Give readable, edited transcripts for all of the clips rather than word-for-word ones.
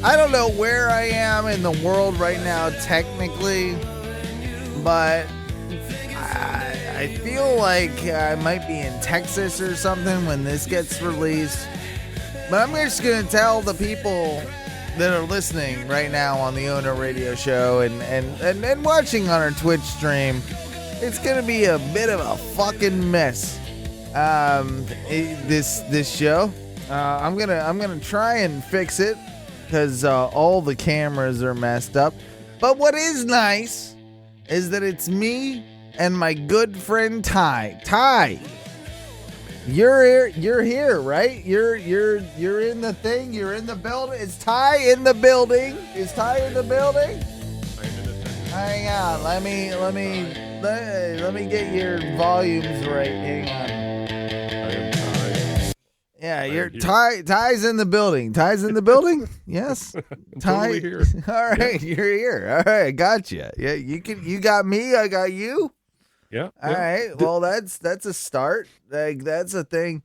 I don't know where I am in the world right now, technically, but I feel like I might be in Texas or something when this gets released. But I'm just going to tell the people that are listening right now on the ONRS radio show and watching on our Twitch stream, it's going to be a bit of a fucking mess. This show. I'm gonna try and fix it because all the cameras are messed up. But what is nice is that it's me and my good friend Ty. Ty, you're here, right? You're in the thing. You're in the building. Is Ty in the building? Is Ty in the building? Hang on. Let me get your volumes right. Hang on. Yeah, Ty's in the building. Ty's in the building? Yes. Ty. Totally here. All right, yeah. You're here. All right, gotcha. Yeah, you got me, I got you. Yeah. All right. Well, that's a start. Like that's a thing.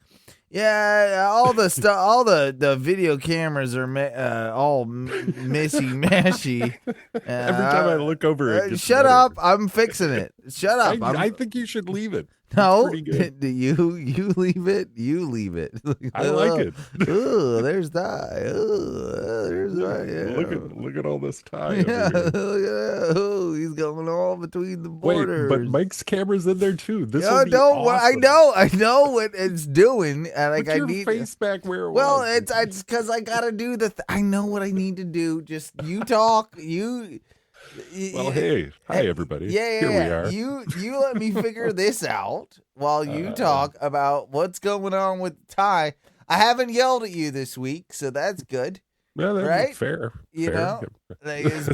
Yeah, all the stuff, all the video cameras are all messy, mashy. Every time I look over, it gets shut better. up! I'm fixing it. Shut up! I think you should leave it. No, you leave it. You leave it. I like it. Oh, there's Ty. Oh, there's Ty. Yeah. Look at all this Ty. Yeah, Over here. oh, he's going all between the borders. Wait, but Mike's camera's in there too. This No, will be don't. awesome. I know what it's doing. And like Put your I need face back where it Well, was. it's because I gotta do I know what I need to do. Just you talk. Well, hey, hi everybody. Yeah. Here we are. You let me figure this out while you talk about what's going on with Ty. I haven't yelled at you this week, so that's good. Well, that's right? fair. You fair. know, like it's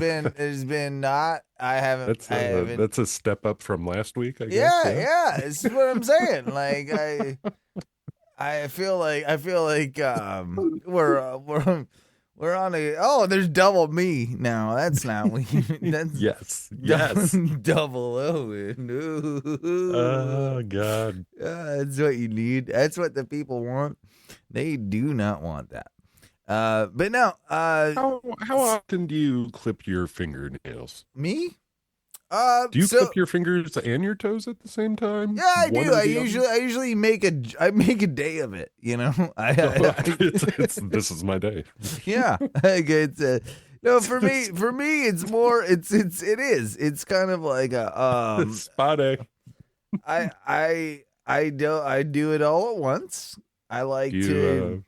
been not. I haven't. That's a step up from last week, I guess. Yeah. This is what I'm saying. Like I feel like we're on a. Oh, there's double me now. That's not we. That's yes. double Owen. Ooh. Oh God. That's what you need. That's what the people want. They do not want that. But no. How often do you clip your fingernails? Me? Do you clip your fingers and your toes at the same time? Yeah, I do. I usually make a day of it. You know, this is my day. Yeah, it's no for me. It's more. It's kind of like a spa day. I do it all at once. I like Do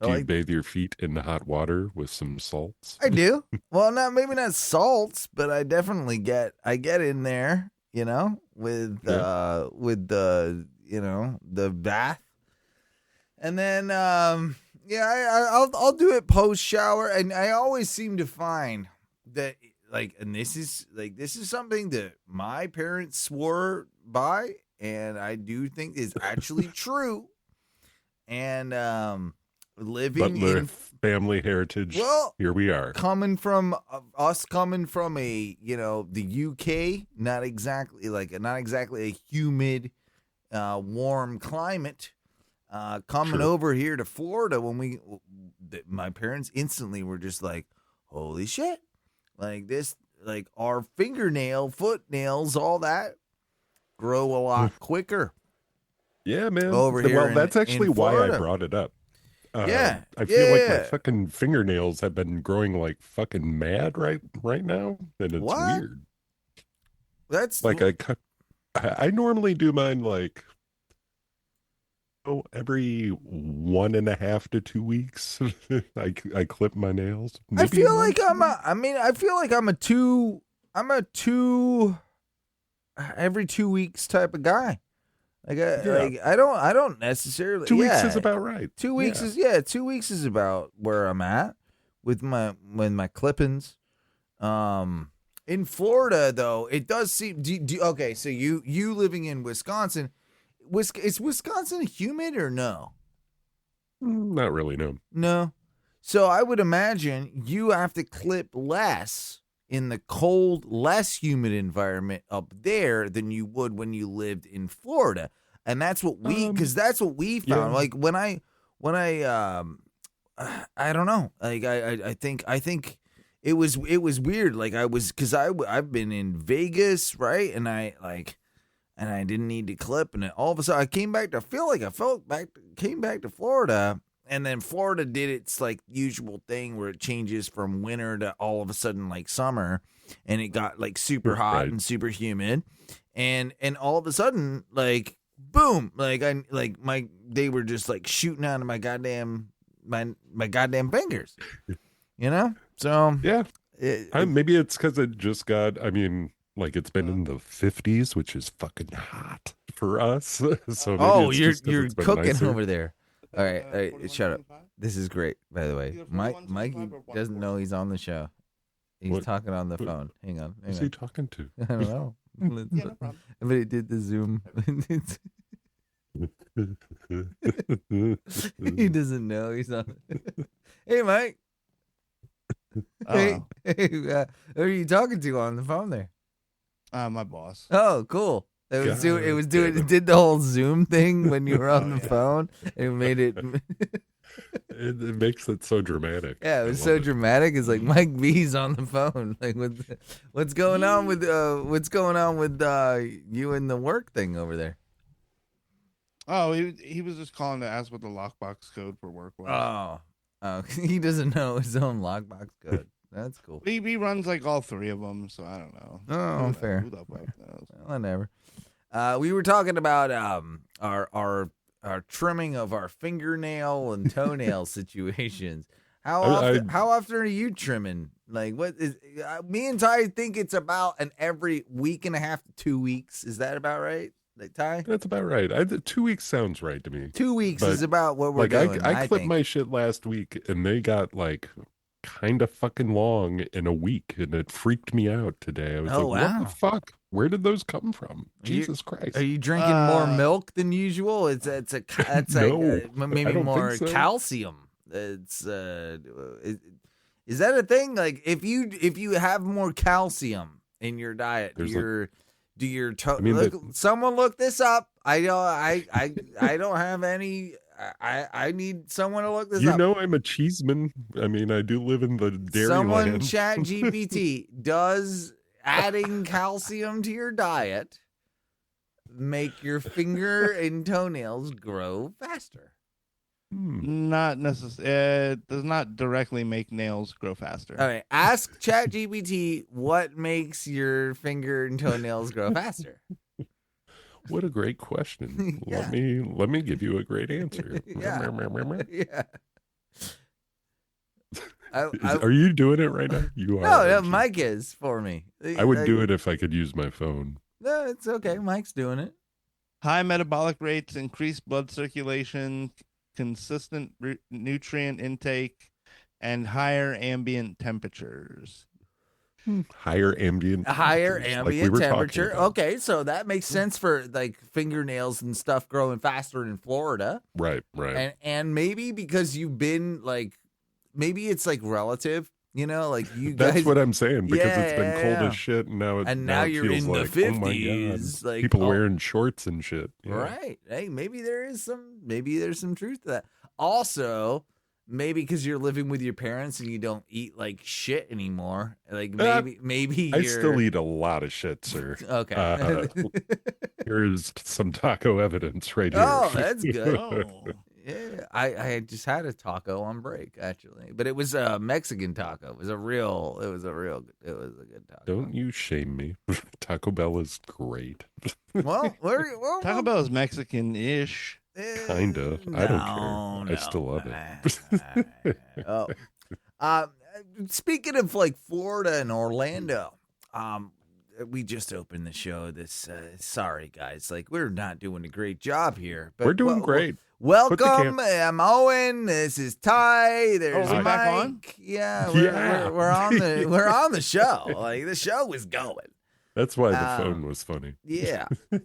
you bathe your feet in the hot water with some salts? I do. Well, maybe not salts, but I definitely get in there, you know, with the the bath. And then I'll do it post shower, and I always seem to find that and this is something that my parents swore by, and I do think is actually true. And living in family heritage. Well, here we are. Coming from a the UK, not exactly a humid, warm climate. Coming over here to Florida my parents instantly were just like, holy shit. Like this, like our foot nails, all that grow a lot quicker. Yeah, man. Over here. Well, that's actually why I brought it up. I feel like my fucking fingernails have been growing like fucking mad right now, and it's weird. That's like I normally do mine like every 1.5 to 2 weeks. I clip my nails. I feel like I'm a two every 2 weeks type of guy. I don't necessarily. 2 weeks is about right. 2 weeks is 2 weeks is about where I'm at with my clippings. In Florida though, it does seem. Okay, so you living in Wisconsin, is Wisconsin humid or no? Not really, no. No. So I would imagine you have to clip less in the cold, less humid environment up there than you would when you lived in Florida. And that's what we found. Yeah. Like when I I don't know. Like I think it was weird. Like because I've been in Vegas, right? And I didn't need to clip, and then all of a sudden I came back to came back to Florida, and then Florida did its like usual thing where it changes from winter to all of a sudden like summer, and it got like super hot and super humid, and all of a sudden like boom, like they were just like shooting out of my goddamn fingers, you know? So yeah, maybe it's because it just got. I mean, like it's been in the 50s, which is fucking hot for us. So you're cooking nicer over there. All right, shut up. This is great, by the way. Mike doesn't know he's on the show. He's talking on the phone. Hang on. Who's he talking to? I don't know. Yeah, no problem. But he did the Zoom. He doesn't know he's on. Hey, Mike. Hey, who are you talking to on the phone there? My boss. Oh, cool. It did the whole Zoom thing when you were on the phone. It made it. It makes it so dramatic. Yeah, it was so dramatic. It's like Mike B's on the phone. Like, what's going on with you and the work thing over there? Oh, he was just calling to ask what the lockbox code for work was. Oh, he doesn't know his own lockbox code. That's cool. He runs like all three of them, so I don't know. Oh, fair. Who the fuck knows? Whatever. We were talking about our trimming of our fingernail and toenail situations. How often are you trimming? Like, what is? Me and Ty think it's about an every week and a half to 2 weeks. Is that about right? Like, Ty? That's about right. 2 weeks sounds right to me. 2 weeks is about what we're doing. I clipped my shit last week, and they got like kind of fucking long in a week, and it freaked me out today. I was wow. What the fuck? Where did those come from? Jesus Christ! Are you drinking more milk than usual? It's no, maybe more calcium. It's is that a thing? Like if you have more calcium in your diet, someone look this up. I don't have any. I need someone to look this up. You know I'm a cheeseman. I mean, I do live in the dairy Someone land. chat GPT, does adding calcium to your diet make your finger and toenails grow faster? Not necessarily. It does not directly make nails grow faster. All right. Ask chat GPT what makes your finger and toenails grow faster. What a great question. Yeah. Let me give you a great answer. Yeah. Are you doing it right now? You are. No, Mike is for me. I would do it if I could use my phone. No, it's okay. Mike's doing it. High metabolic rates, increased blood circulation, consistent nutrient intake, and higher ambient temperatures. Higher ambient temperature. Okay, so that makes sense for like fingernails and stuff growing faster in Florida. Right. And maybe because you've been like, maybe it's like relative, you know, like you guys. That's what I'm saying, because it's been cold as shit, and now you're feels in like, the 50s. Oh my God, like people wearing shorts and shit. Yeah. Right. Hey, maybe there's some truth to that. Also, maybe because you're living with your parents and you don't eat like shit anymore. Like maybe I still eat a lot of shit, sir. Okay. Here's some taco evidence right here. Oh, that's good. Yeah, I just had a taco on break actually, but it was a Mexican taco. It was a good taco. Don't you shame me. Taco Bell is great. Well, Taco Bell is Mexican-ish. Kinda. I don't care. I still love it. Speaking of like Florida and Orlando, we just opened the show. Sorry guys, like we're not doing a great job here, but we're doing great. Welcome. I'm Owen. This is Ty. There's Mike. Back on? Yeah, we're on the show. Like the show was going. That's why the phone was funny. Yeah, the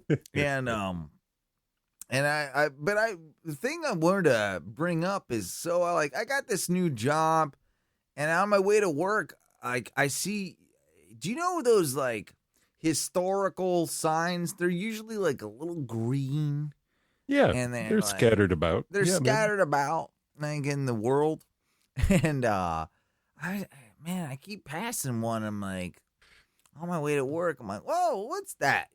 thing I wanted to bring up is I got this new job, and on my way to work, I see. Do you know those like historical signs? They're usually like a little green. Yeah, and they're like, scattered about. They're scattered about, like in the world. And I keep passing one. I'm like, on my way to work, I'm like, whoa, what's that?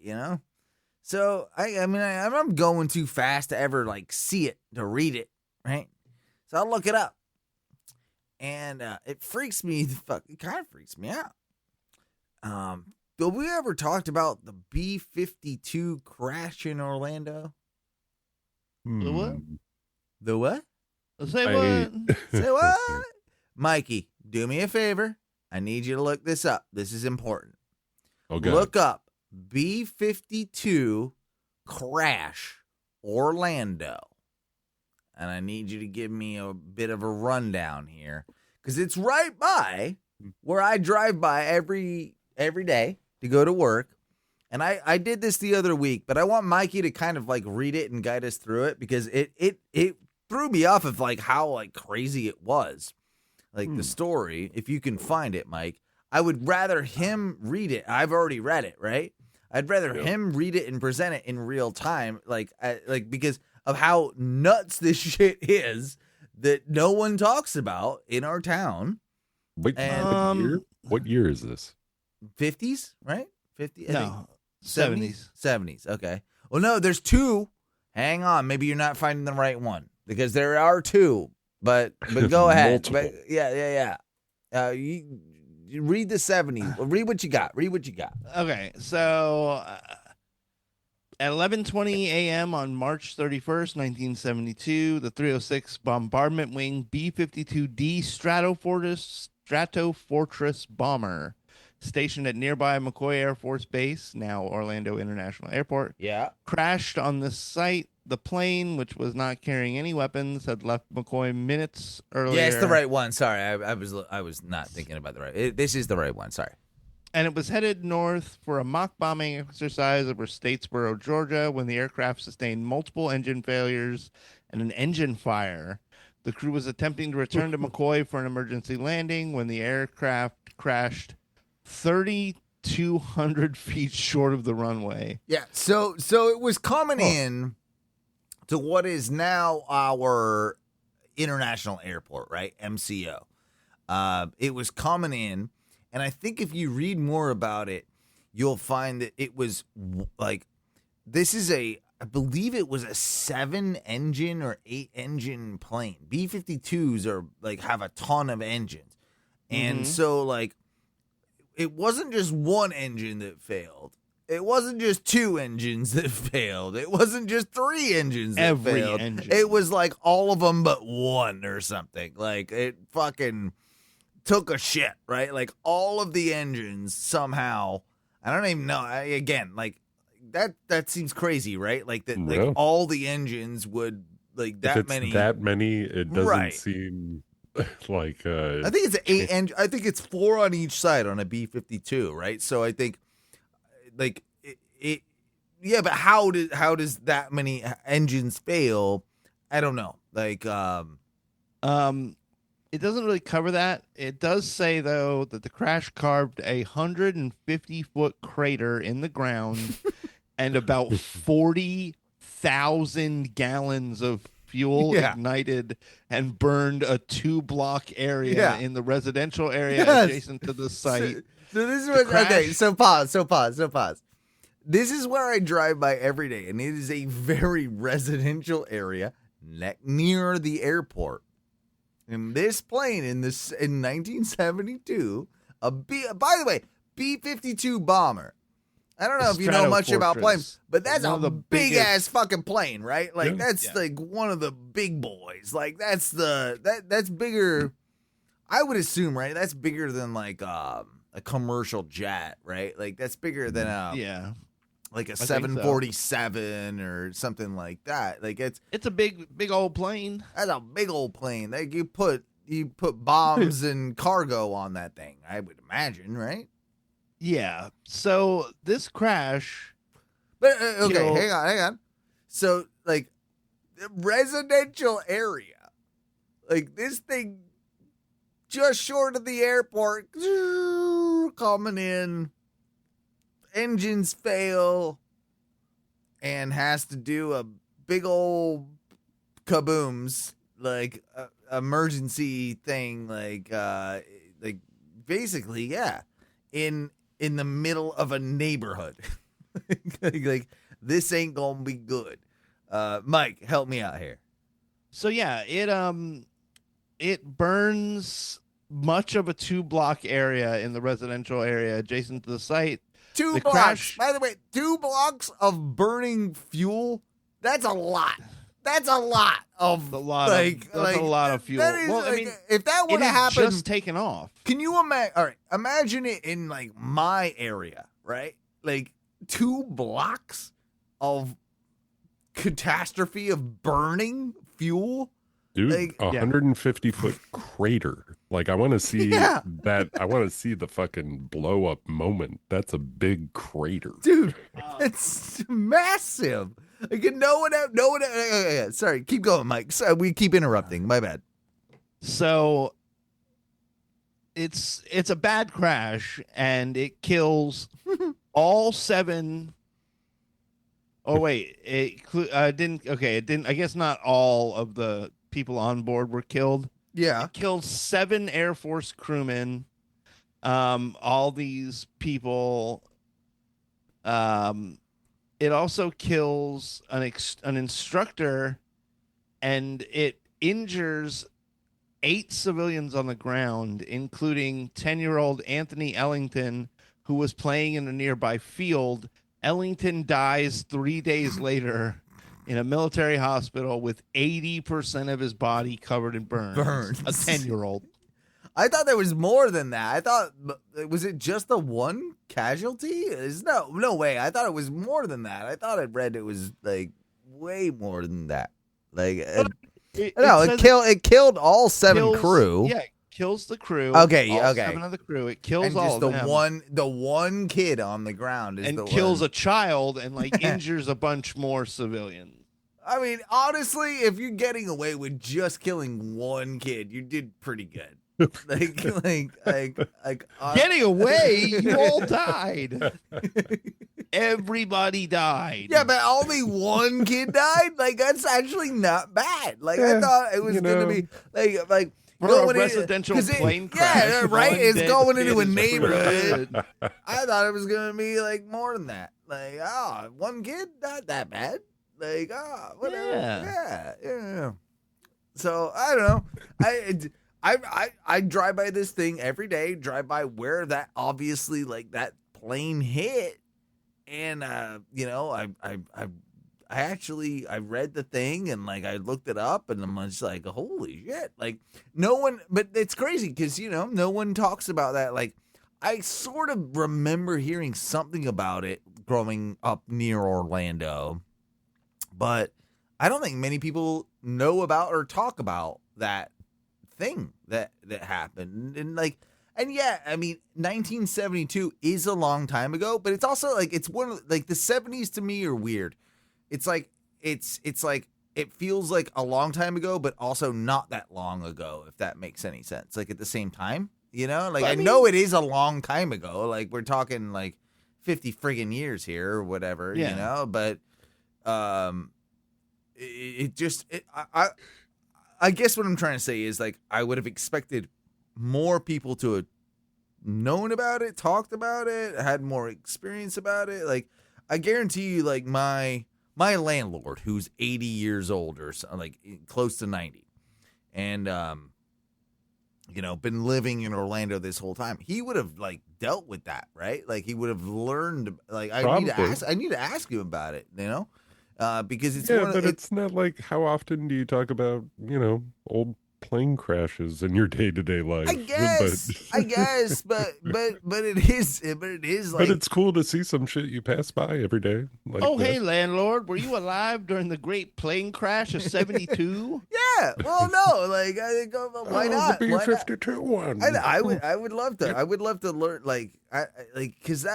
So I'm going too fast to ever like see it, to read it, right? So I'll look it up, and it freaks me. It kind of freaks me out. Have we ever talked about the B-52 crash in Orlando? The what? The what? Say what? Say what? Mikey, do me a favor. I need you to look this up. This is important. Okay. Look up B-52 crash Orlando. And I need you to give me a bit of a rundown here, because it's right by where I drive by every day to go to work. And I did this the other week, but I want Mikey to kind of like read it and guide us through it, because it threw me off of like how like crazy it was. Like the story, if you can find it, Mike, I would rather him read it. I've already read it, right? I'd rather him read it and present it in real time, like because of how nuts this shit is that no one talks about in our town. What year is this? 50s, right? 50? No, 70s. 70s, okay. Well, no, there's two. Hang on, maybe you're not finding the right one, because there are two. But go ahead. But, yeah. You read the 70s. Read what you got. Okay, so at 11:20 a.m. on March 31st, 1972, the 306 Bombardment Wing B-52D Stratofortress bomber, stationed at nearby McCoy Air Force Base, now Orlando International Airport, crashed on the site. The plane, which was not carrying any weapons, had left McCoy minutes earlier. Yeah, it's the right one. Sorry, I was not thinking about the right. This is the right one. Sorry. And it was headed north for a mock bombing exercise over Statesboro, Georgia, when the aircraft sustained multiple engine failures and an engine fire. The crew was attempting to return to McCoy for an emergency landing when the aircraft crashed 3,200 feet short of the runway. Yeah, so it was coming in to what is now our international airport, right? MCO. It was coming in, and I think if you read more about it, you'll find that it was like, I believe it was a 7-engine or 8-engine plane. B-52s are like have a ton of engines. And so like, it wasn't just one engine that failed. It wasn't just 2 engines that failed. It wasn't just 3 engines that failed. Engine. It was like all of them but one or something. Like it fucking took a shit, right? Like all of the engines somehow. I don't even know. Again, like that seems crazy, right? Like that, like all the engines would like that if it's many. That many, it doesn't seem like. I think it's 8 engine. I think it's 4 on each side on a B-52, right? So I think. Like it, yeah, but how does that many engines fail? I don't know. Like, it doesn't really cover that. It does say though that the crash carved a 150-foot crater in the ground and about 40,000 gallons of fuel ignited and burned a 2-block area in the residential area adjacent to the site. So this is what, okay, so pause. This is where I drive by every day, and it is a very residential area near the airport. And this plane in 1972, by the way, B-52 bomber. I don't know if you know much about planes, but that's a big ass fucking plane, right? Like that's like one of the big boys. Like that's bigger. I would assume, right? That's bigger than like a commercial jet, right? Like that's bigger than like a 747 or something like that. Like it's a big old plane. That's a big old plane. Like you put bombs and cargo on that thing, I would imagine, right? Yeah. So this crash, but okay, hang on. So like residential area, like this thing just short of the airport, coming in, engines fail, and has to do a big old kabooms. Like emergency thing, like basically, yeah, in the middle of a neighborhood. like this ain't gonna be good. Mike, help me out here. So yeah, it burns much of a 2-block area in the residential area adjacent to the site. 2 blocks. Crash, by the way, 2 blocks of burning fuel. That's a lot. That's a lot of that's a lot of fuel. Well, I mean, if that would have happened, just taken off. Can you imagine? All right, imagine it in like my area, right? Like 2 blocks of catastrophe of burning fuel. Dude, like, 150-foot crater. Like, I want to see that. I want to see the fucking blow up moment. That's a big crater, dude. It's massive. Like, no one. Sorry, keep going, Mike. So we keep interrupting. My bad. So it's a bad crash, and it kills all 7. Oh wait, it didn't. Okay, it didn't. I guess not all of the people on board were killed. Yeah, it killed 7 Air Force crewmen. All these people. It also kills an instructor, and it injures 8 civilians on the ground, including 10-year-old Anthony Ellington, who was playing in a nearby field. Ellington dies 3 days later in a military hospital with 80% of his body covered in burns. A 10-year-old. I thought there was more than that. I thought, was it just the one casualty? No way. I thought it was more than that. I thought I read it was like way more than that. Like, it killed all 7 crew. Yeah, it kills the crew. Okay, all okay. 7 of the crew. It kills and all just of them. The one kid on the ground is and kills a child and like injures a bunch more civilians. I mean, honestly, if you're getting away with just killing one kid, you did pretty good. Getting away, you all died. Everybody died. Yeah, but only one kid died. Like, that's actually not bad. Like, I thought it was going to be like for a residential plane crash. Yeah, right. It's going into a neighborhood. I thought it was going to be like more than that. Like, one kid, not that bad. Like, whatever. Yeah. So I don't know. I drive by this thing every day, drive by where that obviously like that plane hit. And, I read the thing and like, I looked it up and I'm just like, holy shit. Like no one, but it's crazy because, no one talks about that. Like I sort of remember hearing something about it growing up near Orlando, but I don't think many people know about or talk about that thing that happened. And yeah, I mean, 1972 is a long time ago, but it's also like it's one of like the 70s to me are weird. It's like it's like it feels like a long time ago, but also not that long ago, if that makes any sense. Like at the same time, like I know it is a long time ago. Like we're talking like 50 friggin' years here or whatever, but I guess what I'm trying to say is like I would have expected more people to have known about it, talked about it, had more experience about it. Like I guarantee you, like my landlord, who's 80 years old or so, like close to 90, and been living in Orlando this whole time, he would have like dealt with that, right? Like he would have learned. Like I need to ask him about it, because it's it's not like how often do you talk about old plane crashes in your day-to-day life? I guess, but it is like. But it's cool to see some shit you pass by every day. Like hey landlord, were you alive during the great plane crash of 72? Yeah, well, no, like I think, why not? The B-52 one. I would love to. I would love to learn, because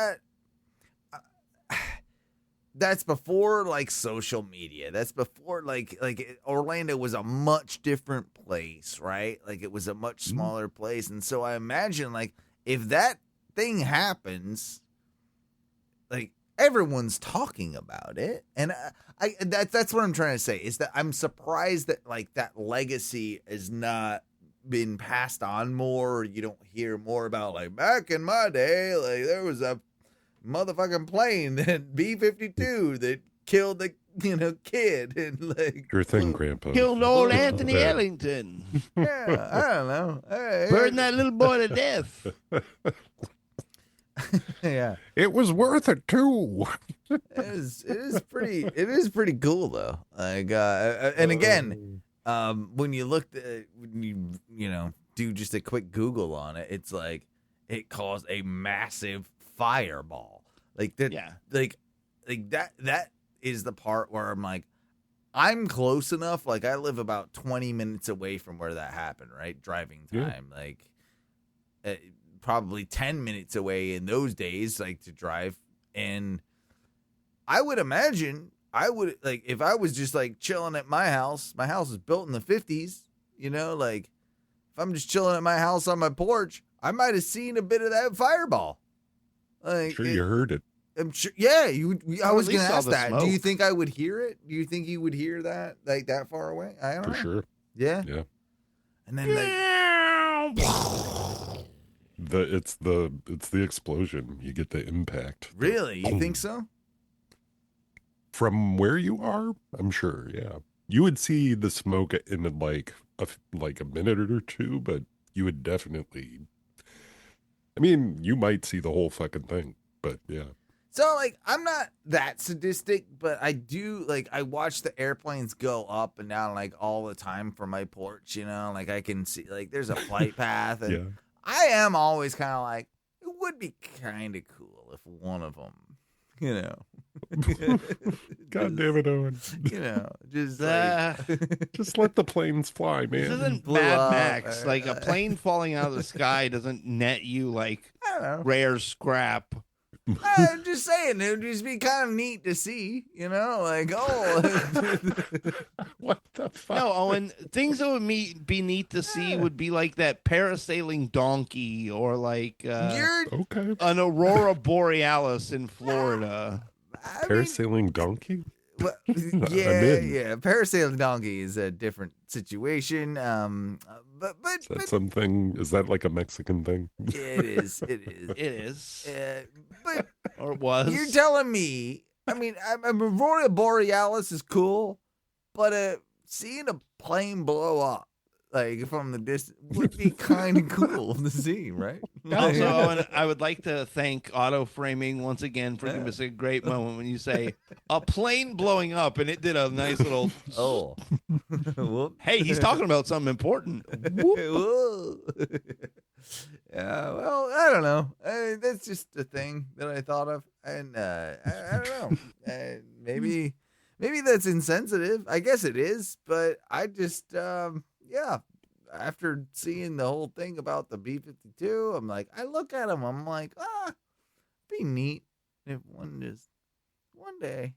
that's before like social media. That's before like Orlando was a much different place, right? Like it was a much smaller place. And so I imagine like if that thing happens, like everyone's talking about it, and that's what I'm trying to say is that I'm surprised that like that legacy has not been passed on more. Or you don't hear more about like back in my day, like there was a motherfucking plane that B-52 that killed the kid and like your thing, Grandpa. Killed old Anthony Ellington. Yeah, I don't know. Burned that little boy to death. Yeah, it was worth it too. it is pretty cool though. Like, and again, when you look at, when you do just a quick Google on it, it's like it caused a massive fireball. Like that, Yeah. like that is the part where I'm like, I'm close enough. Like I live about 20 minutes away from where that happened, right? Driving time, like probably 10 minutes away in those days, like to drive. And I would imagine I would like if I was just like chilling at my house is built in the 50s, like if I'm just chilling at my house on my porch, I might have seen a bit of that fireball. Like, sure, you heard it. I'm sure. Yeah, I was going to ask that. Smoke. Do you think I would hear it? Do you think you would hear that like that far away? I don't know. For sure. Yeah. Yeah. And then it's the explosion. You get the impact. Really? You think so? From where you are, I'm sure. Yeah. You would see the smoke in like a minute or two, but you would definitely. I mean, you might see the whole fucking thing, but yeah. So, like, I'm not that sadistic, but I do, like, I watch the airplanes go up and down, like, all the time from my porch, like, I can see, like, there's a flight path, and Yeah. I am always kind of like, it would be kind of cool if one of them, God damn it, Owen. Just like, just let the planes fly, man. This isn't Blew Mad up. Max. Like a plane falling out of the sky doesn't net you like I don't know. rare scrap. I'm just saying, it would just be kind of neat to see, like, oh. What the fuck? No, Owen, things that would be neat to see would be like that parasailing donkey or like You're, Okay. an aurora borealis in Florida. Parasailing donkey? Well, I'm yeah, in. yeah. Parasailing donkey is a different situation. But Is that something? Is that like a Mexican thing? it is. It is. But Or it was. you're telling me. I mean, Aurora Borealis is cool, but seeing a plane blow up like from the distance would be kind of cool to see, right? Also, Owen, I would like to thank Auto Framing once again for giving us a great moment when you say a plane blowing up, and it did a nice little. Oh, whoop. Hey, he's talking about something important. Whoa. Yeah, well, I don't know. That's just a thing that I thought of, and I don't know. Maybe that's insensitive. I guess it is, but I just, yeah. After seeing the whole thing about the B-52, I'm like, I look at him, I'm like, be neat if one day,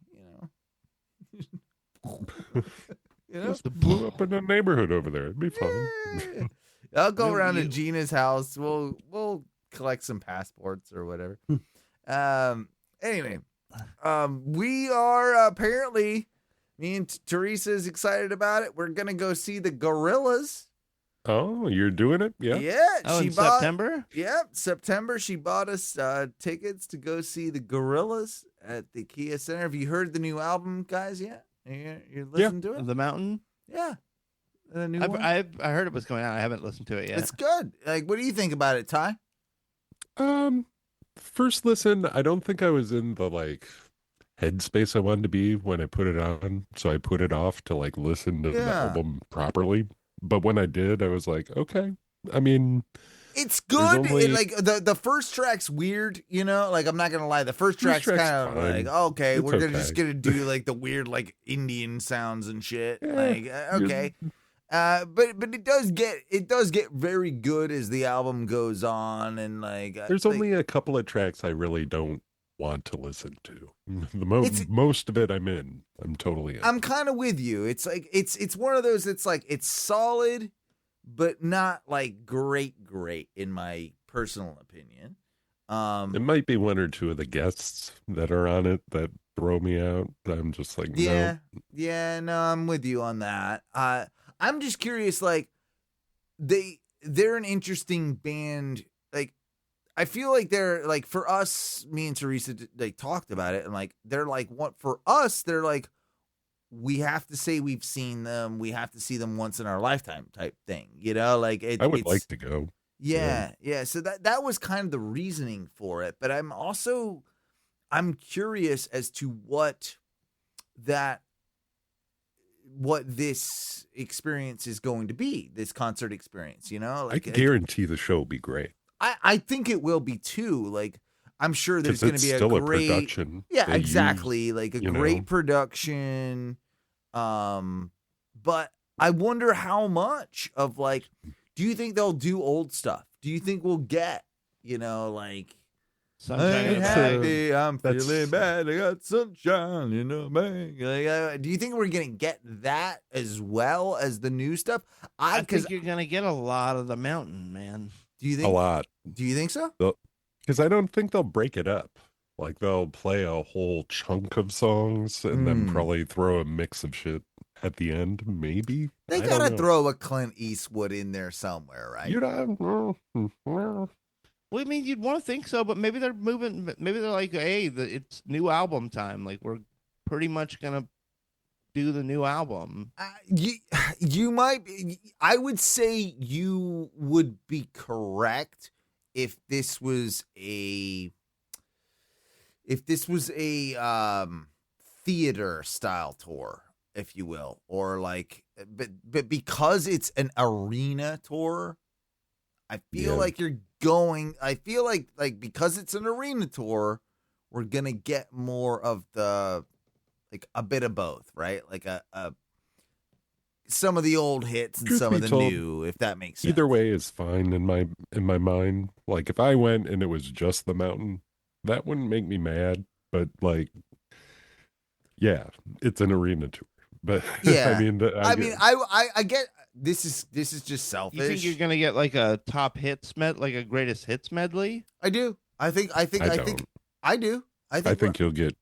Just blew up in the neighborhood over there. It'd be fun. Yeah. I'll go around to Gina's house. We'll collect some passports or whatever. Anyway, we are apparently, me and Teresa is excited about it. We're gonna go see the Gorillaz. Oh, you're doing it? Yeah. Yeah. Oh, in September? Yep, September. She bought us tickets to go see the Gorillaz at the Kia Center. Have you heard the new album, guys? Yet? You're listening to it? The Mountain? Yeah. The new one? I heard it was coming out. I haven't listened to it yet. It's good. Like, what do you think about it, Ty? First listen, I don't think I was in the like headspace I wanted to be when I put it on, so I put it off to like listen to the album properly. But when I did, I was like, okay. I mean, it's good. only- Like the first track's weird, Like, I'm not gonna lie, the first track's kind of fine. like, okay, It's we're okay. just gonna do like the weird like Indian sounds and shit. Yeah, Like, okay. But it does get very good as the album goes on, and like there's only a couple of tracks I really don't want to listen to. Most of it I'm totally in. I'm kind of with you. It's like it's one of those. It's like it's solid, but not like great in my personal opinion. It might be one or two of the guests that are on it that throw me out. I'm just like, Yeah, no. yeah, no, I'm with you on that. I'm just curious, like they're an interesting band. Like I feel like they're like for us, me and Teresa like talked about it, and like they're like what for us, they're like we have to say we've seen them, we have to see them once in our lifetime type thing, you know? Like I would it's like to go. yeah. So that was kind of the reasoning for it, but I'm curious as to what this experience is going to be, this concert experience, you know? Like, I guarantee the show will be great. I think it will be too. Like, I'm sure there's going to be still a great production. Yeah, exactly. Like a great production. But I wonder how much of like, do you think they'll do old stuff? Do you think we'll get, like, Sunshine happy, I'm feeling bad, I got sunshine, man. Like, do you think we're gonna get that as well as the new stuff? I think you're gonna get a lot of the mountain, man. Do you think a lot? Do you think so? Because I don't think they'll break it up. Like they'll play a whole chunk of songs and then probably throw a mix of shit at the end. Maybe they gotta throw a Clint Eastwood in there somewhere, right? Well, I mean, you'd want to think so, but maybe they're moving. Maybe they're like, hey, it's new album time. Like, we're pretty much going to do the new album. You might be, I would say you would be correct if this was a theater style tour, if you will, or like, but because it's an arena tour, I feel like I feel like because it's an arena tour, we're going to get more of the, like a bit of both, right? Like some of the old hits and some of the new, if that makes sense. Either way is fine in my mind. Like if I went and it was just the mountain, that wouldn't make me mad, but like, yeah, it's an arena tour. But yeah, I get this is just selfish. You think you're gonna get like a top hits like a greatest hits medley? I do. I think you'll get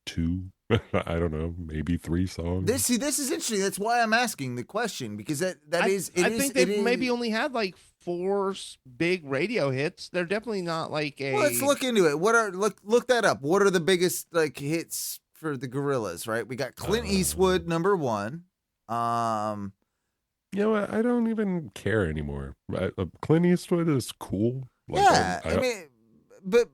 two. I don't know, maybe three songs. This is interesting. That's why I'm asking the question, because I think they maybe only had like 4 big radio hits. They're definitely not like a. Well, let's look into it. Look that up. What are the biggest like hits for the Gorillaz? Right, we got Clint Eastwood number 1. You know what? I don't even care anymore. Clint Eastwood is cool. Like, yeah, I mean. But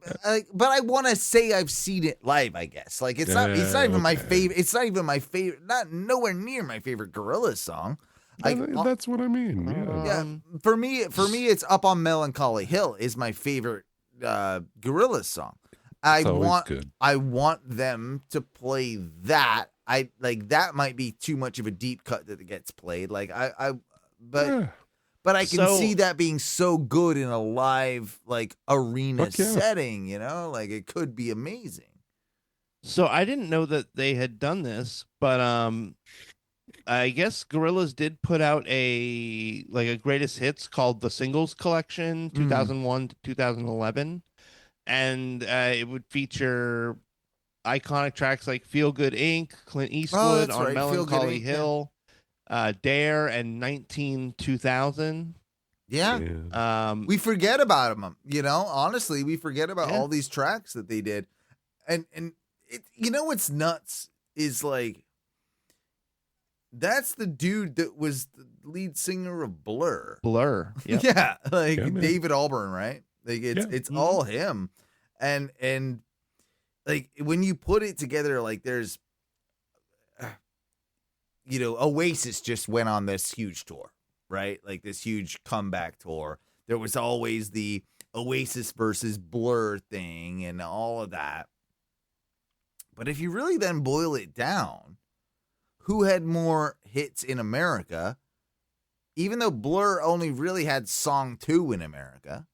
I want to say I've seen it live. I guess like it's not even my favorite. It's not even my favorite. Not nowhere near my favorite Gorillaz song. That's what I mean. Yeah. For me, it's "Up on Melancholy Hill" is my favorite Gorillaz song. I want them to play that. I like that might be too much of a deep cut that it gets played. Like But I can see that being so good in a live, like, arena setting, Like, it could be amazing. So I didn't know that they had done this, but I guess Gorillaz did put out a greatest hits called the Singles Collection, 2001 to 2011. And it would feature iconic tracks like Feel Good Inc., Clint Eastwood on Melancholy Hill. Dare and 2000. Yeah. We forget about them, honestly, we forget about all these tracks that they did. And it, what's nuts is like, that's the dude that was the lead singer of Blur. Yep. Yeah. Like David Albarn, right? Like it's all him. And like when you put it together, like there's, Oasis just went on this huge tour, right? Like this huge comeback tour. There was always the Oasis versus Blur thing and all of that. But if you really then boil it down, who had more hits in America? Even though Blur only really had song 2 in America,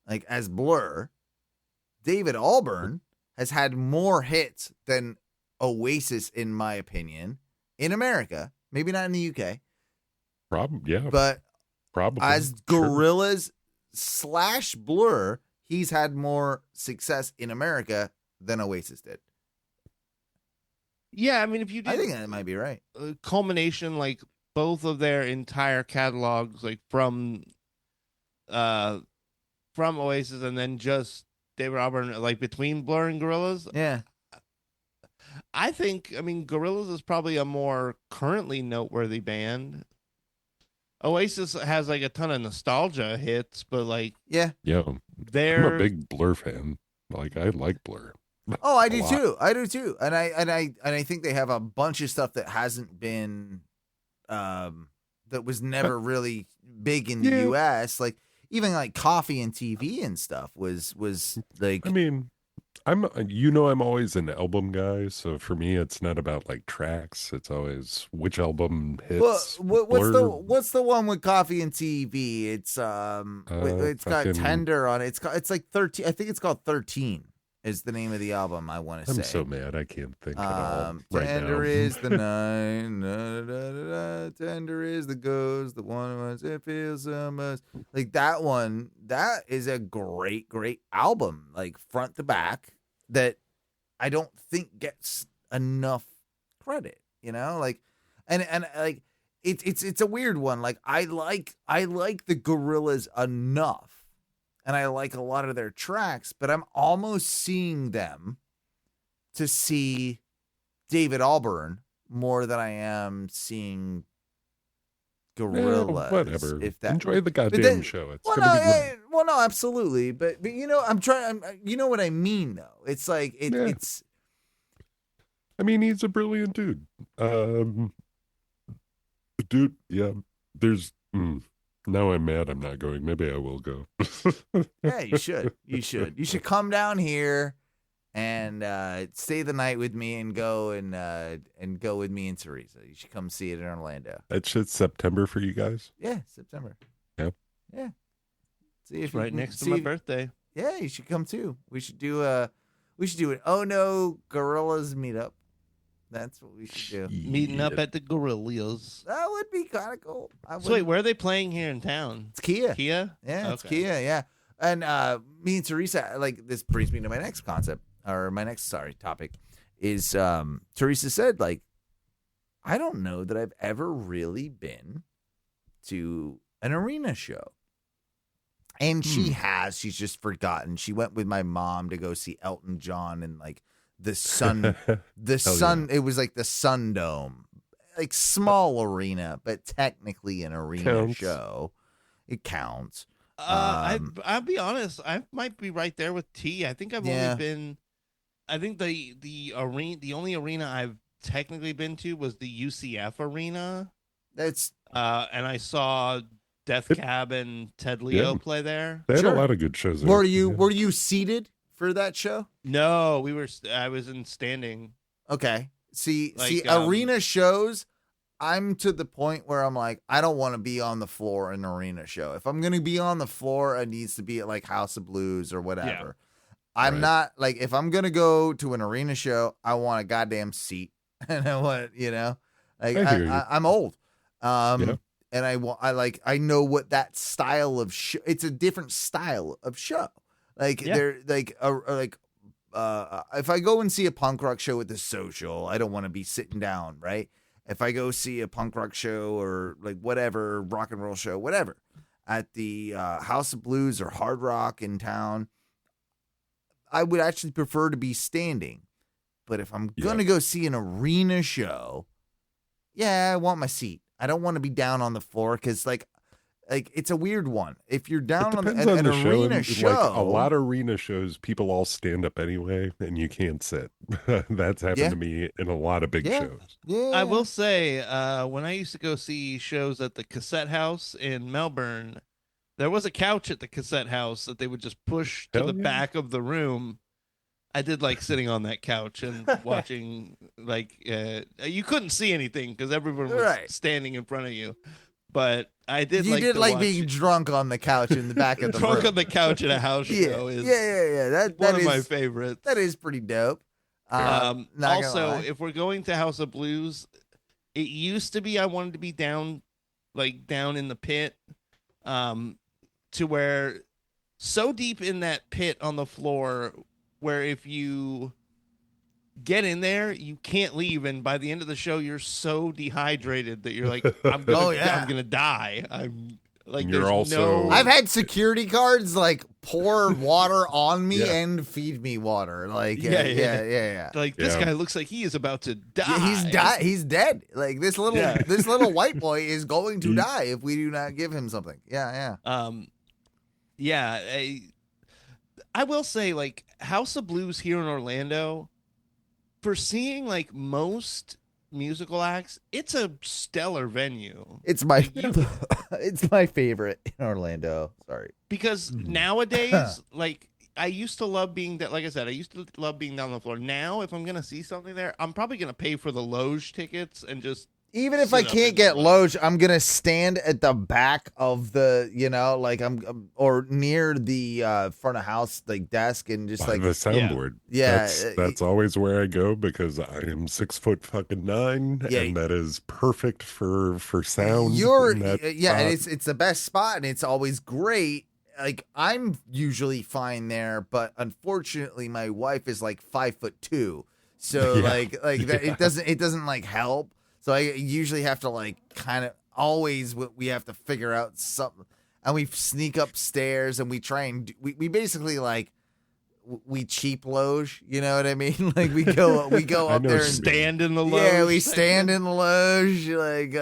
like as Blur, David Albarn has had more hits than Oasis, in my opinion. In America, maybe not in the UK. Probably, yeah. But probably as Gorillaz / Blur, he's had more success in America than Oasis did. Yeah, I mean, if you did, I think that might be right. A culmination, like both of their entire catalogs, like from Oasis and then just David Albarn, like between Blur and Gorillaz. Yeah. I think, I mean, Gorillaz is probably a more currently noteworthy band. Oasis has like a ton of nostalgia hits, but like, yeah, I'm a big Blur fan. Like, I like Blur. Oh, I do too. I do too. And I think they have a bunch of stuff that hasn't been, that was never really big in the U.S. Like even like Coffee and TV and stuff was like. I mean, I'm always an album guy, so for me it's not about like tracks. It's always which album hits. What's the one with Coffee and TV? It's got Tender on it. It's like 13. I think it's called 13 is the name of the album. I want to say. I'm so mad I can't think at all right Tender now. is the night, tender is the ghost, the one was it feels so much like that one. That is a great album, like front to back, that I don't think gets enough credit. You know, like and like it's a weird one. Like I like the Gorillaz enough. And I like a lot of their tracks, but I'm almost seeing them to see David Albarn more than I am seeing Gorillaz. Whatever. Enjoy the goddamn show. It's well, gonna be great. Well, no, absolutely. But you know, you know what I mean, though. It's like it's. I mean, he's a brilliant dude. Dude, yeah. There's. Now I'm mad I'm not going. Maybe I will go. Yeah, you should. You should come down here and stay the night with me and go with me and Teresa. You should come see it in Orlando. That shit's September for you guys? Yeah, September. Yeah. Yeah. See if right next to my birthday. Yeah, you should come too. We should do an Oh No Gorillaz meetup. That's what we should do. Meeting up at the Gorillaz. That would be kind of cool. So wait, where are they playing here in town? It's Kia. Kia? Yeah, it's Kia, yeah. And me and Teresa, like, this brings me to my next topic, is Teresa said, like, I don't know that I've ever really been to an arena show. And she has. She's just forgotten. She went with my mom to go see Elton John and, like, the Sun, it was like the Sun Dome, like small arena, but technically an arena show. It counts. I'll be honest. I might be right there with T. I think I've only been. I think the only arena I've technically been to was the UCF arena. That's and I saw Death Cab and Ted Leo play there. They had a lot of good shows there. Were you seated for that show? No, I was in standing. Okay. See, arena shows, I'm to the point where I'm like, I don't want to be on the floor in an arena show. If I'm going to be on the floor, it needs to be at like House of Blues or whatever. Yeah. I'm not like, if I'm going to go to an arena show, I want a goddamn seat. And I want, like I'm old. And I know what that style of show, it's a different style of show. Like they're like if I go and see a punk rock show at the Social, I don't want to be sitting down, right? If I go see a punk rock show or like whatever, rock and roll show, whatever, at the House of Blues or Hard Rock in town, I would actually prefer to be standing. But if I'm going to go see an arena show, I want my seat. I don't want to be down on the floor because like it's a weird one. If you're down on an arena show, like a lot of arena shows, people all stand up anyway, and you can't sit. That's happened to me in a lot of big shows. Yeah, I will say, when I used to go see shows at the Cassette House in Melbourne, there was a couch at the Cassette House that they would just push to the back of the room. I did like sitting on that couch and watching. Like you couldn't see anything because everyone was standing in front of you. But I did. You did like being drunk on the couch in the back of the drunk room. on the couch at a house show. That one is of my favorites. That is pretty dope. Also, if we're going to House of Blues, it used to be I wanted to be down in the pit, to where so deep in that pit on the floor where if you get in there, you can't leave, and by the end of the show, you're so dehydrated that you're like, I'm gonna die. I'm like, You're there's also- no. I've had security guards like pour water on me and feed me water. Like, yeah. Like this guy looks like he is about to die. Yeah, he's dead. Like this little white boy is going to die if we do not give him something. Yeah. I will say, like, House of Blues here in Orlando, for seeing like most musical acts, it's a stellar venue. It's my it's my favorite in Orlando. Sorry. Because nowadays, like, I used to love being that. Like I said, I used to love being down on the floor. Now, if I'm gonna see something there, I'm probably gonna pay for the loge tickets and just. Even if I can't get loge, I'm gonna stand at the back of the, like or near the front of house like desk and just like the soundboard. Yeah, that's always where I go because I am 6'9", and that is perfect for sound. And it's the best spot and it's always great. Like I'm usually fine there, but unfortunately my wife is like 5'2", so it doesn't like help. So I usually have to like kind of always we have to figure out something, and we sneak upstairs and we try and we basically like we cheap loge, you know what I mean? Like we go up there and stand in the loge. Yeah, we stand in the loge, like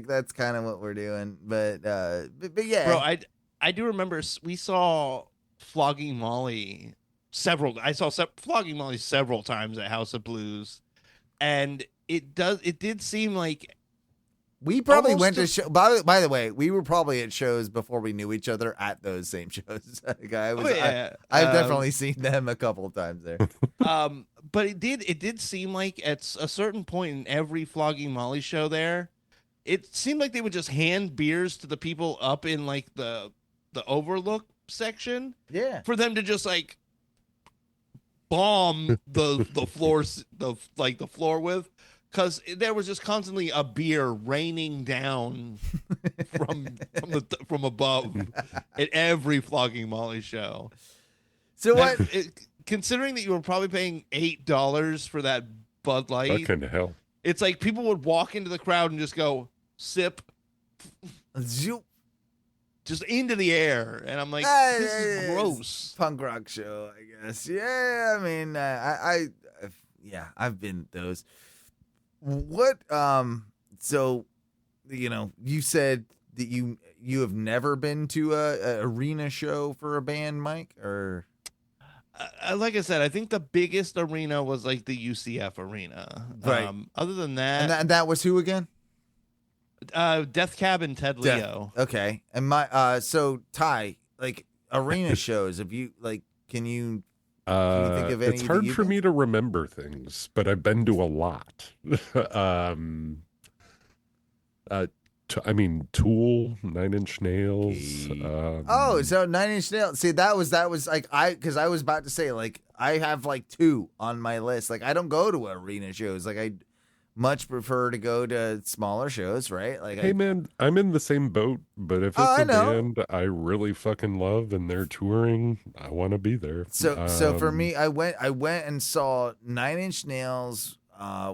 that's kind of what we're doing. But yeah, bro, I do remember we saw Flogging Molly I saw Flogging Molly several times at House of Blues, and it did seem like we probably went to show. By the way, we were probably at shows before we knew each other at those same shows. Like I've definitely seen them a couple of times there. But it did seem like at a certain point in every Flogging Molly show there, it seemed like they would just hand beers to the people up in like the overlook section. Yeah, for them to just like bomb the floors, the floor with. Because there was just constantly a beer raining down from above at every Flogging Molly show. So considering that you were probably paying $8 for that Bud Light, fucking hell! It's like people would walk into the crowd and just go sip, just into the air, and I'm like, this is gross. Punk rock show, I guess. Yeah, I mean, I've been those. What so you said that you have never been to a arena show for a band, Mike, or like I said, I think the biggest arena was like the UCF arena, right? Other than that, and that was who again? Death Cab and Ted Leo. Okay, and my so Ty, like arena shows, have you like can you think of any? It's hard for me to remember things, but I've been to a lot. Tool, Nine Inch Nails. So Nine Inch Nails. See, that was like because I was about to say like I have like 2 on my list. Like I don't go to arena shows. Like I much prefer to go to smaller shows, right? Like, hey man, I'm in the same boat, but if it's a band I really fucking love and they're touring, I want to be there. So for me, I went and saw Nine Inch Nails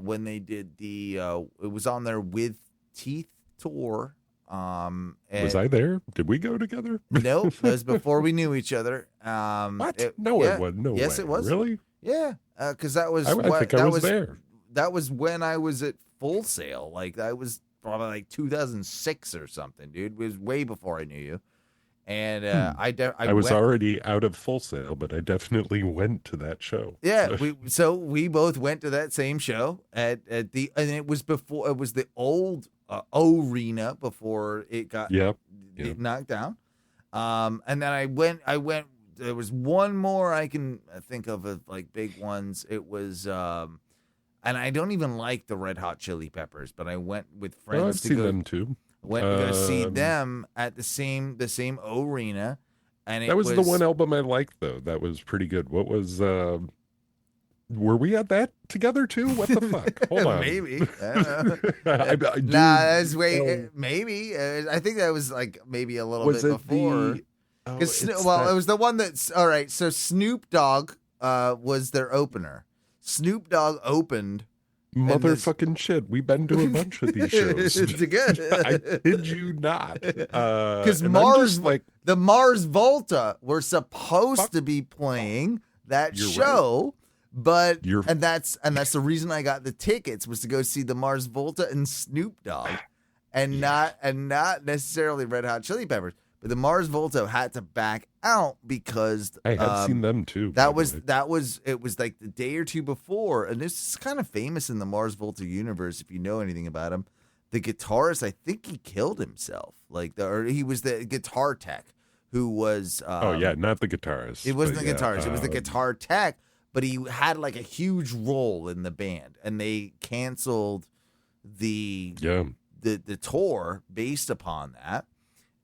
when they did the it was on their With Teeth tour. Was I there? Did we go together? Nope, it was before we knew each other. What? It wasn't. No yes, way. It was. Really? Yeah, because that was. I think I was there. That was when I was at Full Sail. Like that was probably like 2006 or something, dude. It was way before I knew you. And I was already out of Full Sail, but I definitely went to that show. Yeah, we both went to that same show at the, and it was the old arena before it got knocked down. And then I went. There was one more I can think of like big ones. It was. And I don't even like the Red Hot Chili Peppers, but I went with friends I've seen them too. Went to go see them at the same arena, and that was the one album I liked though. That was pretty good. What was? Were we at that together too? What the fuck? Hold on. Maybe. That's way maybe. I think that was like maybe a little bit before. Because it was the one that's all right. So Snoop Dogg was their opener. Snoop Dogg opened. Motherfucking shit. We've been to a bunch of these shows. I kid you not. Because the Mars Volta were supposed to be playing that show, but and that's the reason I got the tickets was to go see the Mars Volta and Snoop Dogg, and not necessarily Red Hot Chili Peppers. But the Mars Volta had to back out because I have seen them too. It was like the day or two before, and this is kind of famous in the Mars Volta universe if you know anything about him. The guitarist, I think he killed himself. Or he was the guitar tech who was. Not the guitarist. It wasn't the guitarist. It was the guitar tech, but he had like a huge role in the band, and they canceled the tour based upon that.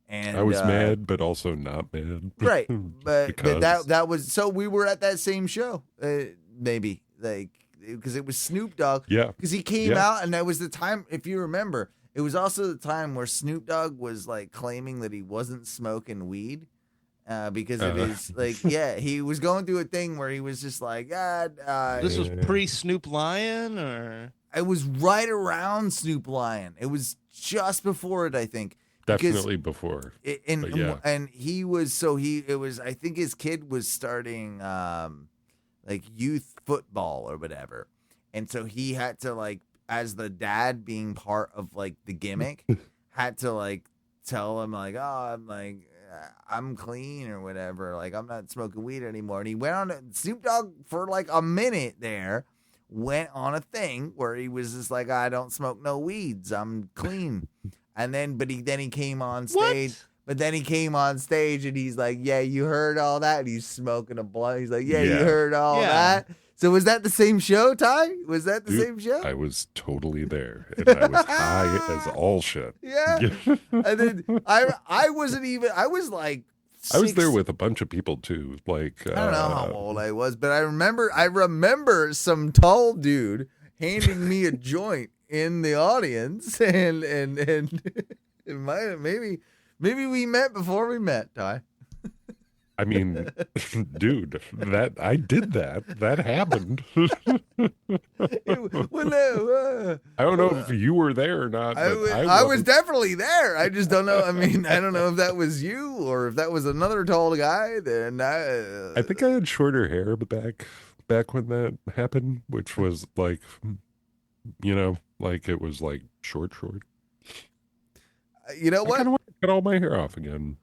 And I was mad, but also not mad. Right. But that was, so we were at that same show, maybe, like, because it was Snoop Dogg. Yeah. Because he came out, and that was the time, if you remember, it was also the time where Snoop Dogg was, like, claiming that he wasn't smoking weed. Because of his, he was going through a thing where he was just like, this was pre-Snoop Lion, or? It was right around Snoop Lion. It was just before it, I think. Definitely before. And he was, I think his kid was starting like youth football or whatever. And so he had to, like, as the dad being part of like the gimmick, had to like tell him like, I'm clean or whatever. Like, I'm not smoking weed anymore. And he went on Snoop Dogg for like a minute there, went on a thing where he was just like, I don't smoke no weeds. I'm clean. And then, he came on stage. What? But then he came on stage and he's like, yeah, you heard all that? And he's smoking a blunt. He's like, you heard all that? So was that the same show, Ty? Was that the same show? I was totally there. And I was high as all shit. Yeah. And then I wasn't even, I was like, I was there with a bunch of people too. Like, I don't know how old I was, but I remember some tall dude handing me a joint in the audience, and it might have, maybe we met before we met, Ty. I mean, dude, I did that happened. I don't know if you were there or not. I was definitely there. I just don't know. I mean, I don't know if that was you or if that was another tall guy. Then I think I had shorter hair back when that happened, which was like, like it was like short. You know what? I kind of want to cut all my hair off again.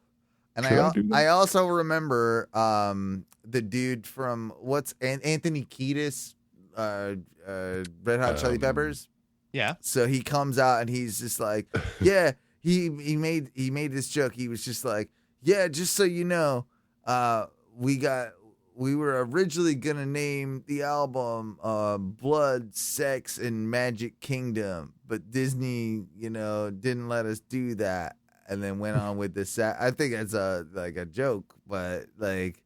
And I also remember the dude from Anthony Kiedis, Red Hot Chili Peppers. Yeah. So he comes out and he's just like, yeah, he made this joke. He was just like, yeah, just so you know, we were originally gonna name the album Blood, Sex, and Magic Kingdom, but Disney, didn't let us do that. And then went on with this. I think it's a joke, but like,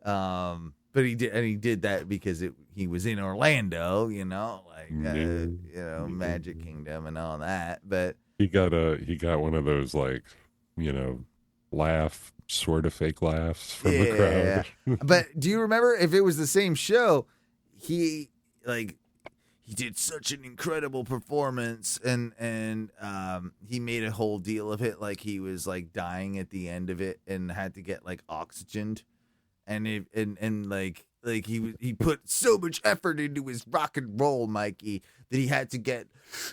but he did that because he was in Orlando, Magic Kingdom and all that. But he got one of those like, laugh, sort of fake laughs from the crowd. But do you remember if it was the same show? He did such an incredible performance, and he made a whole deal of it, like he was like dying at the end of it and had to get like oxygened, and he put so much effort into his rock and roll, Mikey, that he had to get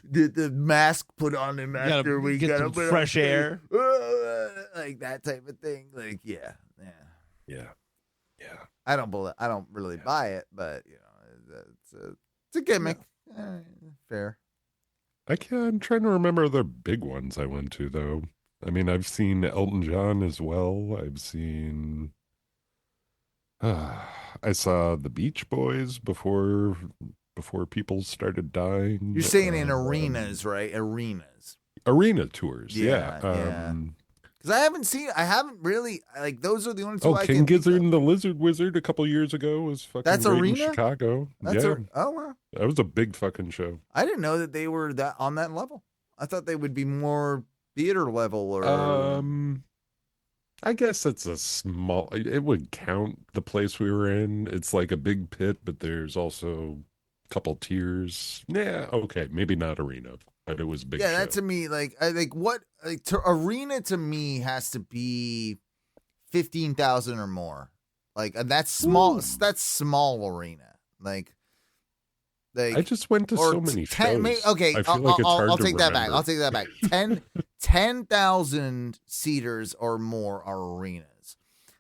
the mask put on him after we got some fresh air, like that type of thing. Like, yeah. I don't really buy it, but it's a gimmick. Fair. I'm trying to remember other big ones I went to, though. I mean, I've seen Elton John as well. I've seen... I saw the Beach Boys before people started dying. You're saying in arenas, right? Arenas. Arena tours, yeah. Because I haven't really, like, those are the only two I King Gizzard and the Lizard Wizard a couple years ago was fucking That's great arena? in Chicago. Oh, wow. That was a big fucking show. I didn't know that they were on that level. I thought they would be more theater level or... I guess it's a small, it would count the place we were in. It's like a big pit, but there's also a couple tiers. Yeah, okay, maybe not arena, but it was a big Yeah, show. that to me, like, I think arena to me has to be 15,000 or more. Like, and that's small. Ooh. That's small arena. Like I just went to so many 10, shows. okay, I feel like it's hard I'll to take that back. remember. I'll take that back. 10,000 seaters or more are arenas.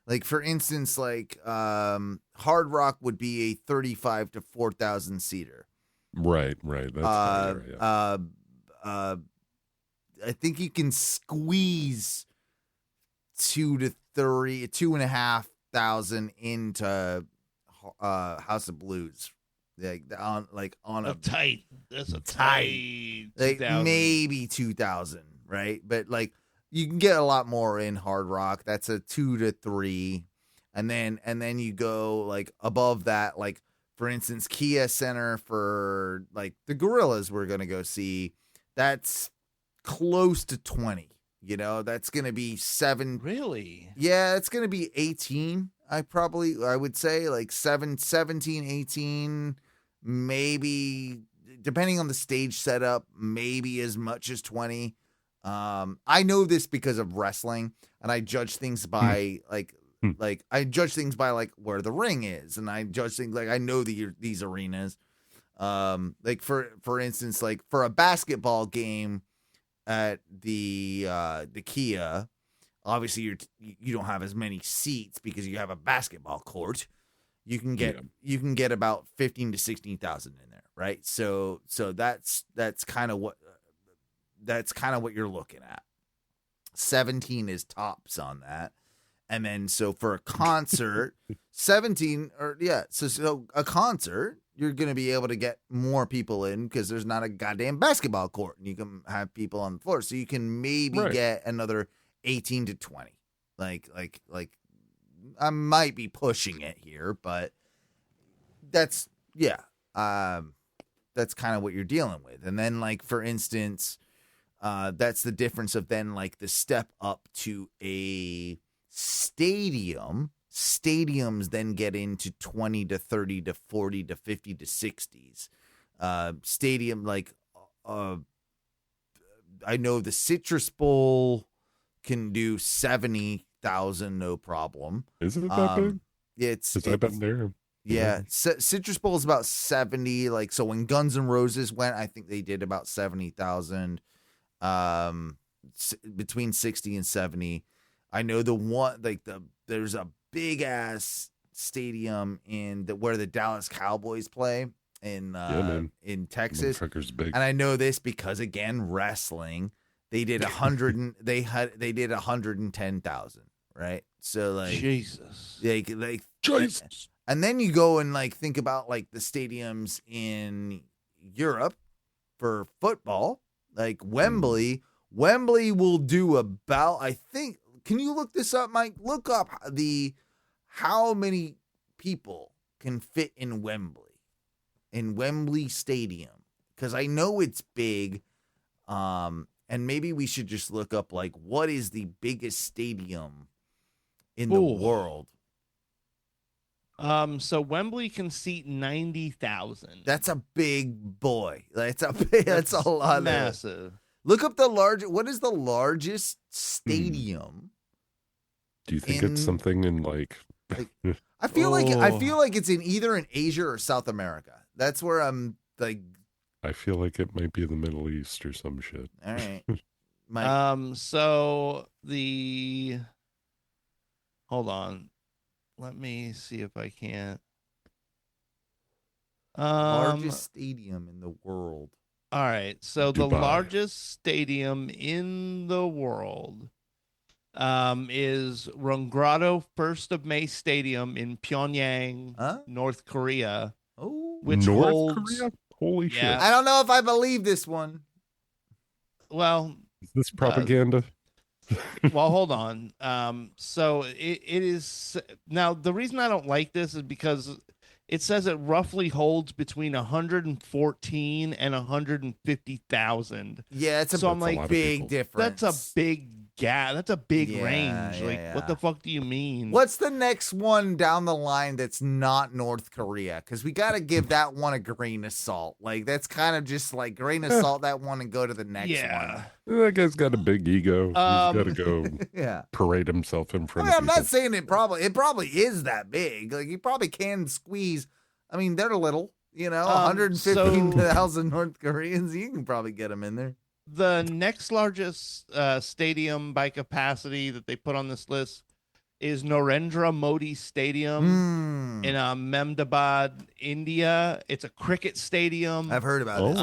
Like, for instance, like Hard Rock would be a 35 to 4,000 seater. Right. That's higher, yeah. I think you can squeeze 2,500 into House of Blues. On a tight. That's a tight. like 2,000. maybe 2,000, right? But like you can get a lot more in Hard Rock. That's a 2 to 3, and then you go like above that, like for instance, Kia Center for like the Gorillaz we're gonna go see. That's close to 20. You know, that's gonna be 7. Really? Yeah, it's gonna be 18. I would say like 17, 18, maybe depending on the stage setup, maybe as much as 20. I know this because of wrestling, and I judge things by like I judge things by like where the ring is, and I judge things like I know these arenas. Like for instance, like for a basketball game at the Kia. Obviously, you don't have as many seats because you have a basketball court. You can get about 15 to 16,000 in there, right? So that's kind of what you're looking at. 17 is tops on that, and then so for a concert, 17 so a concert you're going to be able to get more people in because there's not a goddamn basketball court, and you can have people on the floor, so you can maybe get another 18 to 20. Like I might be pushing it here, but that's kind of what you're dealing with. And then like for instance, that's the difference of then like the step up to a stadium. Stadiums then get into 20 to 30 to 40 to 50 to 60s. Stadium like I know the Citrus Bowl can do 70,000 no problem. Is it that big? I've been there. Yeah, Citrus Bowl is about 70. Like so, when Guns N' Roses went, I think they did about 70,000. Between 60 and 70. I know there's a big ass stadium where the Dallas Cowboys play in Texas, big. and I know this because again wrestling. They did 100 they did 110,000, right? So like Jesus. Like Jesus. And then you go and like think about like the stadiums in Europe for football, like Wembley. Wembley will do about, I think, can you look this up, Mike? Look up how many people can fit in Wembley Stadium, because I know it's big. And maybe we should just look up, like, what is the biggest stadium in the world? So Wembley can seat 90,000. That's a big boy. That's a lot. Massive. Look up what is the largest stadium? Do you think it's something in like I feel like it's either in Asia or South America. That's where I'm like. I feel like it might be the Middle East or some shit. All right. So hold on. Let me see if I can't. Largest stadium in the world. All right. So Dubai. The largest stadium in the world is Runggrado 1st of May Stadium in Pyongyang, North Korea. Oh, which North holds, Korea? Holy shit. I don't know if I believe this one. Well, is this propaganda? Well, hold on. So it is now. The reason I don't like this is because it says it roughly holds between 114 and 150,000. Yeah, it's a big difference. That's a big gap. That's a big Yeah, range. yeah, Like, yeah. what the fuck do you mean? What's the next one down the line that's not North Korea? Because we got to give that one a grain of salt. Like, that's kind of just like grain of salt that one and go to the next Yeah. That guy's got a big ego. He's got to go one. Yeah. parade himself in I front mean, of I'm people. not saying it probably is that big. Like, you probably can squeeze. I mean, they're little, 115,000 North Koreans. You can probably get them in there. The next largest stadium by capacity that they put on this list is Narendra Modi Stadium in Ahmedabad, India. It's a cricket stadium. I've heard about this.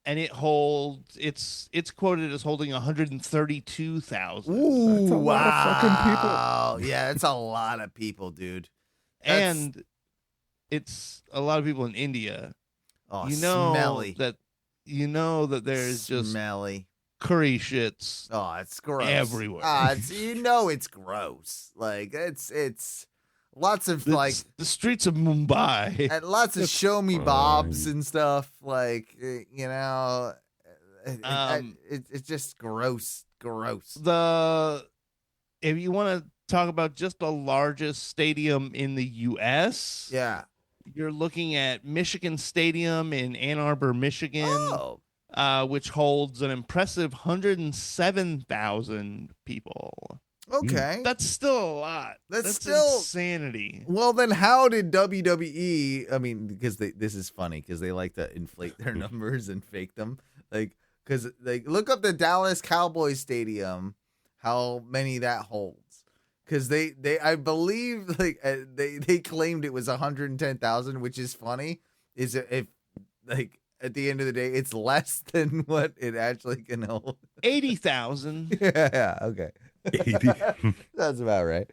And it holds. It's quoted as holding 132,000. Ooh, That's a lot of fucking people. Yeah, it's a lot of people, dude. And it's a lot of people in India. Oh, smelly. smelly. That there's just smelly curry shits. Oh, it's gross everywhere. It's gross. Like it's lots of the streets of Mumbai. and lots of show me bobs and stuff. Like it's just gross. If you want to talk about just the largest stadium in the U.S., yeah. You're looking at Michigan Stadium in Ann Arbor, Michigan, which holds an impressive 107,000 people. Okay. That's still a lot. That's still insanity. Well, then how did WWE, I mean, because this is funny because they like to inflate their numbers and fake them. Because look up the Dallas Cowboys Stadium, how many that holds. Because I believe they claimed it was 110,000, which is funny. Is if at the end of the day it's less than what it actually can hold. 80,000. Yeah. Okay. 80. That's about right.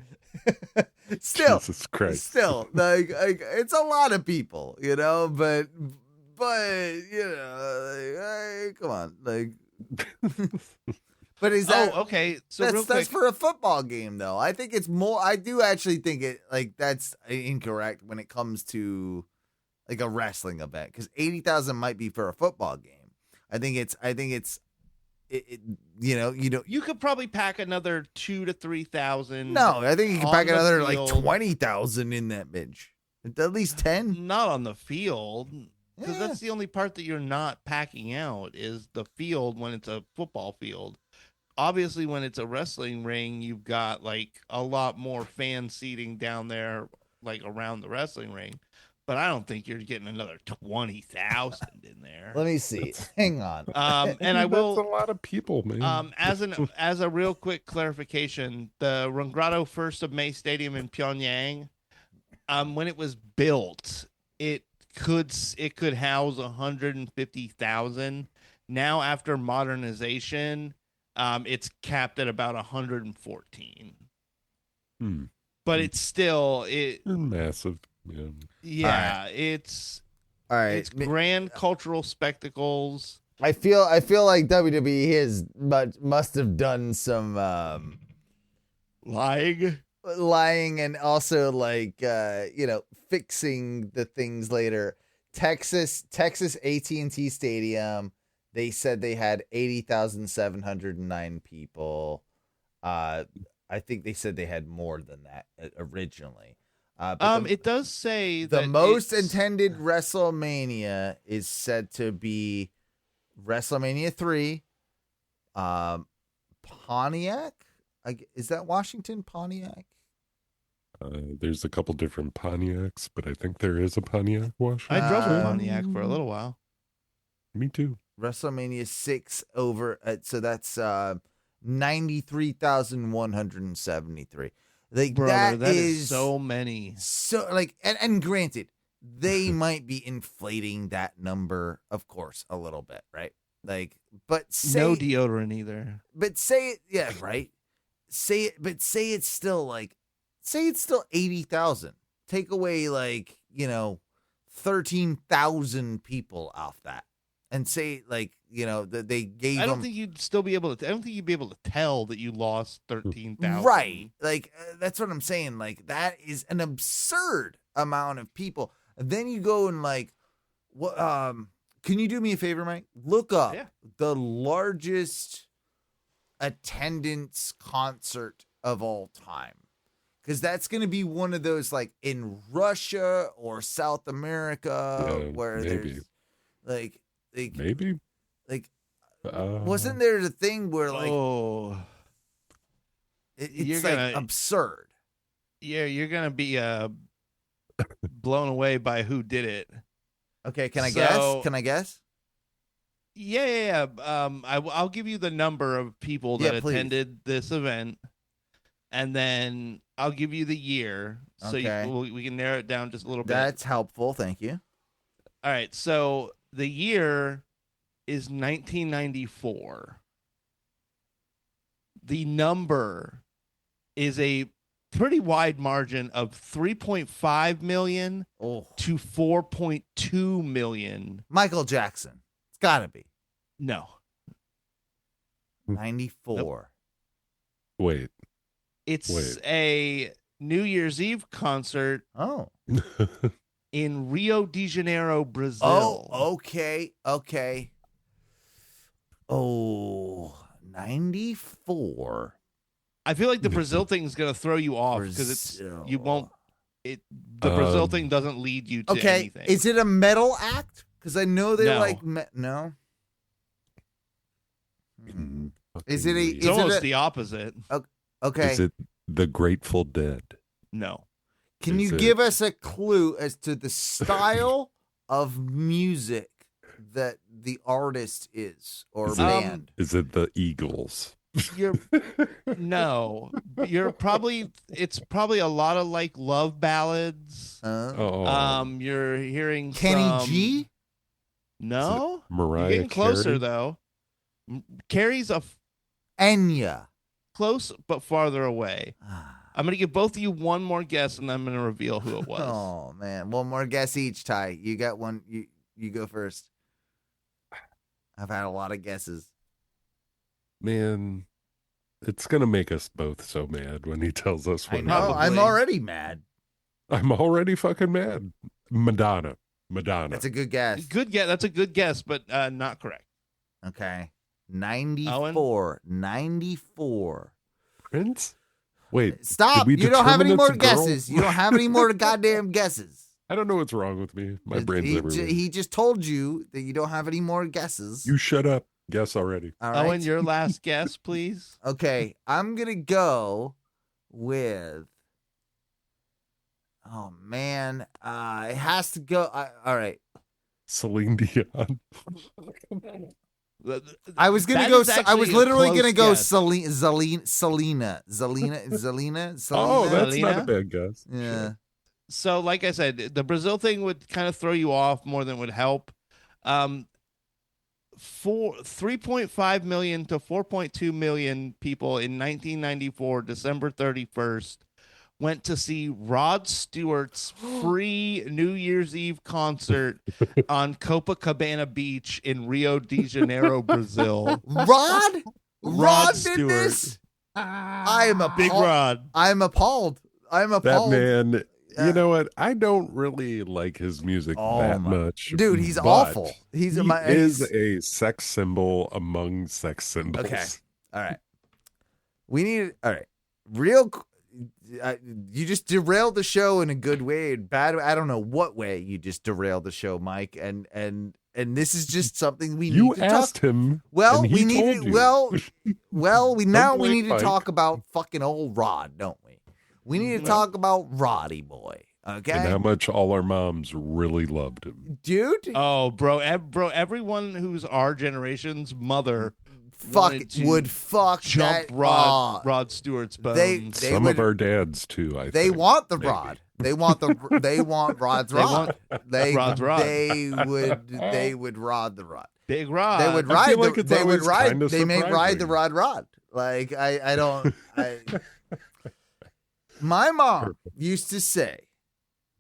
Still, Jesus Christ. Still, it's a lot of people, but come on, But is that okay? So that's for a football game, though. I think it's more. I do actually think it that's incorrect when it comes to a wrestling event because 80,000 might be for a football game. I think it's you could probably pack another 2,000 to 3,000. No, I think you can pack another field. 20,000 in that bitch. At least 10. Not on the field. Because that's the only part that you're not packing out is the field when it's a football field. Obviously, when it's a wrestling ring, you've got a lot more fan seating down there, around the wrestling ring. But I don't think you're getting another 20,000 in there. Let me see. Hang on. And I will. That's a lot of people, man. As a real quick clarification, the Rungrado 1st of May Stadium in Pyongyang, when it was built, it could house 150,000. Now, after modernization, it's capped at about 114. But it's still massive. Yeah, All right. it's It's grand cultural spectacles. I feel like WWE must have done some lying and also fixing the things later. Texas AT&T Stadium, they said they had 80,709 people. I think they said they had more than that originally. It does say the that most attended WrestleMania is said to be WrestleMania 3, Pontiac. Is that Washington, Pontiac? There's a couple different Pontiacs, but I think there is a Pontiac, Washington. I drove a Pontiac for a little while. Me too. WrestleMania 6 over, so that's 93,173. Brother, that is so many. So and granted, they might be inflating that number, of course, a little bit, right? But no deodorant either. But say it, yeah, right. Say it's still 80,000. Take away 13,000 people off that, and say that they gave. I don't think you'd still be able to. I don't think you'd be able to tell that you lost 13,000. Right. That's what I'm saying. That is an absurd amount of people. And then you go and what? Can you do me a favor, Mike? Look up the largest attendance concert of all time. Because that's going to be one of those like in Russia or South America where maybe. there's Maybe. Wasn't there the thing where like it's like absurd? Yeah, you're gonna be blown away by who did it. Okay, can I guess? Can I guess? Yeah. I'll give you the number of people that attended this event, and then I'll give you the year, so we can narrow it down just a little bit. That's helpful. Thank you. All right, so the year is 1994. The number is a pretty wide margin of 3.5 million to 4.2 million. Michael Jackson. It's got to be. No. 94. Nope. Wait. It's a New Year's Eve concert. Oh. In Rio de Janeiro, Brazil. Oh, okay. Oh, 94. I feel like the Brazil thing is going to throw you off because you won't. The Brazil thing doesn't lead you to anything. Is it a metal act? Because I know they're no. Is it It's almost the opposite. Okay. Is it the Grateful Dead? No. Can you give us a clue as to the style of music that the artist is or band? Is it the Eagles? It's probably a lot of like love ballads. You're hearing Kenny G? No. Mariah You're getting closer Carey? though. Carrie's Enya. Close but farther away. I'm gonna give both of you one more guess, and I'm gonna reveal who it was. Oh man, one more guess each. Ty, you got one. You go first. I've had a lot of guesses. Man, it's gonna make us both so mad when he tells us what. I'm already mad. I'm already fucking mad. Madonna. That's a good guess. Good guess. That's a good guess, but not correct. Okay. 94. 94. Prince? Wait. Stop. You don't have any more guesses. You don't have any more goddamn guesses. I don't know what's wrong with me. My brain's everywhere. He just told you that you don't have any more guesses. You shut up. Guess already. All right. Owen, your last guess, please. Okay. I'm going to go with... Oh, man. It has to go... all right. Celine Dion. I was gonna go. I was literally gonna go. Selena. Oh, that's not a bad guess. Yeah. So, like I said, the Brazil thing would kind of throw you off more than would help. 3.5 million to 4.2 million people in 1994, December 31st, went to see Rod Stewart's free New Year's Eve concert on Copacabana Beach in Rio de Janeiro, Brazil. Rod did Stewart. this? I am appalled. Big Rod. I'm appalled. That man, you know what? I don't really like his music that much. Dude, he's awful. He is a sex symbol among sex symbols. Okay. All right. You just derailed the show in a good way and bad. I don't know what way you just derailed the show, Mike. And this is just something we need to talk. You asked him. Well, and we need to. We need to Mike. talk about fucking old Rod, don't we? We need to talk about Roddy Boy. Okay. And how much all our moms really loved him, dude. Oh, bro, everyone who's our generation's mother. Would fuck jump that Rod Stewart's bones. Some of our dads too. I they think, want the maybe. rod. They want Rod's rod. Rod's rod. They would rod the rod. Big Rod. They would ride. They may ride the rod. Like I don't. My mom used to say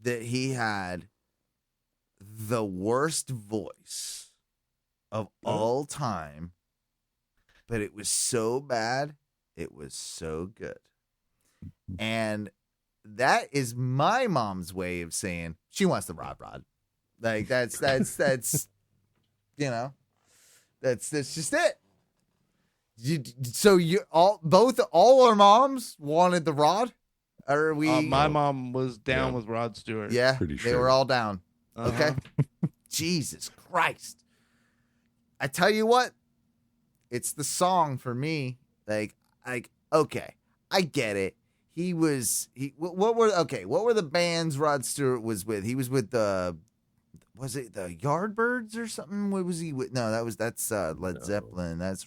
that he had the worst voice of all time. But it was so bad, it was so good. And that is my mom's way of saying she wants the rod. Like that's you know, that's just it. So you all our moms wanted the Rod? Or are we? My mom was down with Rod Stewart. Yeah, Pretty they sure. were all down. Uh-huh. Okay. Jesus Christ. I tell you what, it's the song for me. Like, okay, I get it. What were the bands Rod Stewart was with? He was with was it the Yardbirds or something? What was he with? No, that's Led Zeppelin. That's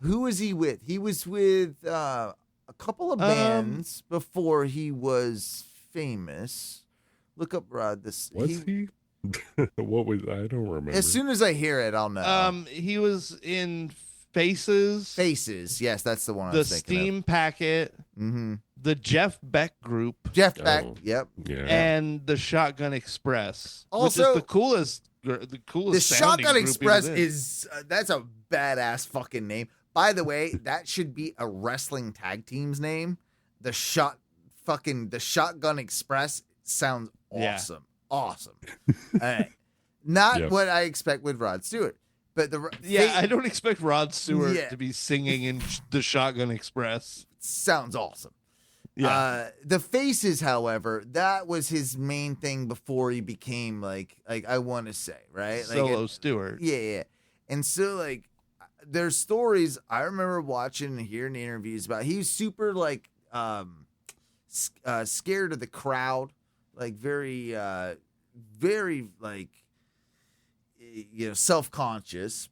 who was he with? He was with a couple of bands before he was famous. Look up Rod. Was he? What was? I don't remember. As soon as I hear it, I'll know. He was in Faces. Faces. Yes, that's the one. The I was thinking Steam Packet. Mm-hmm. The Jeff Beck Group. Jeff Beck. Oh. Yep. Yeah. And the Shotgun Express. Also, which is the coolest. The Shotgun Express is that's a badass fucking name. By the way, that should be a wrestling tag team's name. The Shotgun Express sounds awesome. Yeah. Awesome. All right. Not what I expect with Rod Stewart. But I don't expect Rod Stewart to be singing in the Shotgun Express. Sounds awesome. Yeah. The Faces, however, that was his main thing before he became like I want to say, right? Solo Stewart. Yeah. And so like there's stories I remember watching and hearing interviews about. He was super like scared of the crowd, like very like self-conscious.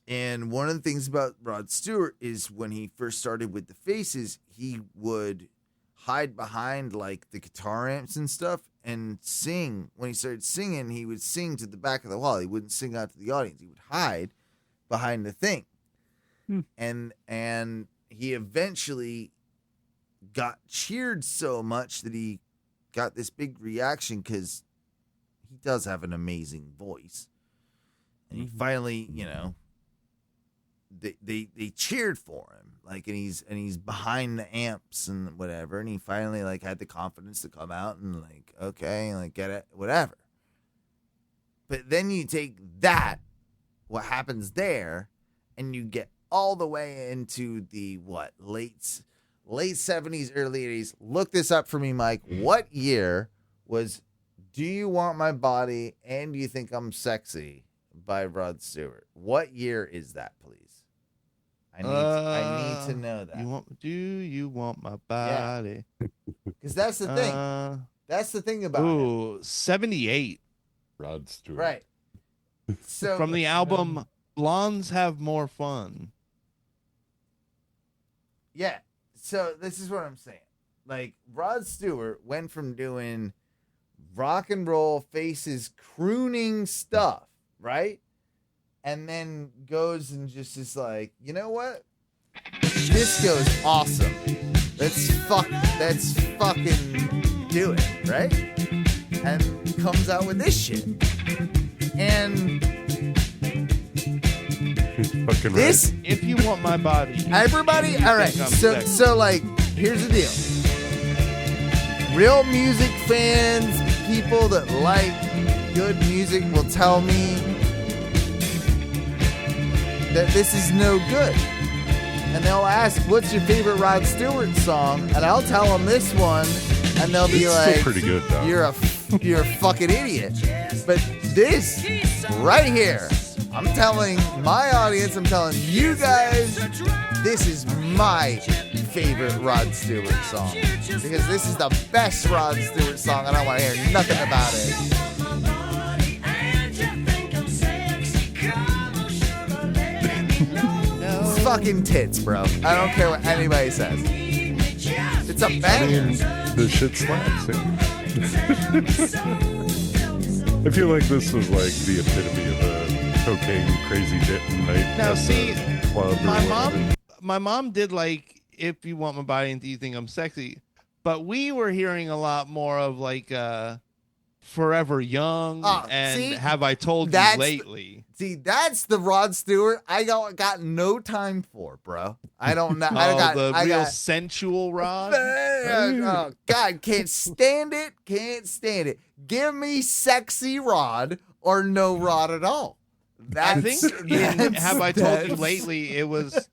And one of the things about Rod Stewart is when he first started with the Faces, he would hide behind like the guitar amps and stuff and sing. When he started singing, he would sing to the back of the hall. He wouldn't sing out to the audience. He would hide behind the thing. And he eventually got cheered so much that he got this big reaction because he does have an amazing voice. And he finally, they cheered for him, like, and he's behind the amps and whatever, and he finally like had the confidence to come out and like, okay, like get it, whatever. But then you take that, what happens there, and you get all the way into the late 70s, early 80s. Look this up for me, Mike. What year was "Do You Want My Body and Do You Think I'm Sexy" by Rod Stewart? What year is that, please? I need to know that. Do you want my body? Because that's the thing. That's the thing about it. 78. Rod Stewart. Right. So from the album Blondes Have More Fun. Yeah. So this is what I'm saying. Like, Rod Stewart went from doing rock and roll Faces crooning stuff, right? And then goes and just is like, you know what? Disco's awesome. Let's fucking do it, right? And comes out with this shit. And fucking this, right. If You Want My Body. Everybody, all right. So like, here's the deal. Real music fans, people that like good music will tell me that this is no good. And they'll ask, what's your favorite Rod Stewart song? And I'll tell them this one, and they'll be It's like, still pretty good, though. you're a fucking idiot. But this right here, I'm telling my audience, I'm telling you guys, this is my favorite Rod Stewart song. Because this is the best Rod Stewart song, and I want to hear nothing about it. Fucking tits, bro. I don't care what anybody says. It's a banger. The shit slaps. I feel like this was like the epitome of a cocaine crazy night. Now, see, club my mom did like "If You Want My Body and Do You Think I'm Sexy," but we were hearing a lot more of like "Forever Young" and see, "Have I Told You Lately." See, that's the Rod Stewart I got no time for, bro. I don't know. I got sensual Rod. Oh, God, can't stand it. Can't stand it. Give me sexy Rod or no Rod at all. I think in that's- Have I Told You that's- Lately, it was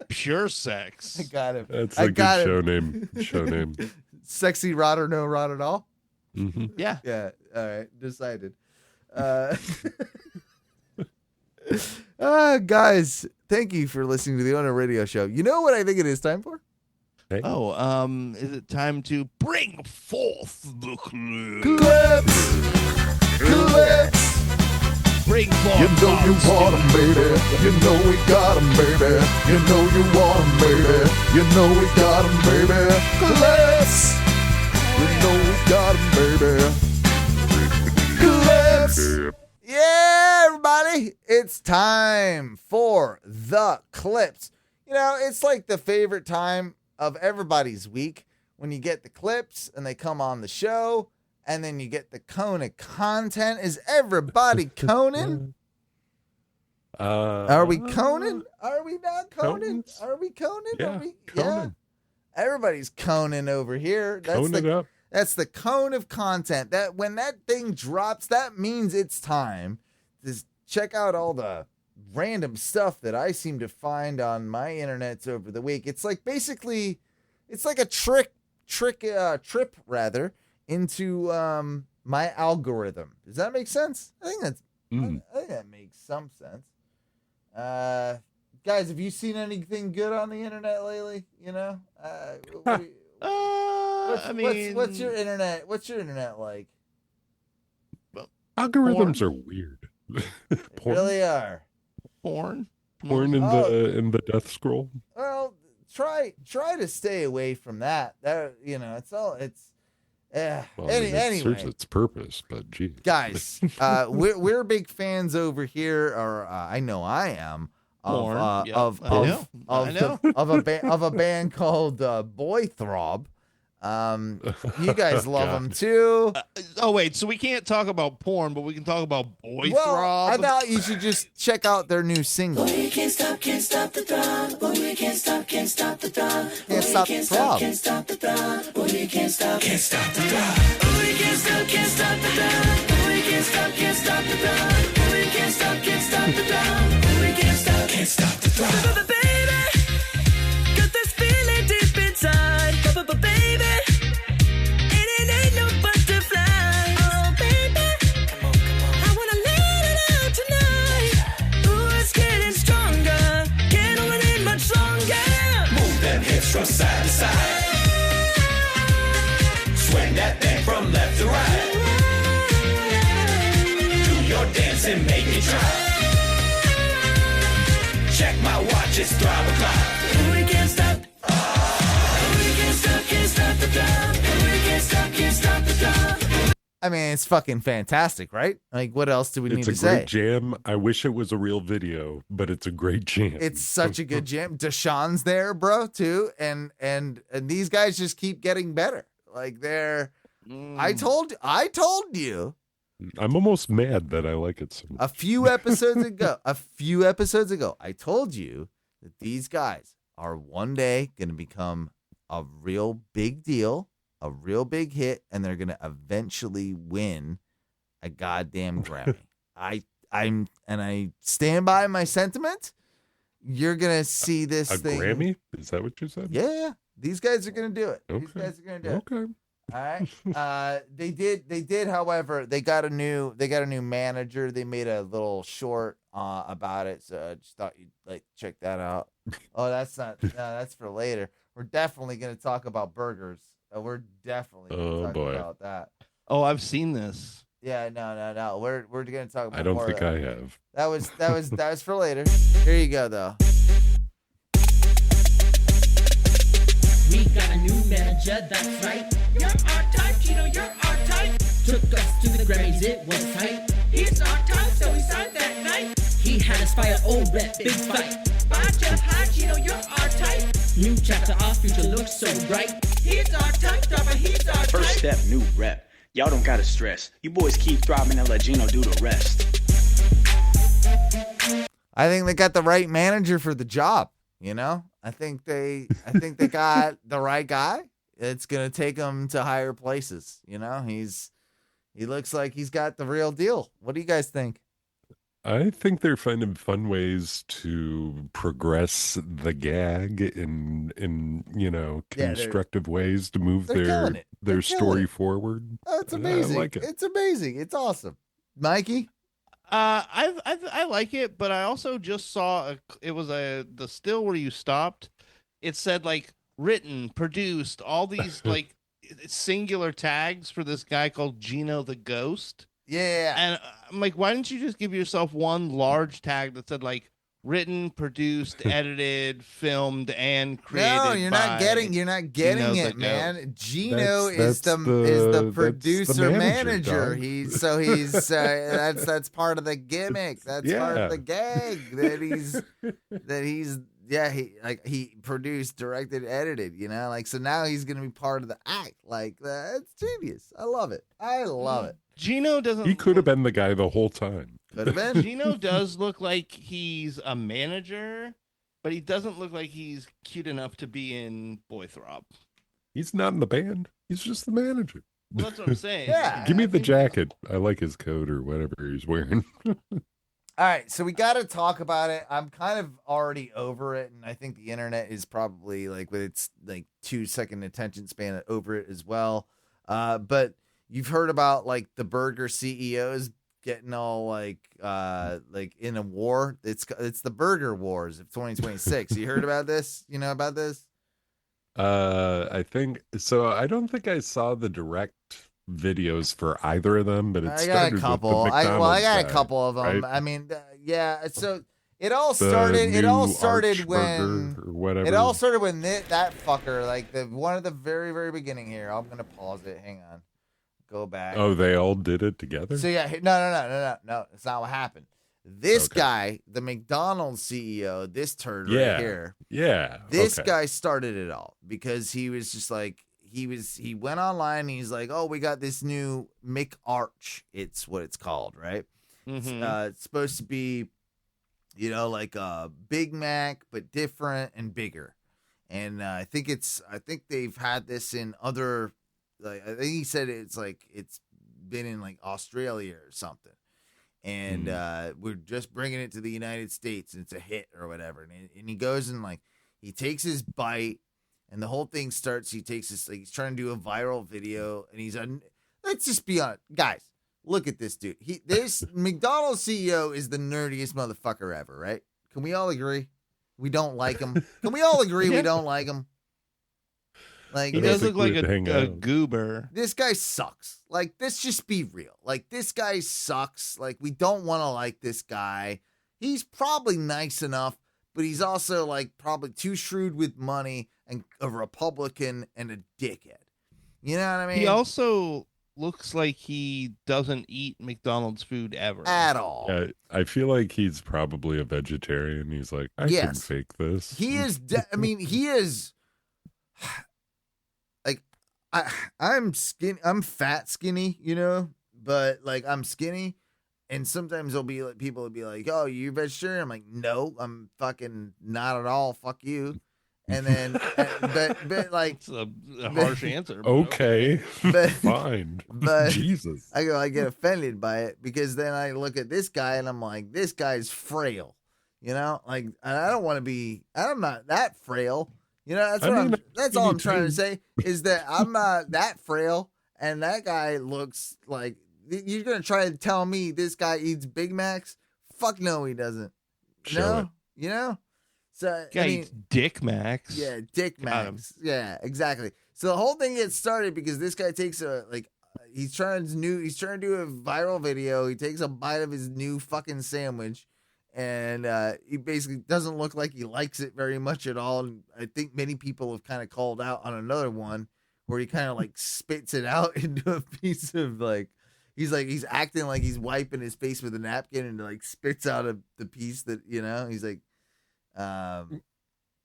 pure sex. I got it. That's I a got good it. show name. Show name. Sexy rod or no rod at all? Hmm. Yeah. Yeah. All right. Decided. Guys, thank you for listening to the Owner Radio Show. You know what I think it is time for? Hey. Oh, is it time to bring forth the clue? Clips. Bring forth You know you monster. want 'em, baby. You know we got 'em, baby. You know you want 'em, baby. You know we got 'em, baby. Clips. You know we got 'em, baby. Clips. Yeah, everybody. It's time for the clips. You know, it's like the favorite time of everybody's week when you get the clips and they come on the show. And then you get the cone of content. Is everybody coning? Are we coning? Are we not coning? Conings? Are we coning? Yeah, Are we, coning. Everybody's coning over here. Cone it up. That's the cone of content. That when that thing drops, that means it's time to check out all the random stuff that I seem to find on my internets over the week. It's like basically, it's like a trip rather into my algorithm. Does that make sense? I think that makes some sense. Guys, have you seen anything good on the internet lately? You know, what's your internet? What's your internet like? Algorithms are weird. They Porn, really are. porn. porn in the death scroll. Well, try to stay away from that. That yeah. Well, I mean, it Anyway, serves its purpose, but geez. guys, we're big fans over here, or I know I am Porn. Yep, of I know. of a band called Boy Throb. You guys love them too. Oh wait, so we can't talk about porn, but we can talk about Boy Well, Throb. I thought you should just check out their new single. Boy, you can't stop the throb. Boy, you can't stop the throb. Boy, Can't stop you the throb. can't stop the throb. Boy, you can't stop the throb. Boy, you can't stop the throb. Boy, you can't stop the throb. Boy, you can't stop the throb. Boy, you can't stop the throb. Baby, got this feeling deep inside. Baby, it ain't no butterfly. Oh, baby, come on. I wanna let it out tonight. Ooh, it's getting stronger. Can't hold it in much longer. Move them hips from side to side. Swing that thing from left to right. Do your dance and make it drop. Check my watch, it's throb o'clock. We can't stop. We can't stop the drum. We can't stop the drum. I mean, it's fucking fantastic, right? Like, what else do we need It's a to say? great jam. I wish it was a real video, but it's a great jam. It's such a good jam. Deshaun's there, bro, too, and these guys just keep getting better. Like they're, I told you I'm almost mad that I like it so much. a few episodes ago, I told you that these guys are one day going to become a real big deal, a real big hit, and they're going to eventually win a goddamn Grammy. I stand by my sentiment. You're going to see this A thing. Grammy? Is that what you said? Yeah, these guys are going to do it. These Okay. guys are going to do it. Okay. All right. They did. However, they got a new manager. They made a little short about it. So I just thought you'd like check that out. Oh, that's not. No, that's for later. We're definitely gonna talk about burgers. We're definitely gonna talk boy. about that. Oh, I've seen this. Yeah, no. We're gonna talk about. I don't more think of I that. have. That was for later. Here you go, though. We got a new manager, that's right. You're our type, Gino, you're our type. Took us to the Grammys, it was tight. He's our type, so we signed that night. He had us fire, old rep, big fight. By Jeff High, Gino, you're our type. New chapter, our future looks so bright. He's our type, dropper, he's our First type. step, new rep. Y'all don't gotta stress. You boys keep throbbing and let Gino do the rest. I think they got the right manager for the job. You know, I think they got the right guy. It's gonna take him to higher places. You know, he looks like he's got the real deal. What do you guys think? I think they're finding fun ways to progress the gag in Yeah, constructive ways to move they're killing their it. They're killing story it. forward. Oh, it's I amazing. like it. It's amazing. It's awesome. Mikey? I like it, but I also just saw the still where you stopped. It said like written, produced, all these like singular tags for this guy called Gino the Ghost. Yeah. And I'm like, why didn't you just give yourself one large tag that said like written, produced, edited, filmed, and created? No, you're not getting Gino it, the man. Gino is That's the the producer manager, manager. dog. He's that's part of the gimmick. That's part of the gag that he produced, directed, edited, like, so now he's going to be part of the act. Like, that's genius. I love it. Gino doesn't. He could have been the guy the whole time. Could have been. Gino does look like he's a manager, but he doesn't look like he's cute enough to be in Boy Throb. He's not in the band. He's just the manager. Well, that's what I'm saying. Yeah. Give me the jacket. I like his coat or whatever he's wearing. All right, so we got to talk about it. I'm kind of already over it, and I think the internet is probably, like, with its like 2-second attention span, over it as well. But you've heard about, like, the burger CEOs getting all like in a war. It's the burger wars of 2026. You heard about this? You know about this? I think so. I don't think I saw the direct videos for either of them, but I got a couple. I got a couple of them. Right? I mean, yeah. So it all started. It all started when whatever. It all started when that fucker, like the one at the very, very beginning here. I'm gonna pause it. Hang on. Go back. Oh, they all did it together? So yeah, no. That's not what happened. This guy, the McDonald's CEO, this turd right here. Yeah. This guy started it all because he was just like, he went online and he's like, oh, we got this new McArch. It's what it's called, right? Mm-hmm. It's supposed to be, like a Big Mac, but different and bigger. And I think they've had this in other, like, I think he said it's been in like Australia or something. And we're just bringing it to the United States, and it's a hit or whatever. And he goes and like he takes his bite, and the whole thing starts. He takes this, like, he's trying to do a viral video, and let's just be honest, guys. Look at this dude. This McDonald's CEO is the nerdiest motherfucker ever, right? Can we all agree? We don't like him. Can we all agree we don't like him? Like, he does look like a goober. This guy sucks. Like, let's just be real. Like, this guy sucks. Like, we don't want to like this guy. He's probably nice enough, but he's also, like, probably too shrewd with money and a Republican and a dickhead. You know what I mean? He also looks like he doesn't eat McDonald's food ever. At all. Yeah, I feel like he's probably a vegetarian. He's like, I can fake this. He is, he is... I'm skinny. I'm fat skinny, but like I'm skinny, and sometimes people will be like, "Oh, you're vegetarian." I'm like, "No, I'm fucking not at all. Fuck you." And then, but like, it's a harsh answer. Okay, but, fine. But Jesus, I get offended by it because then I look at this guy and I'm like, this guy's frail, like, and I don't want to be. I'm not that frail. That's all I'm trying to say is that I'm not that frail, and that guy looks like you're gonna try to tell me this guy eats Big Macs? Fuck no, he doesn't. Show it. So eats Dick Macs. Yeah, Dick Macs. Yeah, exactly. So the whole thing gets started because this guy takes he's trying to do a viral video. He takes a bite of his new fucking sandwich. And he basically doesn't look like he likes it very much at all. And I think many people have kind of called out on another one where he kind of like spits it out into a piece of he's acting like he's wiping his face with a napkin and like spits out the piece that, he's like,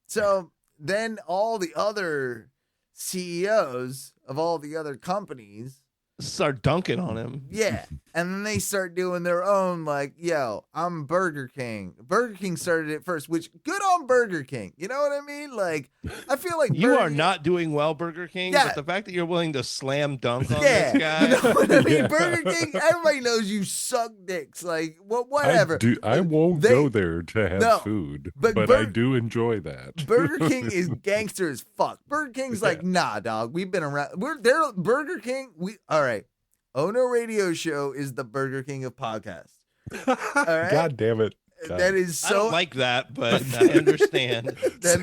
so then all the other CEOs of all the other companies start dunking on him. Yeah. And then they start doing their own, like, yo, I'm Burger King. Burger King started it first, which good on Burger King. You know what I mean? Like, I feel like You Burger are King- not doing well, Burger King, Yeah. but the fact that you're willing to slam dunk on Yeah, this guy. you know what I mean? Yeah. Burger King, everybody knows you suck dicks. Like, whatever. I won't They- go there to have No, food, but but I do enjoy that. Burger King is gangster as fuck. Burger King's like, nah, dog. We've been around. They're Burger King. All right. Ono Radio Show is the Burger King of podcasts. All right. God damn it. God. That is I so. don't like that, but I understand. That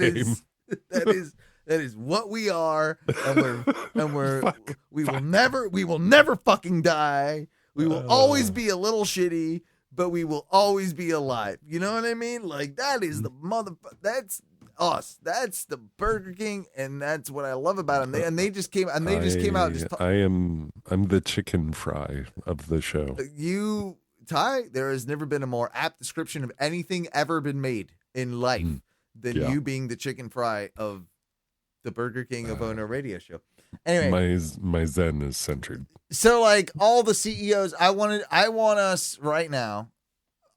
is what we are, and we will never fucking die. We will always be a little shitty, but we will always be alive. You know what I mean? Like that is the that's us. That's the Burger King, and that's what I love about them. They just came out. I'm the chicken fry of the show. You, Ty, there has never been a more apt description of anything ever been made in life than you being the chicken fry of the Burger King of Ono Radio Show. Anyway, my zen is centered. so like all the CEOs, I want us right now.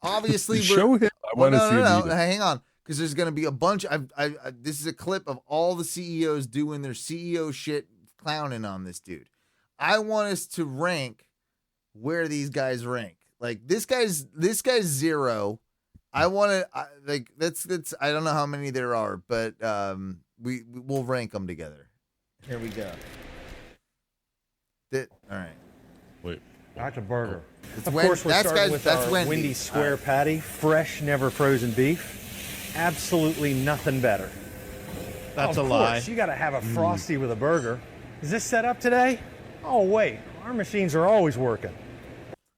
Obviously, Show him. I want to see him eat it. Hang on, because there's going to be a bunch. This is a clip of all the CEOs doing their CEO shit, clowning on this dude. I want us to rank where these guys rank. Like this guy's 0. I want to like that's I don't know how many there are, but we'll rank them together. Here we go. All right. Wait. That's a burger. Of course, we're starting with our Wendy's square patty, fresh, never frozen beef. Absolutely nothing better. That's of a course, lie. You got to have a Frosty with a burger. Is this set up today? Oh wait, our machines are always working.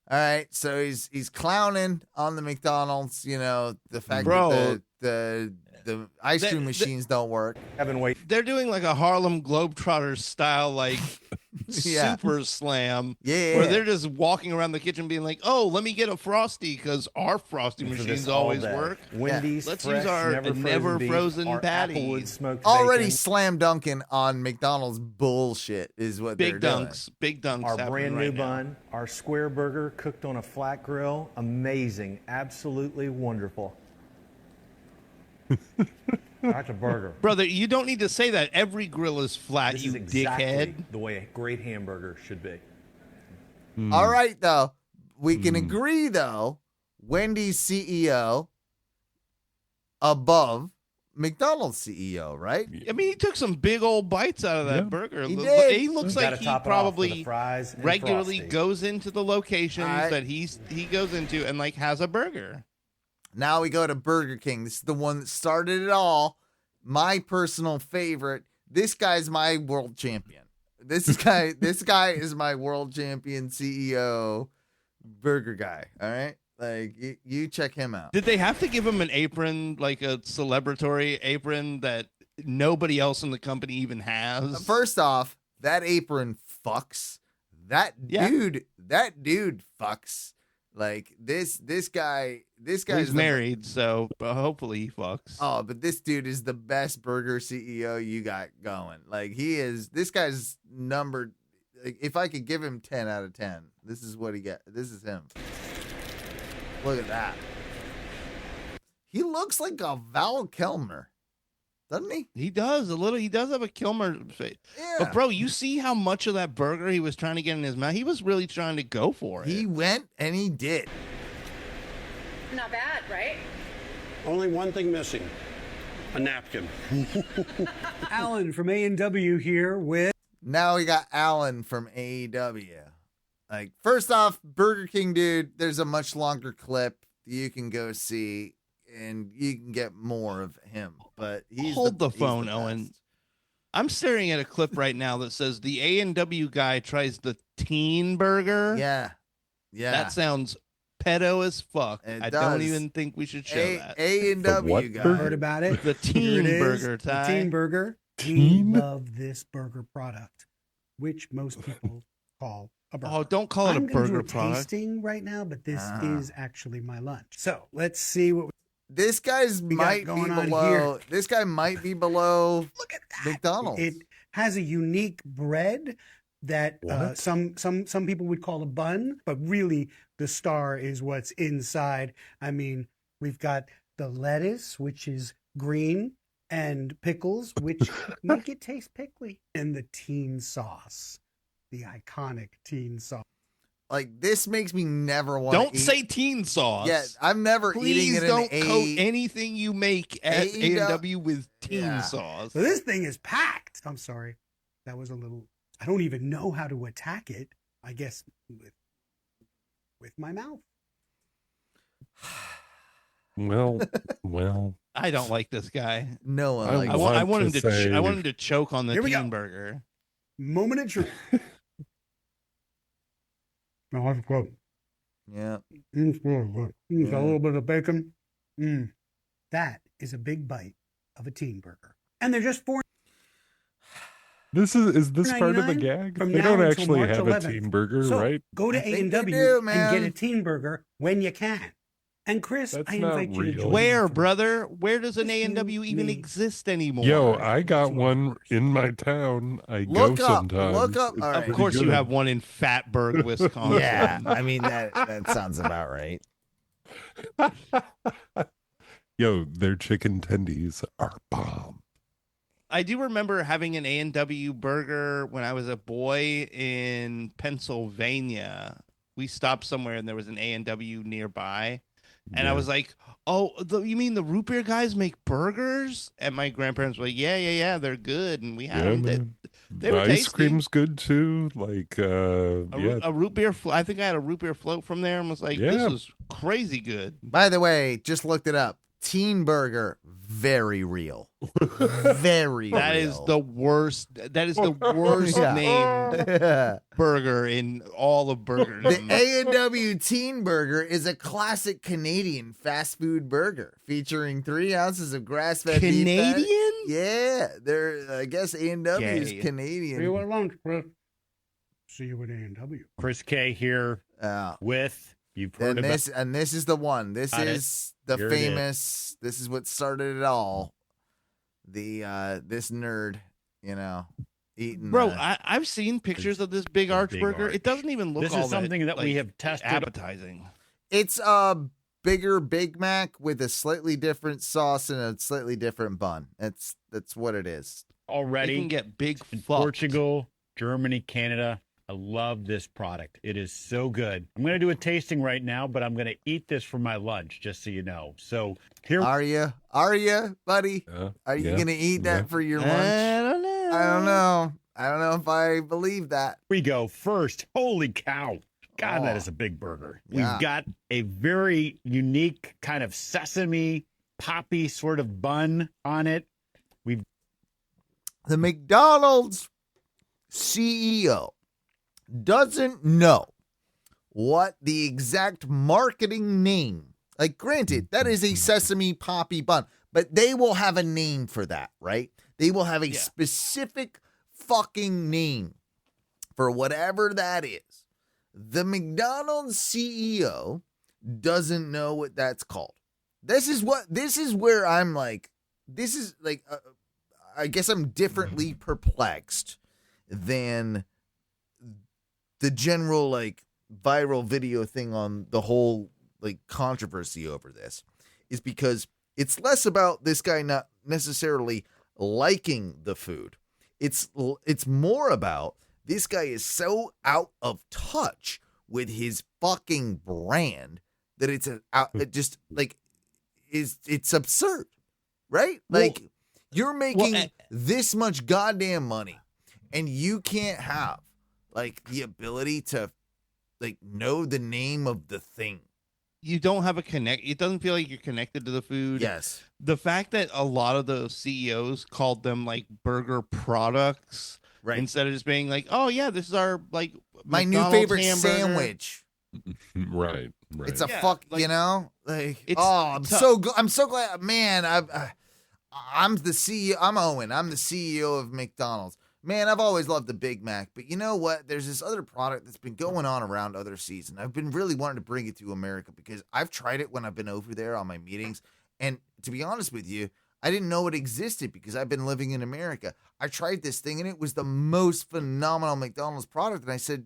All right, so he's clowning on the McDonald's, you know, the fact Bro. that the ice cream machines don't work. They're doing like a Harlem Globetrotters style, like Yeah. super slam. Yeah. Where they're just walking around the kitchen being like, oh, let me get a Frosty because our Frosty For this machines all always day. work. Wendy's Let's fresh, use our never beef, frozen our patties. Applewood smoked Already bacon, slam dunking on McDonald's bullshit is what Big they're dunks. Big dunks. our happening brand new right now. bun, our square burger cooked on a flat grill. Amazing, absolutely wonderful. That's a burger. Brother, you don't need to say that. Every grill is flat, This you is exactly dickhead. the way a great hamburger should be. doing. All right, though. We can agree, though, Wendy's CEO above McDonald's CEO, right? I mean, he took some big old bites out of that Yeah. burger. He did. He looks Gotta like he top it off with probably the fries and regularly Frosty. goes into the locations All right. that he goes into and like has a burger. Now we go to Burger King. This is the one that started it all. My personal favorite. This guy's my world champion. This guy is my world champion CEO burger guy. All right. Like you check him out. Did they have to give him an apron, like a celebratory apron that nobody else in the company even has? First off, that apron fucks. That Yeah. dude fucks. Like this guy's He's married, so hopefully he fucks. Oh, but this dude is the best burger CEO you got going. Like this guy's numbered. Like, if I could give him 10 out of 10, this is what he get. This is him. Look at that. He looks like a Val Kilmer, doesn't he? He does a little. He does have a Kilmer face. Yeah. But bro, you see how much of that burger he was trying to get in his mouth? He was really trying to go for it. He went and he did. Not bad, right? Only one thing missing, a napkin. Alan from A&W here with... Now we got Alan from AEW. Like, first off, Burger King, dude, there's a much longer clip you can go see, and you can get more of him. But he's Hold the he's phone, best. Owen. I'm staring at a clip right now that says the A&W guy tries the teen burger. Yeah. That sounds pedo as fuck. It I don't does. even think we should show that. A&W what guy. burger? Heard about it. The Here teen it is, burger, the Ty. teen burger. Teen? We love this burger product, which most people call a burger. Oh, don't call it I'm a gonna do burger product. tasting right now, but this Ah. is actually my lunch. So let's see what This guy's got might be going on below. here. This guy might be below look at that. McDonald's. It has a unique bread that some people would call a bun, but really the star is what's inside. I mean, we've got the lettuce, which is green, and pickles, which make it taste pickly, and the teen sauce, the iconic teen sauce. Like, this makes me never want to Don't say teen sauce. Yeah, I'm never eating it in don't coat anything you make at A&W with teen Yeah. sauce. So this thing is packed. I'm sorry. That was a little, I don't even know how to attack it. I guess with my mouth. Well. I don't like this guy. No one likes I want him to say- I want him to choke on the Here we teen go. burger. Moment of truth. No, I've got Yeah. a little bit of bacon. That is a big bite of a teen burger. And they're just $4. Is this part of the $4.99 gag? from They now don't until actually March have 11th. a teen burger, So, right? Go to I think they A&W do, and man. get a teen burger when you can. And Chris, That's I not invite you to real. join Where, me. brother? Where does an Listen A&W even me. exist anymore? Yo, I got one in my town. I Look go up. sometimes. Look up. It's All right. Of course, you good. have one in Fatburg, Wisconsin. Yeah. I mean, that sounds about right. Yo, their chicken tendies are bomb. I do remember having an A&W burger when I was a boy in Pennsylvania. We stopped somewhere and there was an A&W nearby. And I Yeah. was like, oh, you mean the root beer guys make burgers? And my grandparents were like, yeah, they're good. And we had them. man. They were Ice tasty. cream's good too. Like, A root beer I think I had a root beer float from there and was like, Yeah. this is crazy good. By the way, just looked it up. Teen burger, very real. Very That real. is the worst. That is the worst Yeah. named burger in all of burgers. The A&W Teen Burger is a classic Canadian fast food burger featuring 3 ounces of grass-fed beef fat. Canadian? Yeah, I guess A&W is Gay. Canadian. See you at lunch, Chris. See you at A&W. Chris K here with, you've heard And about this is the one. This Got it. is the Here it is. famous. This is what started it all. The this nerd, eating. Bro, I've seen pictures of this big arch big burger. arch. It doesn't even look This all is something that we like, have tested. appetizing. It's a bigger Big Mac with a slightly different sauce and a slightly different bun. That's what it is. already. You can get big in fucked. Portugal, Germany, Canada. I love this product. It is so good. I'm going to do a tasting right now, but I'm going to eat this for my lunch, just so you know. So here, Are you, buddy? Are you gonna eat that for your lunch? I don't know. I don't know if I believe that. we go. First, holy cow. God, that Oh. is a big burger. Yeah. We've got a very unique kind of sesame poppy sort of bun on it. The McDonald's CEO doesn't know what the exact marketing name. Like, granted, that is a sesame poppy bun, but they will have a name for that, right? They will have a specific fucking name for whatever that is. The McDonald's CEO doesn't know what that's called. This is where I'm like, I guess I'm differently perplexed than the general like viral video thing on the whole like controversy over this, is because it's less about this guy not necessarily liking the food. It's more about this guy is so out of touch with his fucking brand that it's absurd, right? Like, you're making this much goddamn money and you can't have like the ability to like know the name of the thing. You don't have a connect. It doesn't feel like you're connected to the food. Yes. The fact that a lot of those CEOs called them like burger products, right? Instead of just being like, "Oh yeah, this is our like my McDonald's new favorite hamburger." sandwich. Right. It's a Yeah, fuck, like, like, it's I'm tough. I'm so glad, man. I'm the CEO. I'm Owen. I'm the CEO of McDonald's. Man, I've always loved the Big Mac, but you know what? There's this other product that's been going on around other season. I've been really wanting to bring it to America because I've tried it when I've been over there on my meetings. And to be honest with you, I didn't know it existed because I've been living in America. I tried this thing and it was the most phenomenal McDonald's product. And I said,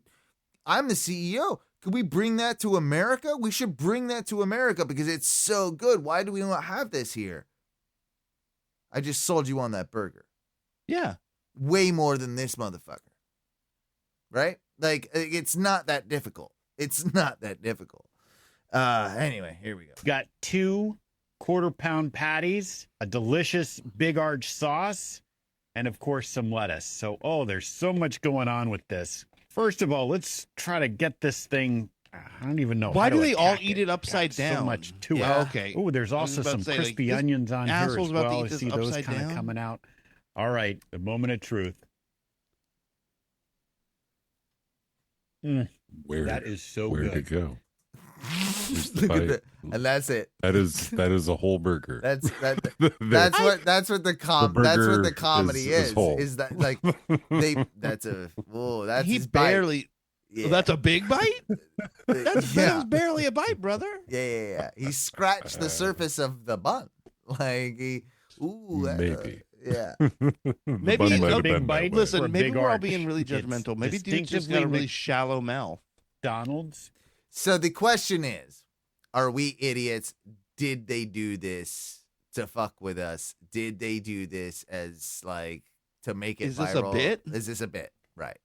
I'm the CEO. Could we bring that to America? We should bring that to America because it's so good. Why do we not have this here? I just sold you on that burger. Yeah. Way more than this motherfucker. Right? Like, it's not that difficult. It's not that difficult. Anyway, here we go. Got 2 quarter-pound patties, a delicious Big Arch sauce, and, of course, some lettuce. So, there's so much going on with this. First of all, let's try to get this thing. I don't even know. Why do they all attack eat it upside down? So much to it. Okay. Oh, there's also some crispy onions on here as about to well. eat I this see those upside kind of down? coming out. All right, the moment of truth. That is so Where'd good. it go? Look at that. And that's it. That is a whole burger. That's what the comedy is whole. is that like that's He his bite. barely. Yeah. That's a big bite. That was barely a bite, brother. Yeah. He scratched the surface of the bun, like Maybe. yeah. Maybe Bun might have big been that bite. way. Listen, For a maybe big we're all arch. being really It's judgmental. Maybe dude's just got a distinctively really shallow mouth. McDonald's. So the question is, are we idiots? Did they do this to fuck with us? Did they do this as like to make it Is this viral? a bit? Is this a bit? Right.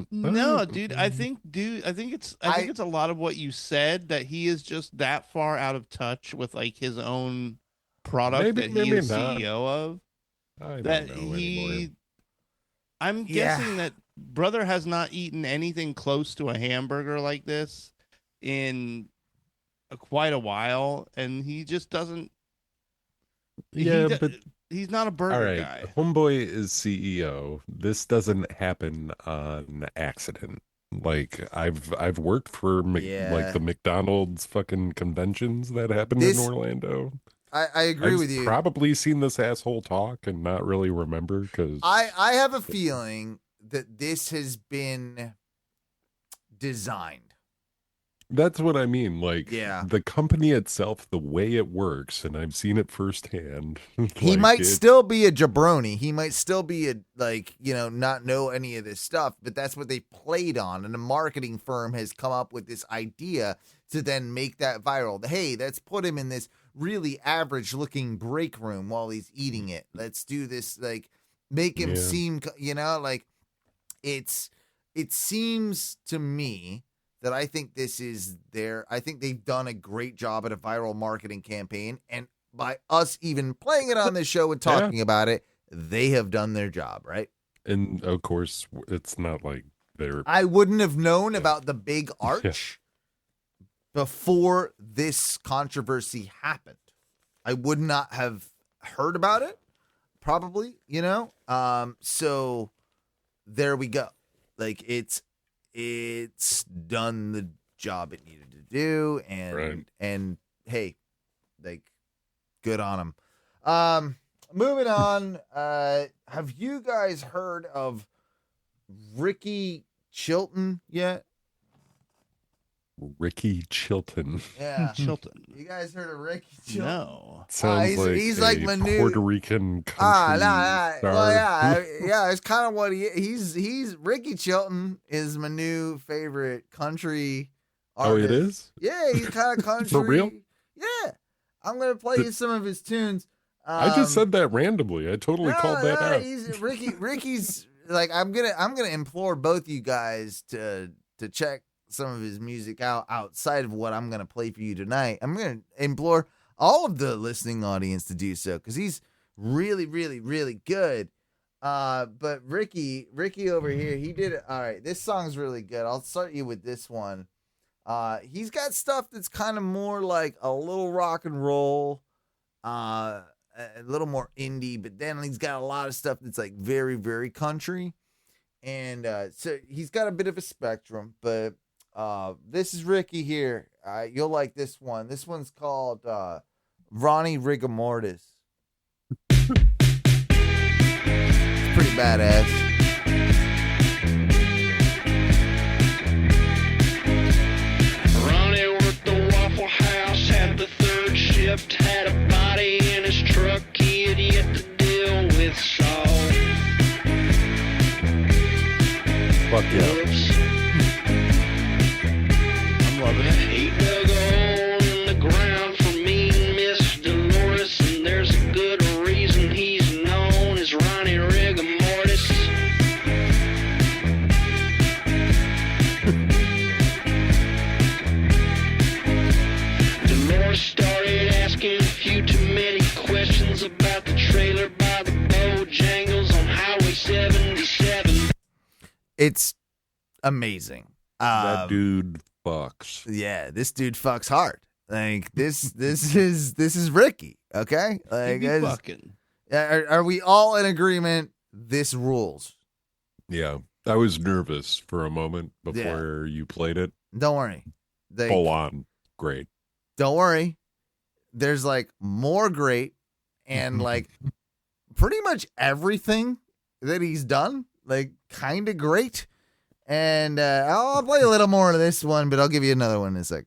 No, dude. I think it's a lot of what you said, that he is just that far out of touch with like his own product that he is not. CEO of. I don't That know he, anymore. I'm guessing that brother has not eaten anything close to a hamburger like this in quite a while, and he just doesn't. But he's not a burger all right, guy. Homeboy is CEO. This doesn't happen on accident. Like I've worked for like the McDonald's fucking conventions that happened in Orlando. I agree I've with you. Probably seen this asshole talk and not really remember because I have a feeling that this has been designed. that's what I mean. Like Yeah. the company itself, the way it works, and I've seen it firsthand. He Like, might still be a jabroni. He might still be a not know any of this stuff, but that's what they played on. And a marketing firm has come up with this idea to then make that viral. Hey, let's put him in this really average looking break room while he's eating it. Let's do this, like make him seem, like it seems to me that I think this is I think they've done a great job at a viral marketing campaign. And by us even playing it on this show and talking about it, they have done their job, right? And of course, it's not like they're. I wouldn't have known about the Big Arch before this controversy happened. I would not have heard about it, probably, so there we go. Like it's done the job it needed to do, and hey, like good on them. Moving on. Have you guys heard of Ricky Chilton yet? Ricky Chilton. Yeah, Chilton. You guys heard of Ricky Chilton? No. Sounds he's like my new Puerto Rican country star. Well, yeah, it's kind of what he's Ricky Chilton is my new favorite country artist. Oh, it is? Yeah, he's kind of country. For real? Yeah. I'm gonna play you some of his tunes. I just said that randomly. I totally called that out. He's Ricky's like I'm gonna implore both you guys to check some of his music out outside of what I'm going to play for you tonight. I'm going to implore all of the listening audience to do so because he's really, really, really good. But Ricky over here, he did it. All right, this song's really good. I'll start you with this one. He's got stuff that's kind of more like a little rock and roll, a little more indie, but then he's got a lot of stuff that's like very, very country. And so he's got a bit of a spectrum, but this is Ricky here. You'll like this one. This one's called Ronnie Rigamortis. It's pretty badass. Ronnie worked the Waffle House, had the third shift, had a body in his truck. It's amazing. That dude fucks. Yeah, this dude fucks hard. Like this is Ricky. Okay, like fucking. Are we all in agreement? This rules. Yeah, I was nervous for a moment before you played it. Don't worry. Full on great. Don't worry. There's like more great and like pretty much everything that he's done, like kind of great. And I'll play a little more of this one, but I'll give you another one in a sec.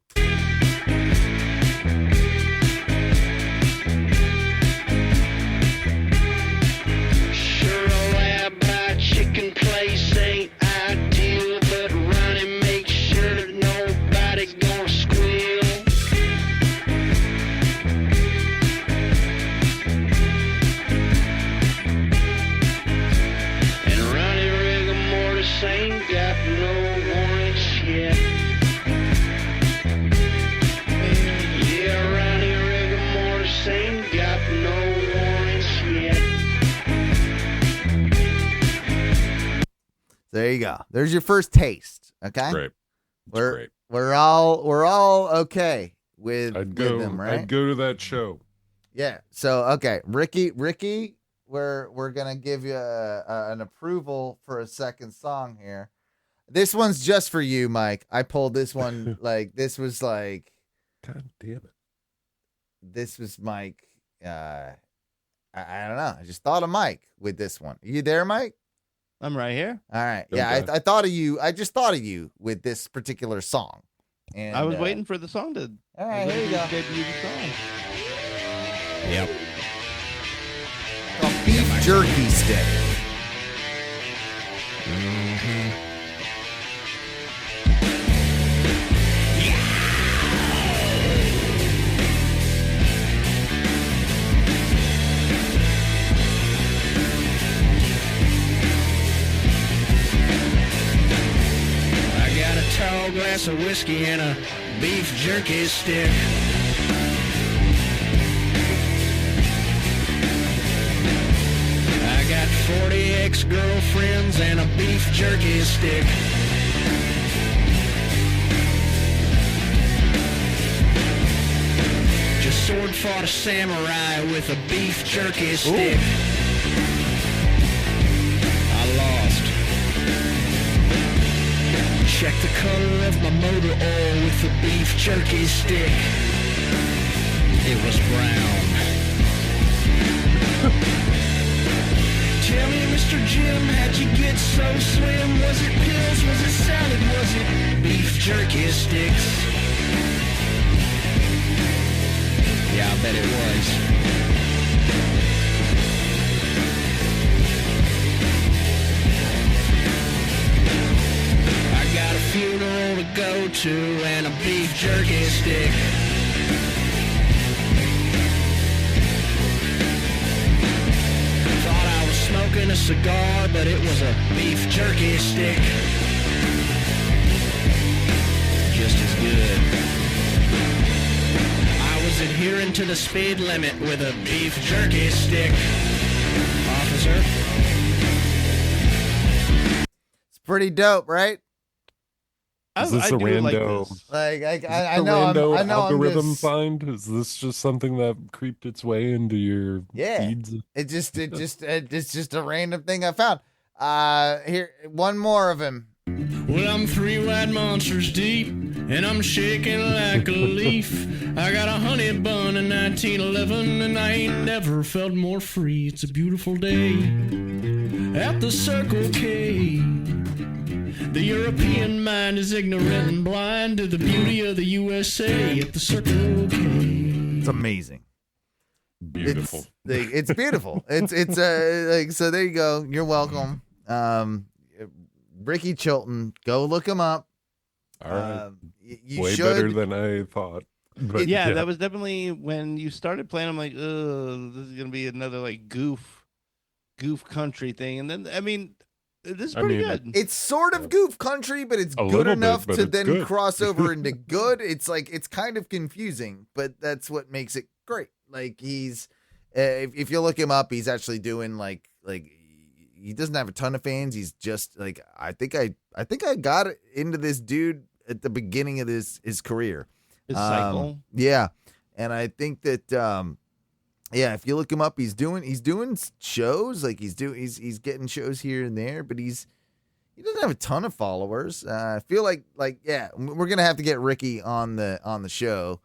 Sure, a rabbi chicken place ain't ideal, but Ronnie makes sure that nobody gonna squeal. And Ronnie rigor mortis ain't got no warrants yet. Yeah, Ronnie rigor mortis ain't got no warrants yet. There you go. There's your first taste. Okay. Great. We're all okay with I'd with go. them, right? I'd go to that show. Yeah. So okay, Ricky, we're gonna give you an approval for a second song here. This one's just for you, Mike. I pulled this one this was like. God damn it. This was Mike. I don't know. I just thought of Mike with this one. Are you there, Mike? I'm right here. All right. Okay. Yeah, I thought of you. I just thought of you with this particular song. And I was waiting for the song to. All right, here you go. Debut the song. Yep. Called Beef Jerky Stick. I got a tall glass of whiskey and a beef jerky stick. I got 40 ex-girlfriends and a beef jerky stick. Just sword fought a samurai with a beef jerky stick. I lost. Check the color of my motor oil with the beef jerky stick. It was brown. Tell me, Mr. Jim, how'd you get so slim? Was it pills? Was it salad? Was it beef jerky sticks? Yeah, I bet it was. Got a funeral to go to and a beef jerky stick. Thought I was smoking a cigar, but it was a beef jerky stick. Just as good. I was adhering to the speed limit with a beef jerky stick. Officer. It's pretty dope, right? Is this a rando? I know. I know. Algorithm find? Is this just something that creeped its way into your feeds? It's just a random thing I found. Here, one more of him. Well, I'm 3 white monsters deep, and I'm shaking like a leaf. I got a honey bun in 1911, and I ain't never felt more free. It's a beautiful day at the Circle K. The European mind is ignorant and blind to the beauty of the USA at the Circle K. It's amazing. Beautiful. It's beautiful. It's like, so there you go. You're welcome. Ricky Chilton, go look him up. All right. You Way should. better than I thought. But Yeah, that was definitely when you started playing. I'm like, oh, this is gonna be another like goof country thing. And then I mean, this is pretty good. It's sort of goof country, but it's A good little enough bit, but to it's then good. cross over into good. It's like it's kind of confusing, but that's what makes it great. Like he's, if you look him up, he's actually doing like he doesn't have a ton of fans. He's just like I think I got into this dude at the beginning of his career. His cycle. Yeah. And I think that if you look him up, he's doing shows, like he's getting shows here and there, but he doesn't have a ton of followers. I feel like we're gonna have to get Ricky on the show.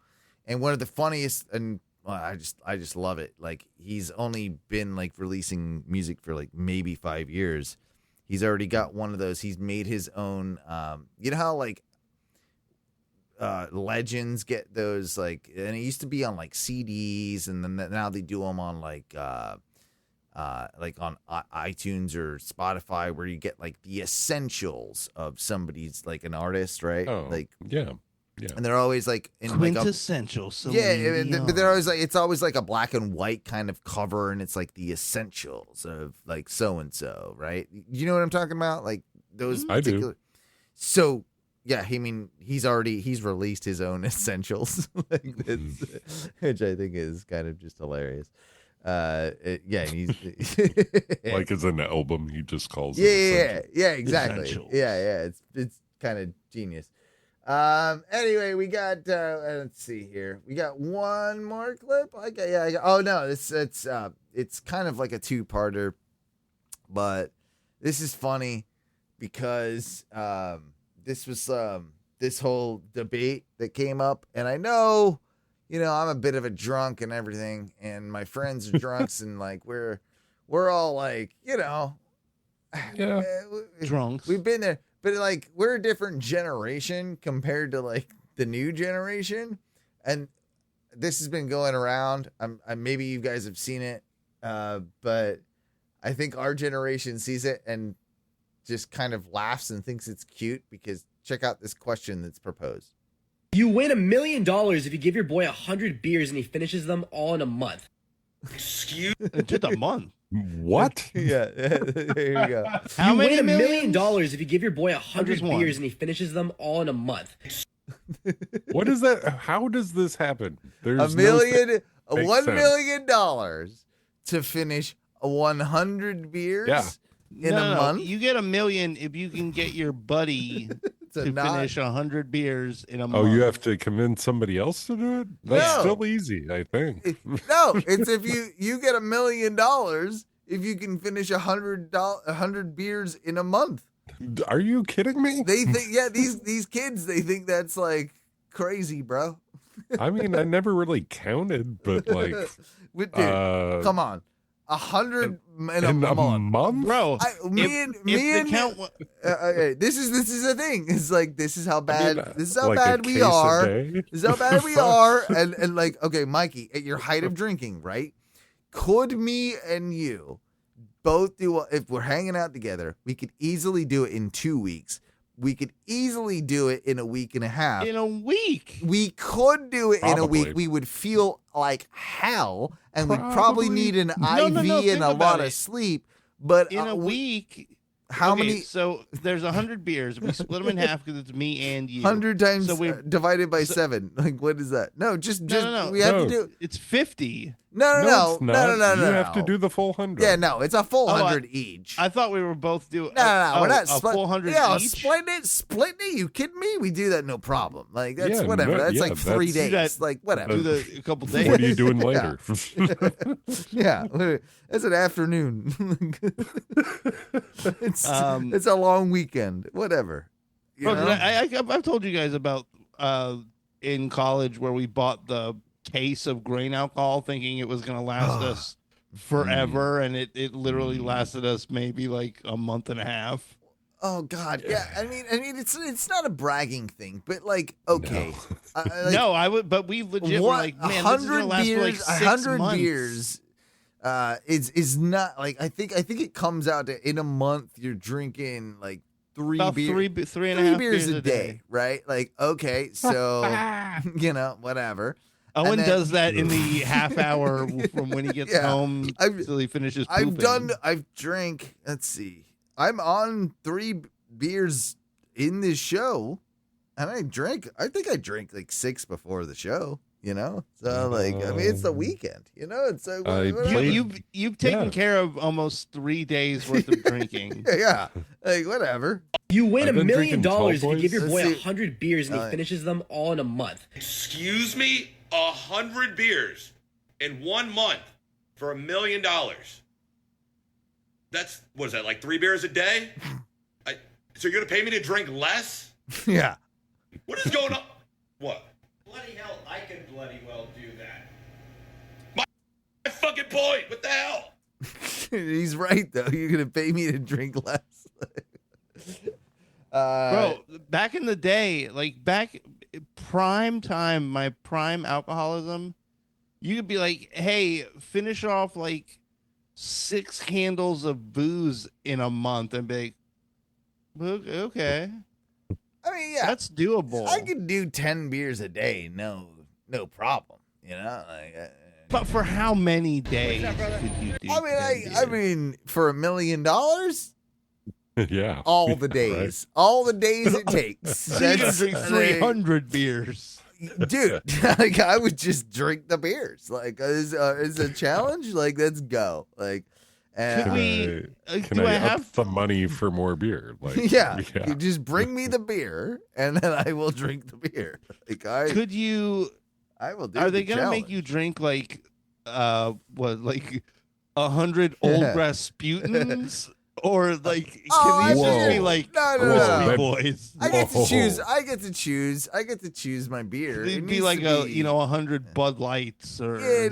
And one of the funniest, and I just love it. Like he's only been like releasing music for like maybe 5 years. He's already got one of those. He's made his own. You know how like legends get those like, and it used to be on like CDs, and then now they do them on like on iTunes or Spotify, where you get like the essentials of somebody's like an artist, right? Oh, like yeah. And they're always like in quintessential. but they're always like, it's always like a black and white kind of cover, and it's like the essentials of like so and so, right? You know what I'm talking about? Like those particular. I do. So yeah, he's released his own essentials, like this, which I think is kind of just hilarious. He's like as an album, he just calls it. Yeah, exactly. Essentials. Yeah, it's kind of genius. Anyway, we got let's see here. We got one more clip. Oh no, it's kind of like a two-parter, but this is funny because this was this whole debate that came up, and I know, I'm a bit of a drunk and everything, and my friends are drunks, and like we're all like, drunks. We've been there. But like we're a different generation compared to like the new generation, and this has been going around. Maybe you guys have seen it, but I think our generation sees it and just kind of laughs and thinks it's cute, because check out this question that's proposed. You win $1 million if you give your boy 100 beers and he finishes them all in a month. Excuse just a month. What? Yeah, there you go. You win $1 million if you give your boy 100 beers and he finishes them all in a month. What is that? How does this happen? There's $1 million to finish 100 beers in a month. You get $1 million if you can get your buddy to finish 100 beers in a month. Oh, you have to convince somebody else to do it? That's still easy, I think. No, it's if you get $1 million if you can finish 100 beers in a month. Are you kidding me? They think, these kids, they think that's like crazy, bro. I mean, I never really counted, but like, dude, come on. 100 in a month, bro. This is the thing. It's like, this is how bad. This is how like bad we are. This is how bad we are. And like, okay, Mikey, at your height of drinking, right? Could me and you both do? If we're hanging out together, we could easily do it in 2 weeks. We could easily do it in a week and a half. In a week, we could do it in a week. We would feel like hell, and we'd probably need an IV and a lot of sleep. But in a week, how many? So there's 100 beers. We split them in half because it's me and you. 100 times divided by 7. Like, what is that? No, just we have to do. It's 50. No. You have to do the full 100. Yeah, no, it's a full 100 each. I thought we were both doing. No, we're not a full 100 each. Splitting it. You kidding me? We do that, no problem. Like that's whatever. That's like 3 days. Like whatever. Do that a couple days. What are you doing later? Yeah, it's an afternoon. It's a long weekend. Whatever. I've told you guys about in college where we bought the case of grain alcohol thinking it was going to last us forever, and it literally lasted us maybe like a month and a half. Oh God, yeah. I mean, it's not a bragging thing, but like, okay, I would, but we legit were like, man, this is gonna last for like 6 months. 100 beers is not like, I think it comes out to, in a month you're drinking like three and a half beers a day, right? Like, okay, so whatever. Owen does that in the half hour from when he gets home till he finishes pooping. I've drank, let's see, I'm on 3 beers in this show, and I think I drank like 6 before the show. you know? So like, I mean, it's the weekend, you know? It's like, You've taken care of almost 3 days worth of drinking. yeah, like whatever. You win I've $1 been million drinking tall if you give your boys. boy Let's see. 100 beers and he finishes them all in a month. Excuse me? 100 beers in 1 month for $1 million. That's, what is that, like 3 beers a day? So you're going to pay me to drink less? Yeah. What is going on? What? Bloody hell, I could bloody well do that. My fucking point. What the hell? He's right though. You're gonna pay me to drink less. Bro, back in the day, like back prime time, my prime alcoholism, you could be like, hey, finish off like 6 handles of booze in a month and be like, okay. I mean, yeah, that's doable. I could do 10 beers a day, no problem. You know, like. But for how many days could you do? I mean, for $1 million, yeah, all the days, all the days it takes. So you can drink 300 beers, dude. Like I would just drink the beers. Like is a challenge. Like let's go. Like. Can we? Can I have the money for more beer? Like, yeah, you just bring me the beer, and then I will drink the beer. Like could you? I will do. Are they gonna make you drink like, like 100 old Rasputins? Or like, can these just be like crispy boys? I get to choose. I get to choose my beer. It'd be like 100 Bud Lights or I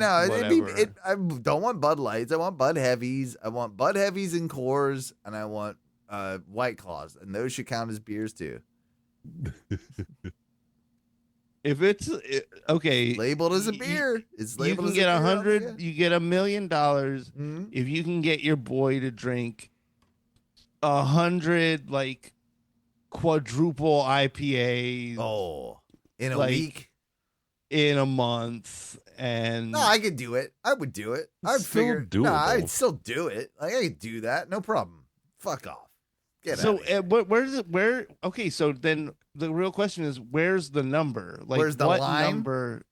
don't want Bud Lights. I want Bud Heavies. I want Bud Heavies and Coors, and I want White Claws, and those should count as beers too. If it's okay, labeled as a beer, it's labeled you can as get a beer. 100. You get $1 million if you can get your boy to drink 100 like quadruple IPAs. Oh, in a like, week, in a month, and no, I could do it. I would do it. I'd figure. No, I'd still do it. Like I could do that. No problem. Fuck off. Get so out. where's it? Where? Okay, so then the real question is, where's the number? Like, where's the what line? Number?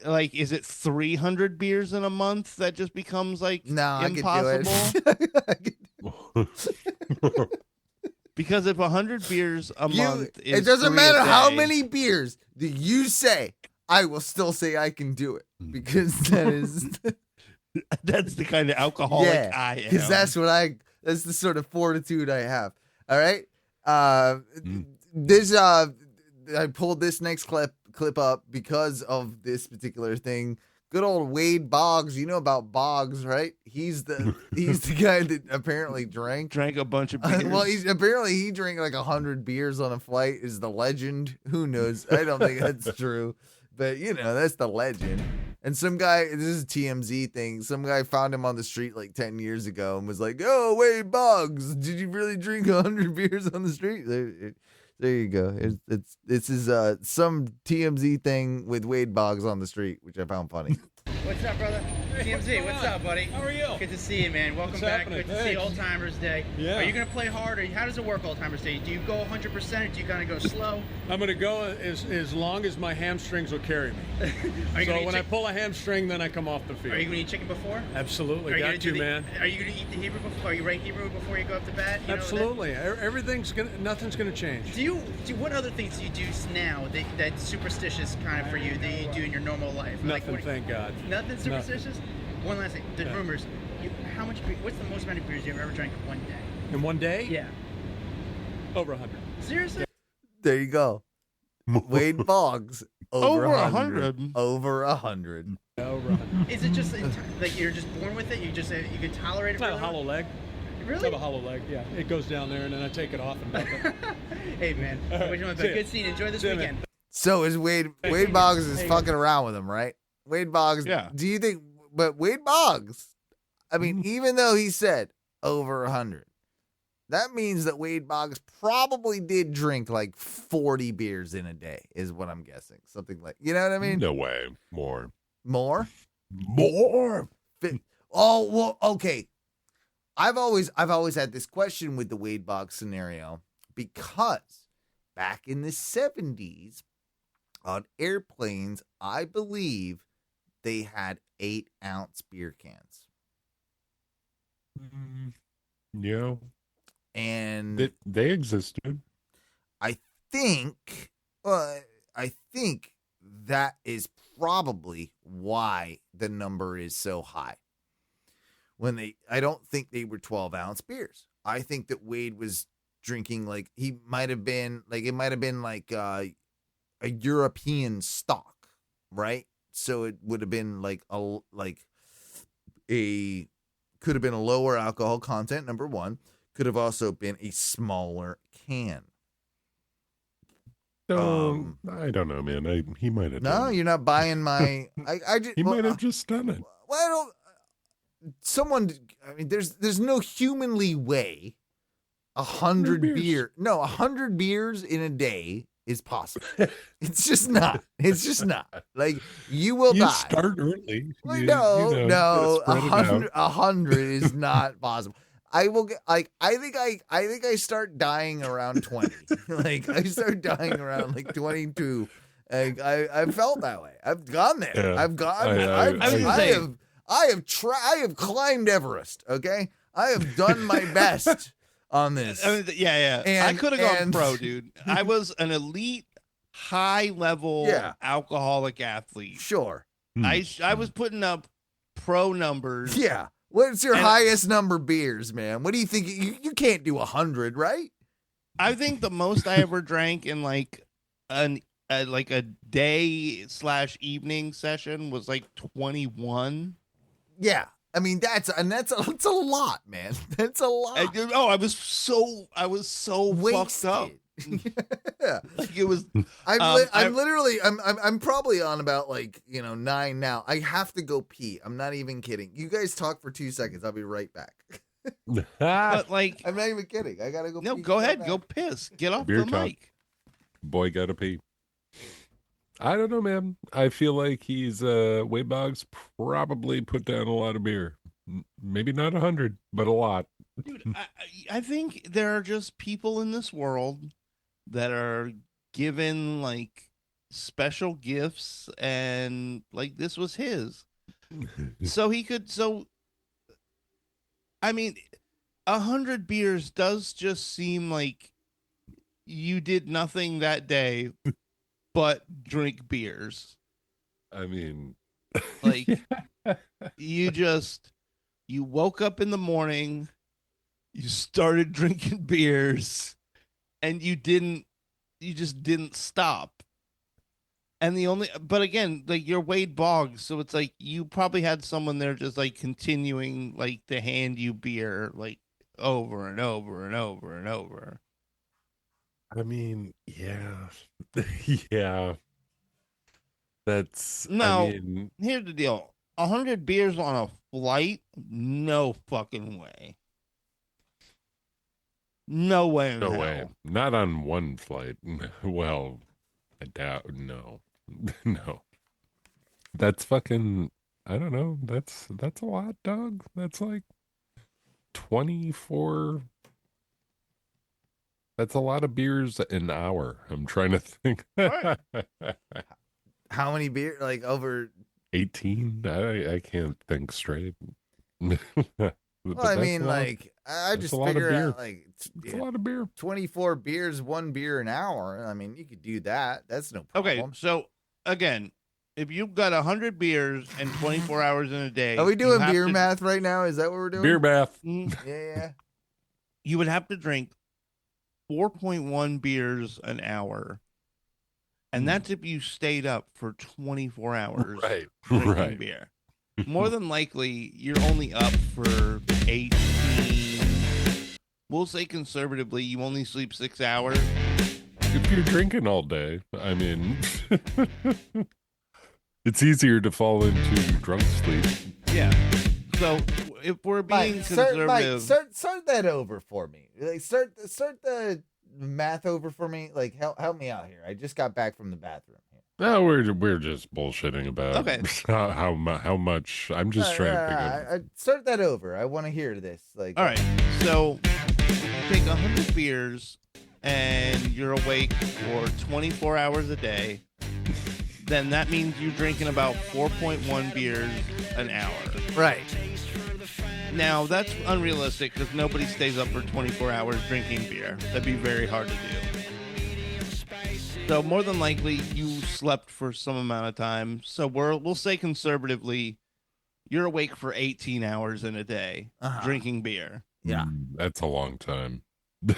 Like, is it 300 beers in a month that just becomes like impossible? I could do it. Because if 100 beers a month is it doesn't 3 matter a how day, many beers that you say, I will still say I can do it because that is that's the kind of alcoholic I am. Because that's the sort of fortitude I have. All right. This I pulled this next clip up because of this particular thing. Good old Wade Boggs. You know about Boggs, right? He's the guy that apparently drank a bunch of beers. Well, he drank like 100 beers on a flight. Is the legend? Who knows? I don't think that's true, but you know that's the legend. And some guy, this is a TMZ thing. Some guy found him on the street like 10 years ago and was like, "Oh, Wade Boggs, did you really drink 100 beers on the street?" There you go. This is some TMZ thing with Wade Boggs on the street, which I found funny. What's up, brother? TMZ, what's up, buddy? How are you? Good to see you, man. Welcome back. Good to see Old Timers Day. Yeah. Are you going to play hard, or how does it work Old Timers Day? Do you go 100%, or do you kind of go slow? I'm going to go as long as my hamstrings will carry me. So when I pull a hamstring, then I come off the field. Are you going to eat chicken before? Absolutely. Got to, man. Are you going to eat the Hebrew before? Are you write Hebrew before you go up to bat? Absolutely. Nothing's going to change. What other things do you do now that's superstitious kind of for you that you do in your normal life? Nothing, thank God. Nothing superstitious? One last thing. The rumors. What's the most amount of beers you've ever drank in one day? In one day? Yeah. Over 100. Seriously? There you go. Wade Boggs. Over 100. Over 100. Over 100. Is it just like you're just born with it? You can tolerate it? It's not a hollow leg. Really? I have a hollow leg, yeah. It goes down there, and then I take it off and dump it. Hey, man. Good scene. Enjoy this weekend. So is Wade Boggs is fucking around with him, right? Wade Boggs. Yeah. Do you think? But Wade Boggs, I mean, even though he said over 100, that means that Wade Boggs probably did drink like 40 beers in a day, is what I'm guessing. Something like, you know what I mean? No way. More. Oh, well, okay. I've always had this question with the Wade Boggs scenario because back in the 70s, On airplanes, I believe they had 8-ounce beer cans. Yeah. And they existed. I think that is probably why the number is so high. I don't think they were 12-ounce beers. I think that Wade was drinking like it might have been like a European stock, right? So it would have been could have been a lower alcohol content, number one. Could have also been a smaller can. I don't know, man. He might have. No, you're not buying my. He might have just done it. Well, there's no humanly way 100 beers. No, 100 beers in a day is possible. It's just not. It's just not. Like you will die. Start early. No, 100 is not possible. I will get I think I start dying around 20. Like I start dying around like 22. I felt that way. I've gone there. Yeah. I've gone. I have climbed Everest. Okay, I have done my best on this. I mean, yeah. And, I could have gone pro, dude. I was an elite, high level alcoholic athlete. Sure. I was putting up pro numbers. Yeah. What's your highest number beers, man? What do you think? You can't do 100, right? I think the most I ever drank in like a day / evening session was like 21. Yeah. I mean, that's a lot, man. That's a lot. I was so fucked up. Yeah. Like it was. I'm probably on about 9 now. I have to go pee. I'm not even kidding. You guys talk for 2 seconds. I'll be right back. But I'm not even kidding. I gotta go. No, pee. go ahead. Go piss. Get off Beer the talk. mic. Boy, gotta pee. I don't know, man. I feel like Wade Boggs probably put down a lot of beer. Maybe not 100, but a lot. Dude, I think there are just people in this world that are given like special gifts, and like this was his. I mean, 100 beers does just seem like you did nothing that day but drink beers. I mean, like you woke up in the morning, you started drinking beers, and you just didn't stop. And but again, like you're Wade Boggs, so it's like you probably had someone there just like continuing like to hand you beer like over and over and over and over. I mean, yeah. Yeah. That's Here's the deal. 100 beers on a flight? No fucking way. No way. No way. Not on one flight. Well, I doubt. No. No. That's fucking, I don't know. That's a lot, dog. That's like 24. That's a lot of beers an hour. I'm trying to think. Right. How many beers? Like over 18? I can't think straight. Well, I mean, like, I just figure out, like, it's a lot of beer. 24 beers, 1 beer an hour. I mean, you could do that. That's no problem. Okay, so, again, if you've got 100 beers and 24 hours in a day... Are we doing beer math right now? Is that what we're doing? Beer math. Yeah. You would have to drink 4.1 beers an hour. And that's if you stayed up for 24 hours drinking beer. More than likely, you're only up for 18. We'll say conservatively, you only sleep 6 hours. If you're drinking all day, I mean, it's easier to fall into drunk sleep. Yeah. So if we're being conservative, start that over for me. Like start the math over for me. Like help me out here. I just got back from the bathroom. No, we're just bullshitting about how much. I'm just trying to think of. Start that over. I want to hear this. Like, all right. So you take 100 beers and you're awake for 24 hours a day. then that means you're drinking about 4.1 beers an hour. Right. Now, that's unrealistic because nobody stays up for 24 hours drinking beer. That'd be very hard to do. So more than likely, you slept for some amount of time. So we'll say conservatively, you're awake for 18 hours in a day drinking beer. Yeah. That's a long time.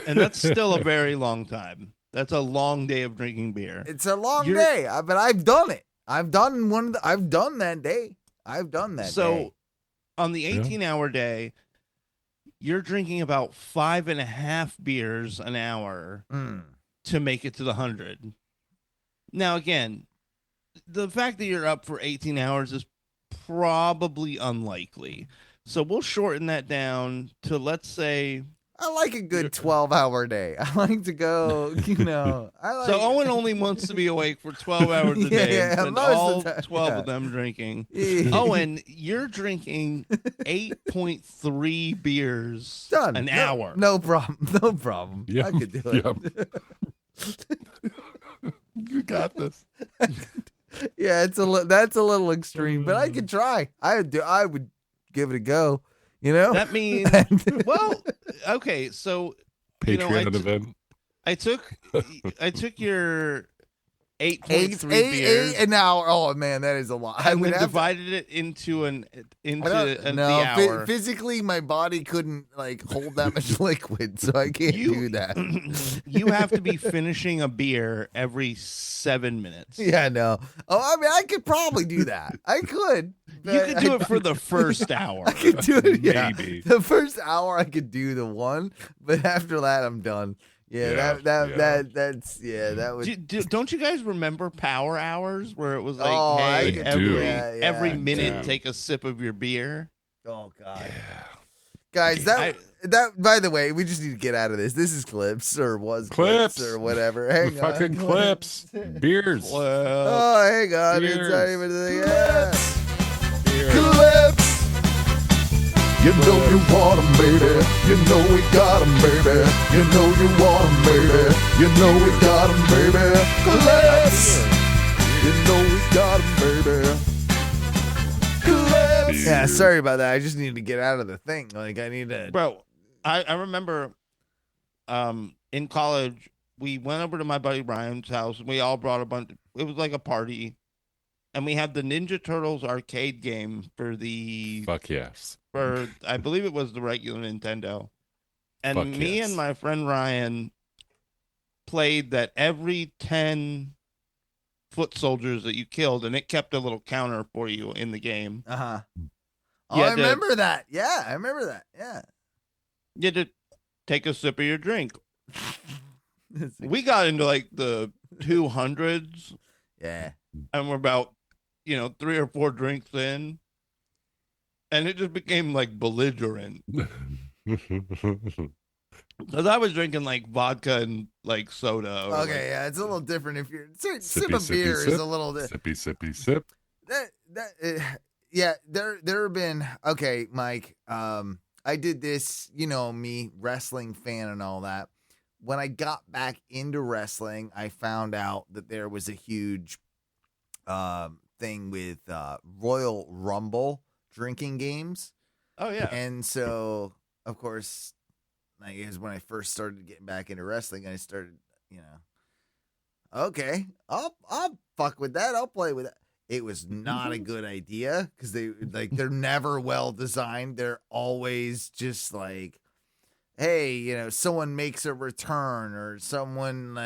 And that's still a very long time. That's a long day of drinking beer. It's a long day, but I've done it. I've done that day. I've done that day. So on the 18-hour day, you're drinking about 5.5 beers an hour to make it to the 100. Now, again, the fact that you're up for 18 hours is probably unlikely. So we'll shorten that down to, let's say... I like a good 12-hour day. I like to go, So Owen only wants to be awake for 12 hours a day and all 12 of them drinking. Owen, you're drinking 8.3 beers an hour. No problem. No problem. Yep. I could do it. You got this. Yeah, that's a little extreme, but I could try. I would give it a go. That means okay. So Patreon event. I took your 8.3 beers an hour. Oh man, that is a lot. I would divided it into the hour. Physically, my body couldn't hold that much liquid, so I can't do that. You have to be finishing a beer every 7 minutes. Yeah, no. Oh, I mean, I could probably do that. I could. You could do it for the first hour. I could do it. Yeah. Maybe the first hour I could do the one, but after that I'm done. That would. Don't you guys remember Power Hours where it was like, every minute take a sip of your beer? Oh God, guys, that by the way, we just need to get out of this. This is clips or was clips or whatever. Hang on, fucking clips, beers. Oh, hang on, it's not even Clips. You know you want 'em, baby. You know we got 'em, baby. You know you want 'em, baby. You know we got 'em, baby. Clips. You know we got 'em, baby. Clips. Yeah, sorry about that. I just needed to get out of the thing. I need to. Bro, I remember in college, we went over to my buddy Brian's house. And we all brought a bunch. It was like a party. And we had the Ninja Turtles arcade game for the... Fuck yes. For, I believe it was the regular Nintendo. And me and my friend Ryan played that every 10 foot soldiers that you killed, and it kept a little counter for you in the game. Oh, I remember that. Yeah, I remember that. Yeah. You had to take a sip of your drink. We got into like the 200s. Yeah. And we're about, 3 or 4 drinks in. And it just became like belligerent. Because I was drinking like vodka and like soda. Okay, yeah, it's a little different if you're sip of beer is a little sippy sip. There have been Mike. I did this, me, wrestling fan and all that. When I got back into wrestling, I found out that there was a huge thing with Royal Rumble drinking games. Oh yeah. And so, of course, like it was when I first started getting back into wrestling, I started, okay, I'll fuck with that. I'll play with that. It was not a good idea because they're never well designed. They're always just like, hey, someone makes a return or someone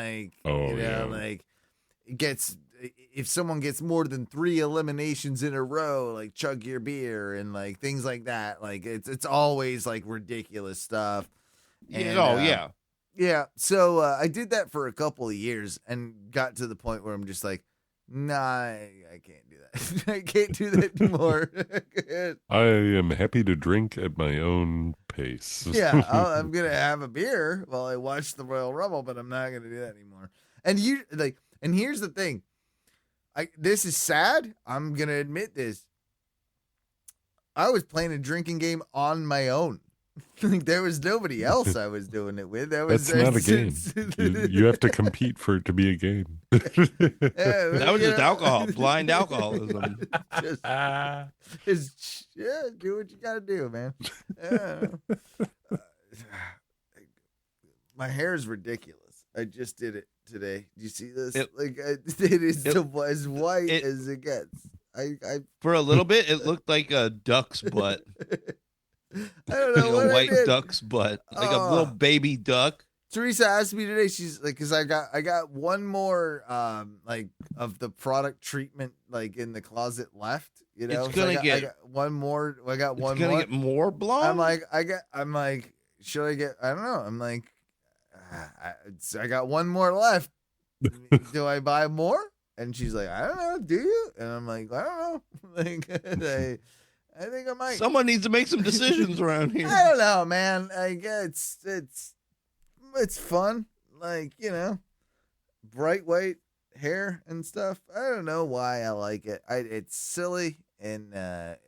if someone gets more than 3 eliminations in a row, like chug your beer and like things like that. Like it's always like ridiculous stuff. And, yeah. So I did that for a couple of years and got to the point where I'm just like, nah, I can't do that. I can't do that anymore. I am happy to drink at my own pace. Yeah, I'm gonna have a beer while I watch the Royal Rumble, but I'm not gonna do that anymore. And and here's the thing. This is sad. I'm gonna admit this. I was playing a drinking game on my own. Like there was nobody else I was doing it with. That's not a game. You have to compete for it to be a game. That was just alcohol, blind alcoholism. Just do what you gotta do, man. Yeah. My hair is ridiculous. I just did it today. Do you see this? It is as white as it gets. I for a little bit, it looked like a duck's butt. I don't know like what a white I did. duck's butt, like a little baby duck. Teresa asked me today. She's like, because I got one more like of the product treatment like in the closet left. You know, It's gonna I got one more. I got one It's gonna more. get more blonde. I'm like, should I get? I don't know. I'm like, I got one more left. Do I buy more? And she's like, I don't know. Do you? And I'm like, I don't know. Like, I think I might. Someone needs to make some decisions around here. I don't know, man. Like, it's fun. Like, you know, bright white hair and stuff. I don't know why I like it. It's silly and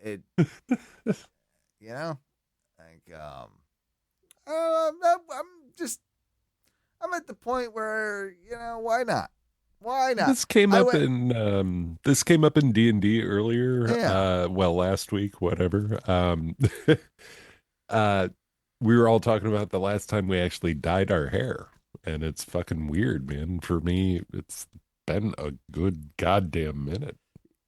it, you know, like I don't know. I'm at the point where, you know, why not? Why not? This came up in D&D earlier. Yeah. Well, last week, whatever. We were all talking about the last time we actually dyed our hair, and it's fucking weird, man. For me, it's been a good goddamn minute,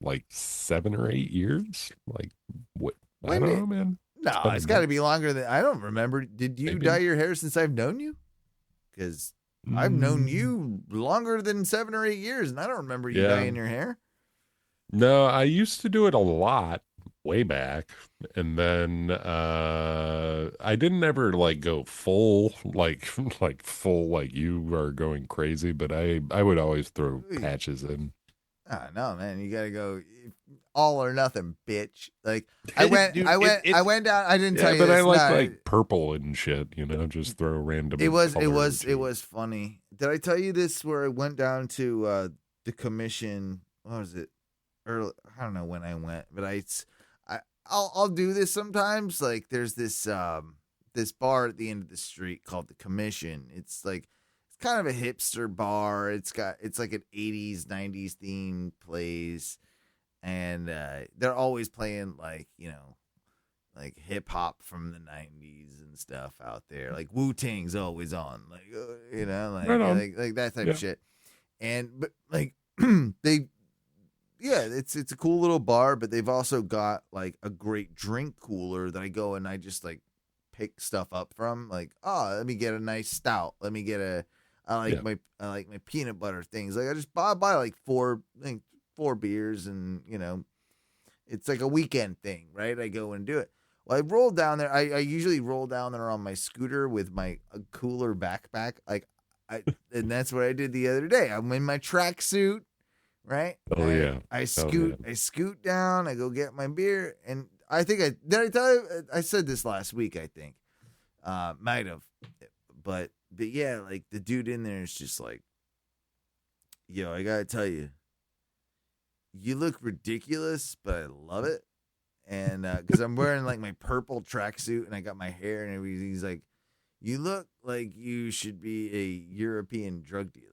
like 7 or 8 years. Like what? I don't know, man. No, it's got to be longer than I don't remember. Did you dye your hair since I've known you? Because I've known you longer than 7 or 8 years, and I don't remember you dyeing your hair. No, I used to do it a lot way back, and then I didn't ever like go full like full like you are going crazy, but I would always throw patches in. Oh, no, man, you gotta go all or nothing, bitch. Like I went down. I didn't tell you, but this, I like purple and shit. You know, just throw random. It was funny. Did I tell you this? Where I went down to the commission. What was it? Early, I don't know when I went, but I'll do this sometimes. Like there's this this bar at the end of the street called the Commission. It's kind of a hipster bar. It's like an 80s 90s themed place, and they're always playing like, you know, like hip hop from the 90s and stuff out there. Like Wu-Tang's always on, like you know, like like that type of shit. But like it's a cool little bar, but they've also got like a great drink cooler that I go and I just like pick stuff up from. Like, oh, let me get a nice stout. Let me get I like my peanut butter things. Like I just buy like four beers, and you know, it's like a weekend thing, right? I go and do it. Well, I roll down there. I usually roll down there on my scooter with my cooler backpack. And that's what I did the other day. I'm in my tracksuit. Right? Oh yeah. I scoot down, I go get my beer, and I think did I tell you I said this last week, I think. Might have. But yeah, like the dude in there is just like, yo, I gotta tell you, you look ridiculous, but I love it. And because I'm wearing like my purple tracksuit and I got my hair and everything, he's like, you look like you should be a European drug dealer.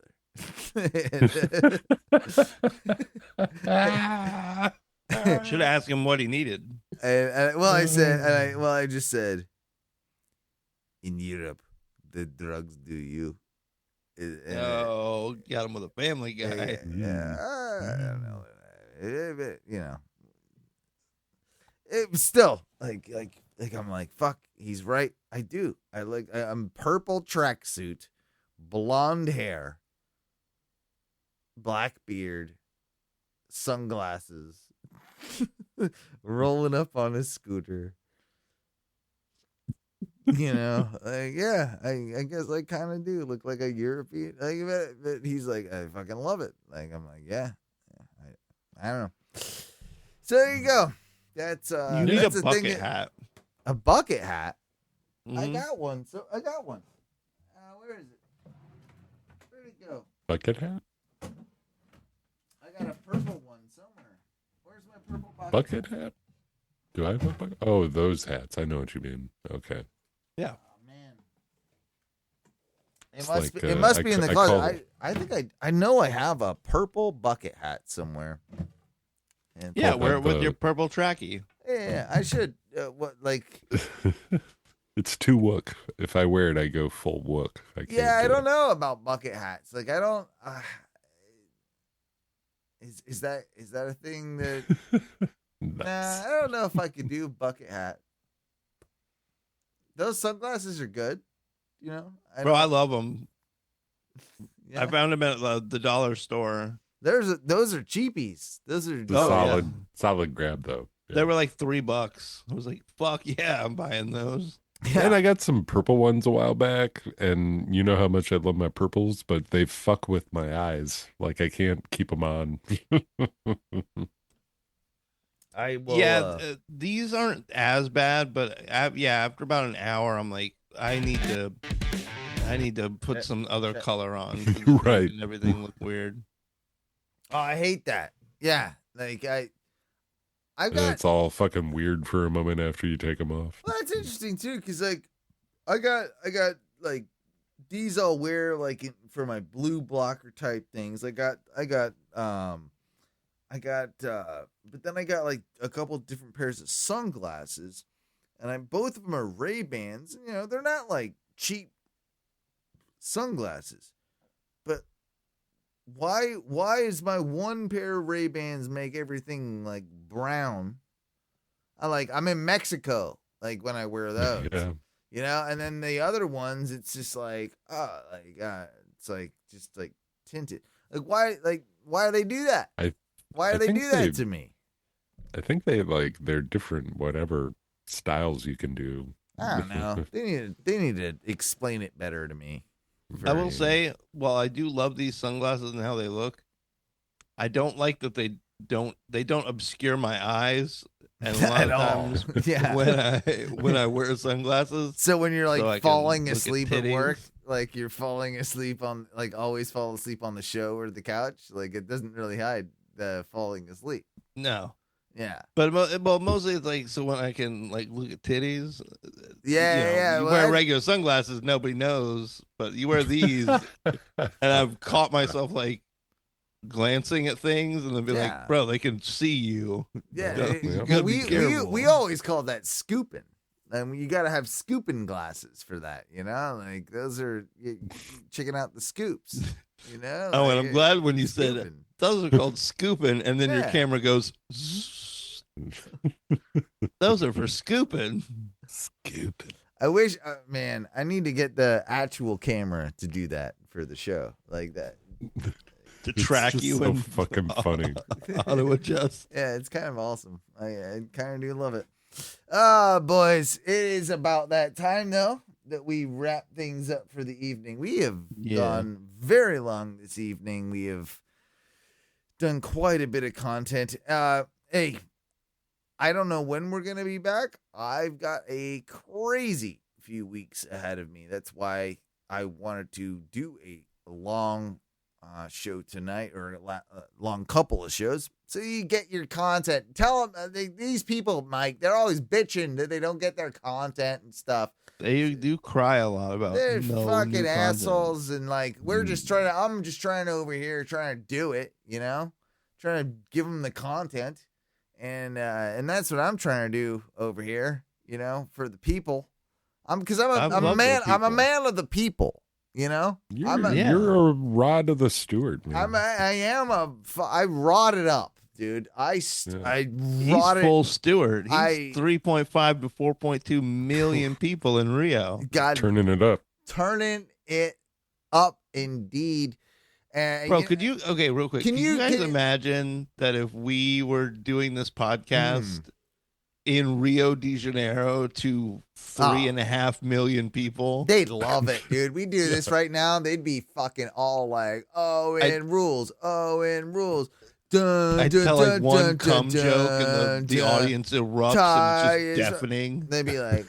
Should have asked him what he needed. I just said, in Europe, the drugs do you. Got him with a Family Guy. I don't know. You know, it was still like I'm like, fuck, he's right. I do. I'm purple tracksuit, blonde hair, black beard, sunglasses, rolling up on a scooter. You know, like, yeah, I guess I kind of do look like a European. Like, but he's like, I fucking love it. Like, I'm like, yeah, I don't know. So there you go. That's you need that's a bucket hat. A bucket hat. Mm-hmm. I got one. Where is it? Where'd it go? Bucket hat. I got a purple one somewhere. Where's my purple bucket hat? Do I have a bucket? Oh, those hats. I know what you mean. Okay. Yeah. It must be in the closet. I think I know I have a purple bucket hat somewhere. And Yeah, wear it with your purple trackie. Yeah, I should. What like? It's too wook. If I wear it, I go full wook. I don't know about bucket hats. Like I don't. Is that a thing that? Nah, I don't know if I could do bucket hat. Those sunglasses are good. You know, I love them. Yeah. I found them at the dollar store. Those are cheapies. Those are solid grab though. Yeah. They were like $3. I was like, "Fuck yeah, I'm buying those." Yeah. And I got some purple ones a while back, and you know how much I love my purples, but they fuck with my eyes. Like I can't keep them on. I will. These aren't as bad, but after about an hour, I'm like, I need to put some other color on. Right. And everything look weird. Oh, I hate that. Yeah, like I've got. It's all fucking weird for a moment after you take them off. Well, that's interesting too, because like I got like these I'll wear like for my blue blocker type things. I got but then I got like a couple different pairs of sunglasses, and both of them are Ray-Bans. You know, they're not like cheap sunglasses, but why is my one pair of Ray-Bans make everything like brown? I'm in Mexico like when I wear those. Yeah. You know, and then the other ones, it's just like, it's like just like tinted. Like why do they do that? Why do they do that to me? I think they're different whatever styles you can do. I don't know. They need to explain it better to me. I will say, while I do love these sunglasses and how they look, I don't like that they don't obscure my eyes. And a lot of times when I wear sunglasses. So when you're like falling asleep at work, like you're falling asleep on always fall asleep on the show or the couch, like it doesn't really hide the falling asleep. No. Yeah. But mostly it's like so when I can like look at titties. You wear regular sunglasses, nobody knows, but you wear these, and I've caught myself like glancing at things, and they'll be like, "Bro, they can see you." Yeah. We always call that scooping. And you got to have scooping glasses for that, you know? Like those are checking out the scoops, you know? Oh, and I'm glad when you said it. Those are called scooping, and then your camera goes. Those are for scooping. Scooping. I wish, man, I need to get the actual camera to do that for the show, like that. To track you so and fucking funny. Auto adjust. Yeah, it's kind of awesome. I kind of do love it. Boys, it is about that time though that we wrap things up for the evening. We have gone very long this evening. We have done quite a bit of content. Hey, I don't know when we're gonna be back. I've got a crazy few weeks ahead of me. That's why I wanted to do a long show tonight, or a long couple of shows, so you get your content. Tell them these people, Mike, they're always bitching that they don't get their content and stuff. They do cry a lot about they're no fucking new assholes, content. and like I'm just trying to over here trying to do it, you know, trying to give them the content, and that's what I'm trying to do over here, you know, for the people. I'm a man of the people. You know, you're a rod of the Stewart, man. I rotted up, dude. He's full Stewart. He's 3.5 to 4.2 million people in Rio. Turning it up. Turning it up, indeed. Bro, real quick, can you guys imagine that if we were doing this podcast in Rio de Janeiro to 3.5 million people? They'd love it, dude. We do this right now. They'd be fucking all like, rules. Dun, I'd dun, tell dun, like one dun, cum dun, joke and the dun, audience erupts and it's just deafening. They'd be like,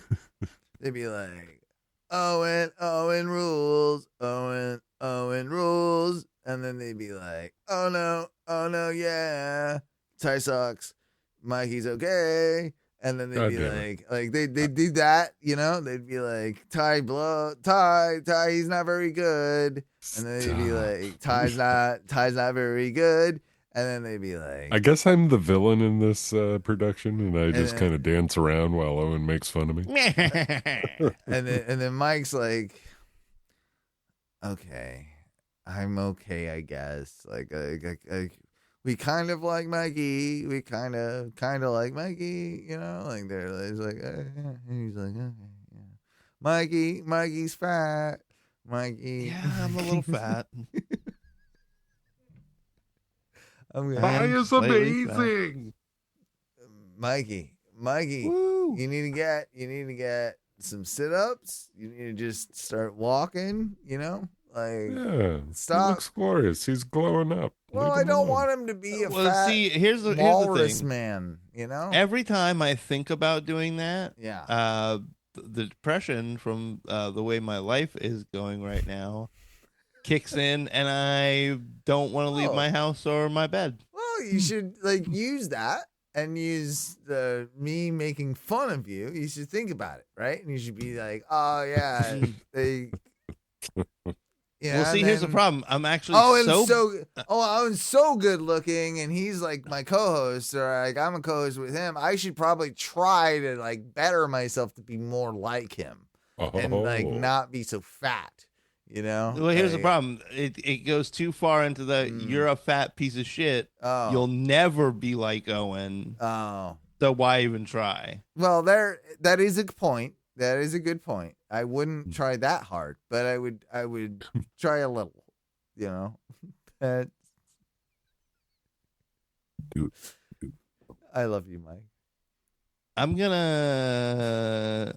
Owen rules, Owen rules. And then they'd be like, oh no, yeah. Ty sucks. Mikey's okay. And then they'd be like they do that, you know? They'd be like, Ty, he's not very good. And then they'd be like, Ty's not very good. And then they'd be like, I guess I'm the villain in this production, and I just kind of dance around while Owen makes fun of me. and then Mike's like, okay, I'm okay, I guess. Like we kind of like Mikey. We kind of like Mikey, you know. Like he's like, and he's like, okay, yeah. Mikey's fat. Mikey, yeah, I'm a little fat. Pie is amazing. Mikey, woo. you need to get some sit-ups. You need to just start walking, you know? Like stop. He looks glorious. He's glowing up. Well, I don't want him to be a fat here's the thing. Man, you know? Every time I think about doing that, yeah. The depression from the way my life is going right now kicks in, and I don't want to leave my house or my bed. Well, you should use that and use me making fun of you. You should think about it, right? And you should be like, oh yeah, they. Yeah, well, see, here's the problem. I'm actually I'm so good looking, and he's like my co-host, or like I'm a co-host with him. I should probably try to like better myself to be more like him and like not be so fat. You know. Well, here's the problem. It goes too far into you're a fat piece of shit. Oh. You'll never be like Owen. Oh. So why even try? Well, that is a point. That is a good point. I wouldn't try that hard, but I would try a little, you know. I love you, Mike. I'm gonna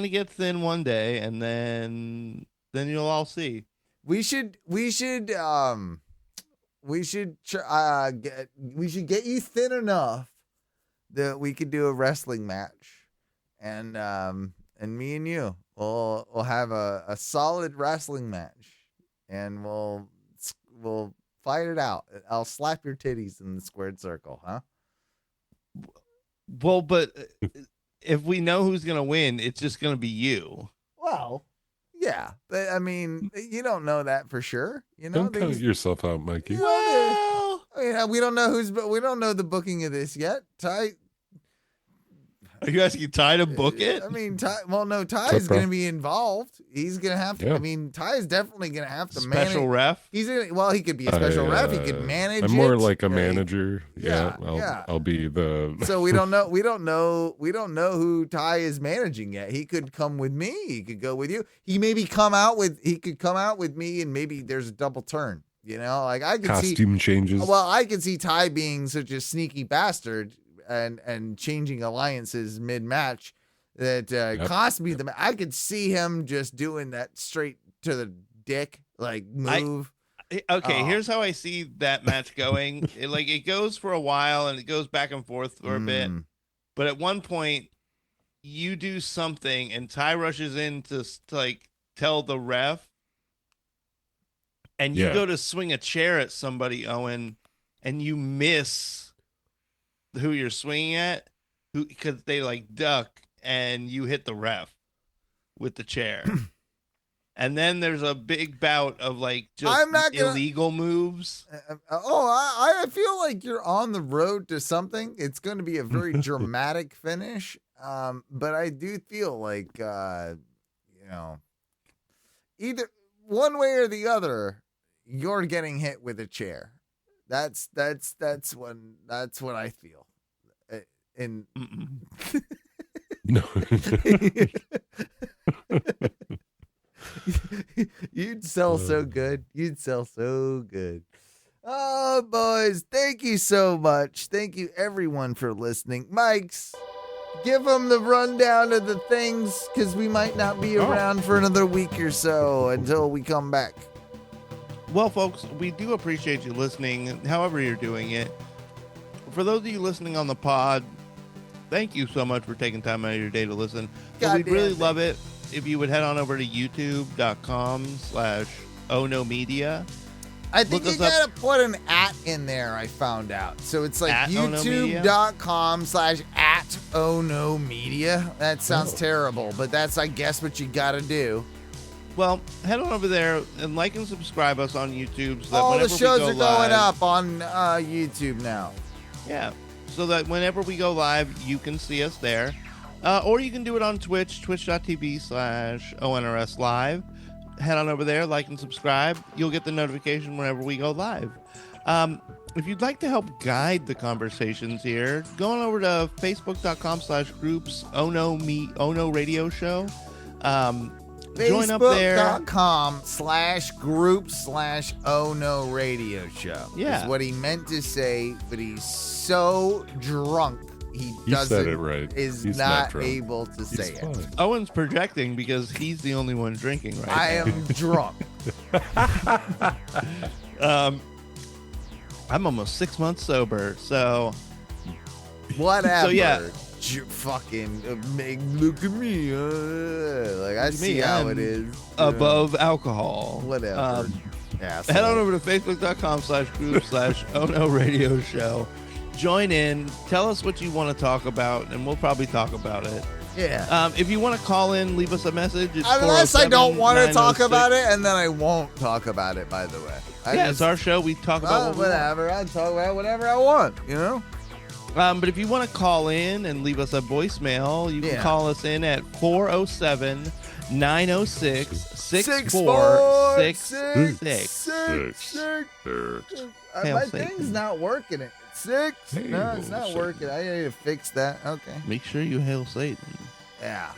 get thin one day, and then you'll all see. We should get you thin enough that we could do a wrestling match, and me and you we'll have a solid wrestling match, and we'll fight it out. I'll slap your titties in the squared circle, huh? Well, but if we know who's gonna win, it's just gonna be you. Well, yeah, but I mean, you don't know that for sure. You know, don't count yourself out, Mikey. Well, we don't know we don't know the booking of this yet. Ty. Are you asking Ty to book it? I mean, Ty is going to be involved. He's going to have to. Yeah. I mean, Ty is definitely going to have to manage. Special ref. He could be a special ref. He could manage. I'm more like a manager. Yeah, I'll be the. So we don't know. We don't know who Ty is managing yet. He could come with me. He could go with you. He could come out with me, and maybe there's a double turn. You know, like I could costume changes. Well, I could see Ty being such a sneaky bastard. And changing alliances mid-match that cost me the match. I could see him just doing that straight to the dick like move. Here's how I see that match going. It goes for a while and it goes back and forth for a bit, but at one point you do something and Ty rushes in to like tell the ref, and you go to swing a chair at somebody, Owen, and you miss who you're swinging at, because they like duck, and you hit the ref with the chair. And then there's a big bout of like just illegal moves. I feel like you're on the road to something. It's going to be a very dramatic finish. But I do feel like, either one way or the other, you're getting hit with a chair. That's what I feel. And no. You'd sell so good. You'd sell so good. Oh, boys, thank you so much. Thank you, everyone, for listening. Mike's, give them the rundown of the things, because we might not be around for another week or so until we come back. Well, folks, we do appreciate you listening, however you're doing it. For those of you listening on the pod, thank you so much for taking time out of your day to listen. But we'd really love it if you would head on over to youtube.com/ohnomedia I think Look you us up. gotta put an @ in there, I found out. So it's like At Ono Media? youtube.com/@OnoMedia. That sounds terrible, but that's, I guess, what you gotta do. Well, head on over there and like and subscribe us on YouTube. So that All the whenever shows we are go going live, up on YouTube now. Yeah, so that whenever we go live, you can see us there. Or you can do it on Twitch, twitch.tv/ONRS Live. Head on over there, like and subscribe. You'll get the notification whenever we go live. If you'd like to help guide the conversations here, go on over to facebook.com/groups Ono Radio Show. Join up there. Facebook.com/group/Ono Radio Show. Yeah. Is what he meant to say, but he's so drunk he doesn't. said it right. Is He's not drunk. able to say it. Owen's projecting because he's the only one drinking right I now. am drunk. I'm almost 6 months sober, so Whatever. So yeah, fucking look at me. Like I see how it is. Above alcohol. Whatever. Head on over to facebook.com/group/Ono Radio Show. Join in. Tell us what you want to talk about, and we'll probably talk about it. Yeah. If you want to call in, leave us a message. It's Unless I don't want to talk 407-906. about it, and then I won't talk about it, by the way. It's our show. We talk about what we want. whatever. I talk about whatever I want, you know? But if you want to call in and leave us a voicemail, you can call us in at 407-906-6466. My thing's not working. It's 6. No, it's not working. I need to fix that. Okay. Make sure you hail Satan. Yeah.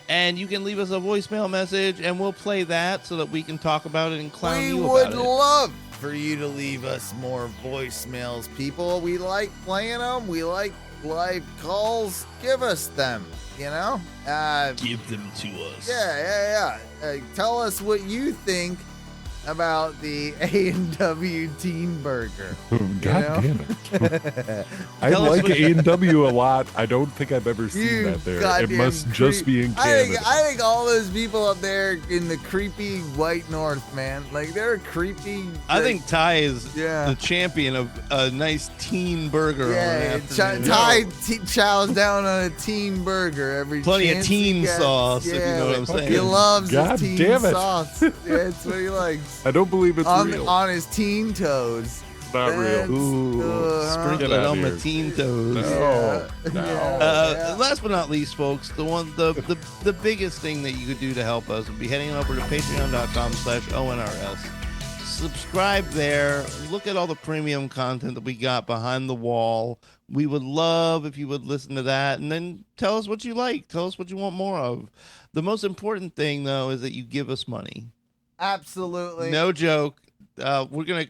And you can leave us a voicemail message, and we'll play that so that we can talk about it and clown We you would about it. love for you to leave us more voicemails, people. We like playing them. We like live calls. Give us them, you know? Give them to us. Yeah. Tell us what you think about the A&W Teen Burger. God damn it. I like A&W a lot. I don't think I've ever seen that there. It must just be in Canada. I think all those people up there in the creepy white north, man, like they're creepy. I think Ty is the champion of a nice teen burger. Yeah, Ty chows down on a teen burger every Plenty of chance teen he gets. sauce, if you know what I'm saying. He loves God his teen damn it. sauce. Yeah, it's what he likes. I don't believe it's real. On his teen toes. Not real. Ooh, sprinkle it on my teen toes. Last but not least, folks, the biggest thing that you could do to help us would be heading over to patreon.com/ONRS. Subscribe there. Look at all the premium content that we got behind the wall. We would love if you would listen to that, and then tell us what you like. Tell us what you want more of. The most important thing, though, is that you give us money. Absolutely. No joke. We're going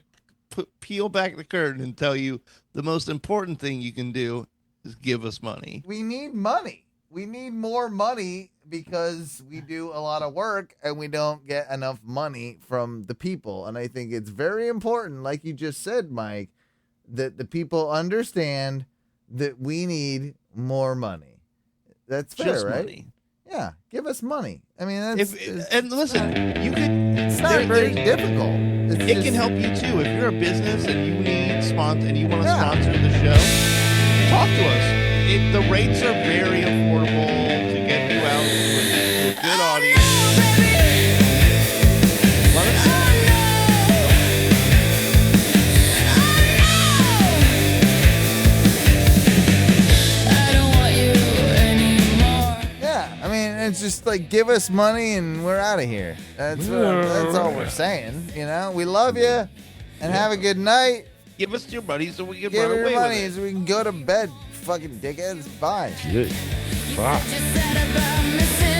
to peel back the curtain and tell you the most important thing you can do is give us money. We need money. We need more money because we do a lot of work and we don't get enough money from the people. And I think it's very important, like you just said, Mike, that the people understand that we need more money. That's fair, Just right? money. Yeah, give us money. I mean, that's and listen, you could. It's not very difficult. It can help you too if you're a business and you need and you want to sponsor the show. Talk to us. The rates are very affordable to get you out to a good audience. Let us know. Yeah, I mean, it's just like give us money and we're out of here. That's all we're saying. You know, we love you and have a good night. Give us your money so we can Give run your away money with it. so we can go to bed. Fucking dickheads. Bye. Bye. Just said about missing